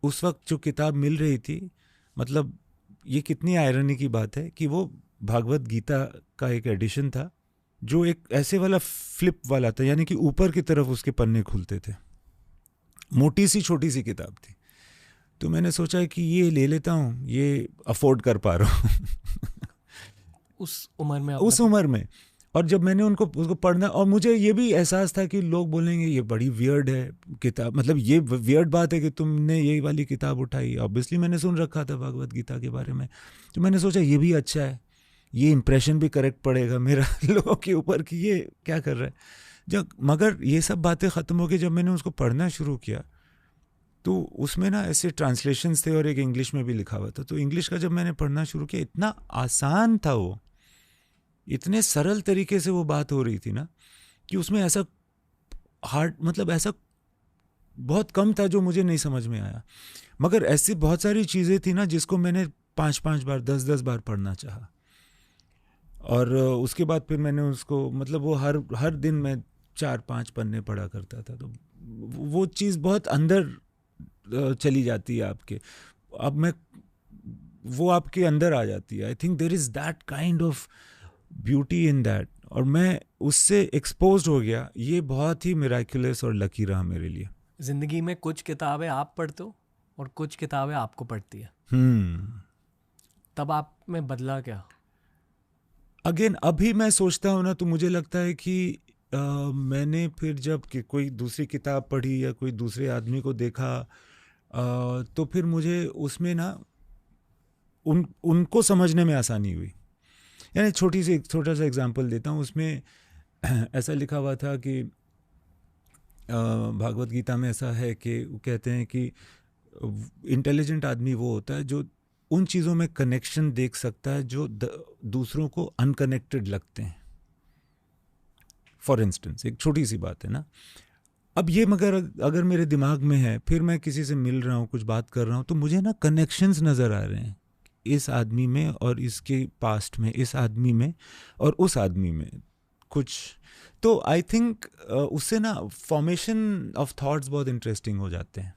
उस वक्त जो किताब मिल रही थी, मतलब ये कितनी आयरनी की बात है कि वो भागवत गीता का एक एडिशन था जो एक ऐसे वाला फ्लिप वाला था, यानी कि ऊपर की तरफ उसके पन्ने खुलते थे। मोटी सी छोटी सी किताब थी। तो मैंने सोचा कि ये ले लेता हूँ, ये अफोर्ड कर पा रहा हूँ उस उम्र में। और जब मैंने उसको पढ़ना, और मुझे ये भी एहसास था कि लोग बोलेंगे ये बड़ी वियर्ड है किताब, मतलब ये वियर्ड बात है कि तुमने ये वाली किताब उठाई। ऑब्वियसली मैंने सुन रखा था भगवत गीता के बारे में, तो मैंने सोचा ये भी अच्छा है, ये इंप्रेशन भी करेक्ट पड़ेगा मेरा लोगों के ऊपर कि ये क्या कर रहा है। मगर ये सब बातें ख़त्म हो गई जब मैंने उसको पढ़ना शुरू किया। तो उसमें ना ऐसे ट्रांसलेशंस थे और एक इंग्लिश में भी लिखा हुआ था। तो इंग्लिश का जब मैंने पढ़ना शुरू किया, इतना आसान था वो, इतने सरल तरीके से वो बात हो रही थी ना कि उसमें ऐसा हार्ड, मतलब ऐसा बहुत कम था जो मुझे नहीं समझ में आया। मगर ऐसी बहुत सारी चीज़ें थी ना जिसको मैंने 5-5 बार 10-10 बार पढ़ना चाहा। और उसके बाद फिर मैंने उसको, मतलब वो हर दिन मैं 4-5 पन्ने पढ़ा करता था। तो वो चीज़ बहुत अंदर चली जाती है आपके, अब वो आपके अंदर आ जाती है। I think there is that kind of beauty in that, और मैं उससे एक्सपोज्ड हो गया। ये बहुत ही मिराक्युलस और लकी रहा मेरे लिए। जिंदगी में कुछ किताबें आप पढ़ते हो और कुछ किताबें आपको पढ़ती है। तब आप में बदला क्या? अगेन अभी मैं सोचता हूँ ना, तो मुझे लगता है कि मैंने फिर जब कोई दूसरी किताब पढ़ी या कोई दूसरे आदमी को देखा, तो फिर मुझे उसमें ना उनको समझने में आसानी हुई। यानी छोटा सा एग्जांपल देता हूँ। उसमें ऐसा लिखा हुआ था कि भागवत गीता में ऐसा है कि वो कहते हैं कि इंटेलिजेंट आदमी वो होता है जो उन चीज़ों में कनेक्शन देख सकता है जो दूसरों को अनकनेक्टेड लगते हैं। फॉर इंस्टेंस, एक छोटी सी बात है ना। अब ये मगर अगर मेरे दिमाग में है, फिर मैं किसी से मिल रहा हूँ, कुछ बात कर रहा हूँ, तो मुझे ना कनेक्शंस नज़र आ रहे हैं इस आदमी में और इसके पास्ट में, इस आदमी में और उस आदमी में कुछ। तो आई थिंक उससे ना फॉर्मेशन ऑफ थॉट्स बहुत इंटरेस्टिंग हो जाते हैं।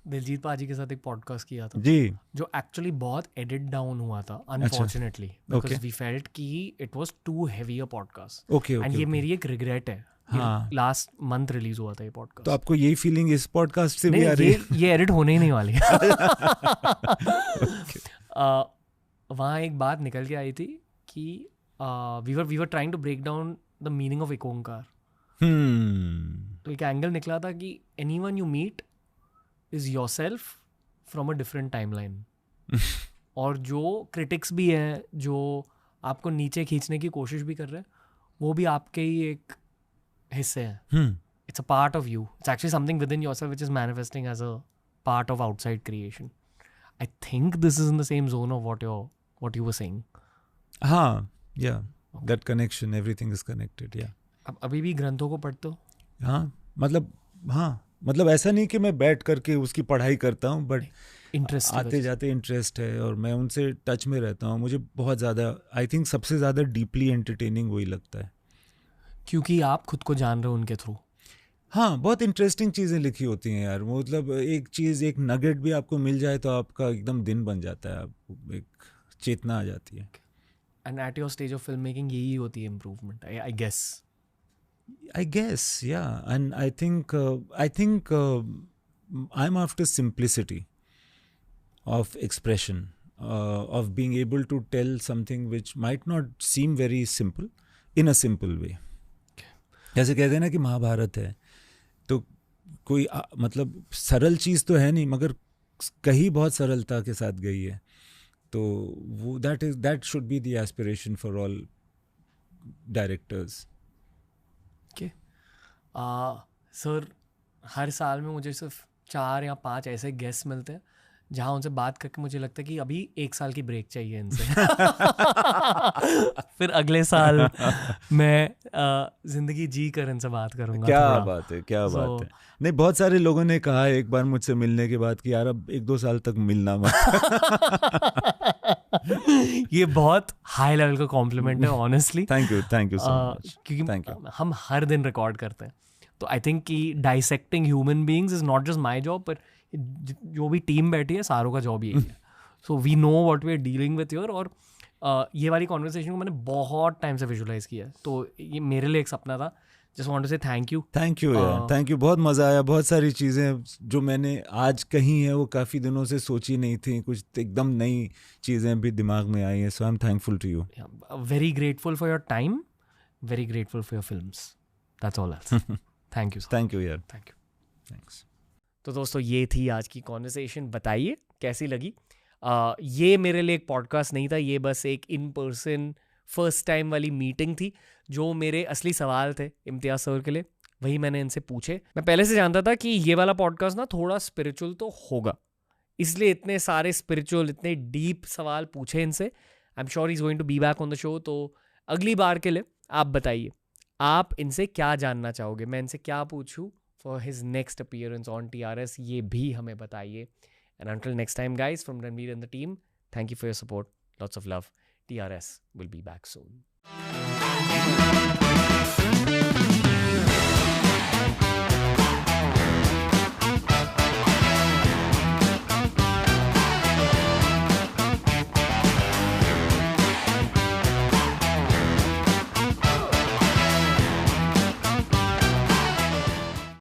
दिलजीत पाजी के साथ एक पॉडकास्ट किया था जी, जो एक्चुअली बहुत एडिट डाउन हुआ था अनफॉर्चुनेटली, बिकॉज़ वी फेल्ट कि it was too heavy a podcast. Okay, and ये मेरी एक रिग्रेट है। हाँ, लास्ट मंथ रिलीज हुआ था ये पॉडकास्ट। तो आपको यही फीलिंग इस पॉडकास्ट से भी आ रही है? ये एडिट होने ही नहीं वाली वहाँ एक बात निकल के आई थी कि we were trying to break down the meaning of एक ओंकार। तो एक एंगल निकला था कि anyone you meet is yourself from a different timeline. और जो क्रिटिक्स भी हैं, जो आपको नीचे खींचने की कोशिश भी कर रहे हैं, वो भी आपके ही एक हिस्से हैं। It's a part of you. It's actually something within yourself which is manifesting as a part of outside creation. I think this is in the same zone of what you were saying. हाँ, yeah, that connection, everything is connected, yeah. अब अभी भी ग्रंथों को पढ़ते हो? हाँ, मतलब ऐसा नहीं कि मैं बैठ करके उसकी पढ़ाई करता हूँ, बट इंटरेस्ट आते जाते इंटरेस्ट है और मैं उनसे टच में रहता हूँ। मुझे बहुत ज़्यादा, आई थिंक सबसे ज़्यादा डीपली एंटरटेनिंग वही लगता है, क्योंकि आप खुद को जान रहे हो उनके थ्रू। हाँ, बहुत इंटरेस्टिंग चीज़ें लिखी होती हैं यार। मतलब एक चीज़, एक नगेट भी आपको मिल जाए तो आपका एकदम दिन बन जाता है, आपको एक चेतना आ जाती है। And at your stage of film making यही होती है improvement, I guess. I guess, yeah, and I think I'm after simplicity of expression, of being able to tell something which might not seem very simple in a simple way. जैसे कहते हैं ना कि महाभारत है तो कोई मतलब सरल चीज़ तो है नहीं, मगर कहीं बहुत सरलता के साथ गई है. तो वो that should be the aspiration for all directors. Sir हर साल में मुझे सिर्फ 4 या 5 ऐसे गेस्ट मिलते हैं जहाँ उनसे बात करके मुझे लगता है कि अभी 1 साल की ब्रेक चाहिए इनसे. फिर अगले साल मैं जिंदगी जी कर इनसे बात करूंगा. क्या बात है, क्या बात है. नहीं, बहुत सारे लोगों ने कहा है एक बार मुझसे मिलने के बाद कि यार अब 1-2 साल तक मिलना मत. ये बहुत हाई लेवल का कॉम्प्लीमेंट है honestly. Thank you so much. क्योंकि हम हर दिन रिकॉर्ड करते हैं तो आई थिंक कि dissecting human beings is not just my job, पर जो भी टीम बैठी है सारों का जॉब यही है. So we know what we are dealing with your. और ये वाली कॉन्वर्सेशन को मैंने बहुत टाइम से विजुलाइज किया है, तो ये मेरे लिए एक सपना था. जस्ट वांट टू से थैंक यू यार, थैंक यू. बहुत मज़ा आया. बहुत सारी चीज़ें जो मैंने आज कही हैं वो काफ़ी दिनों से सोची नहीं थी, कुछ एकदम नई चीज़ें भी दिमाग में आई हैं. So I am thankful to you. Very grateful for your time, very grateful for your films. That's all. Thank you. Thank you यार. Thank you. थैंक्स. तो दोस्तों ये थी आज की कॉन्वर्सेशन. बताइए कैसी लगी. ये मेरे लिए एक पॉडकास्ट नहीं था, ये बस एक इन पर्सन फर्स्ट टाइम वाली मीटिंग थी. जो मेरे असली सवाल थे इम्तियाज़ सर के लिए वही मैंने इनसे पूछे. मैं पहले से जानता था कि ये वाला पॉडकास्ट ना थोड़ा स्पिरिचुअल तो होगा, इसलिए इतने सारे स्पिरिचुअल इतने डीप सवाल पूछे इनसे. I am sure he is going to be back on the show. तो अगली बार के लिए आप बताइए आप इनसे क्या जानना चाहोगे, मैं इनसे क्या पूछूं for his next appearance on TRS, ये भी हमें बताइए. And until next time guys, from Ranveer and the team, thank you for your support. Lots of love. TRS will be back soon.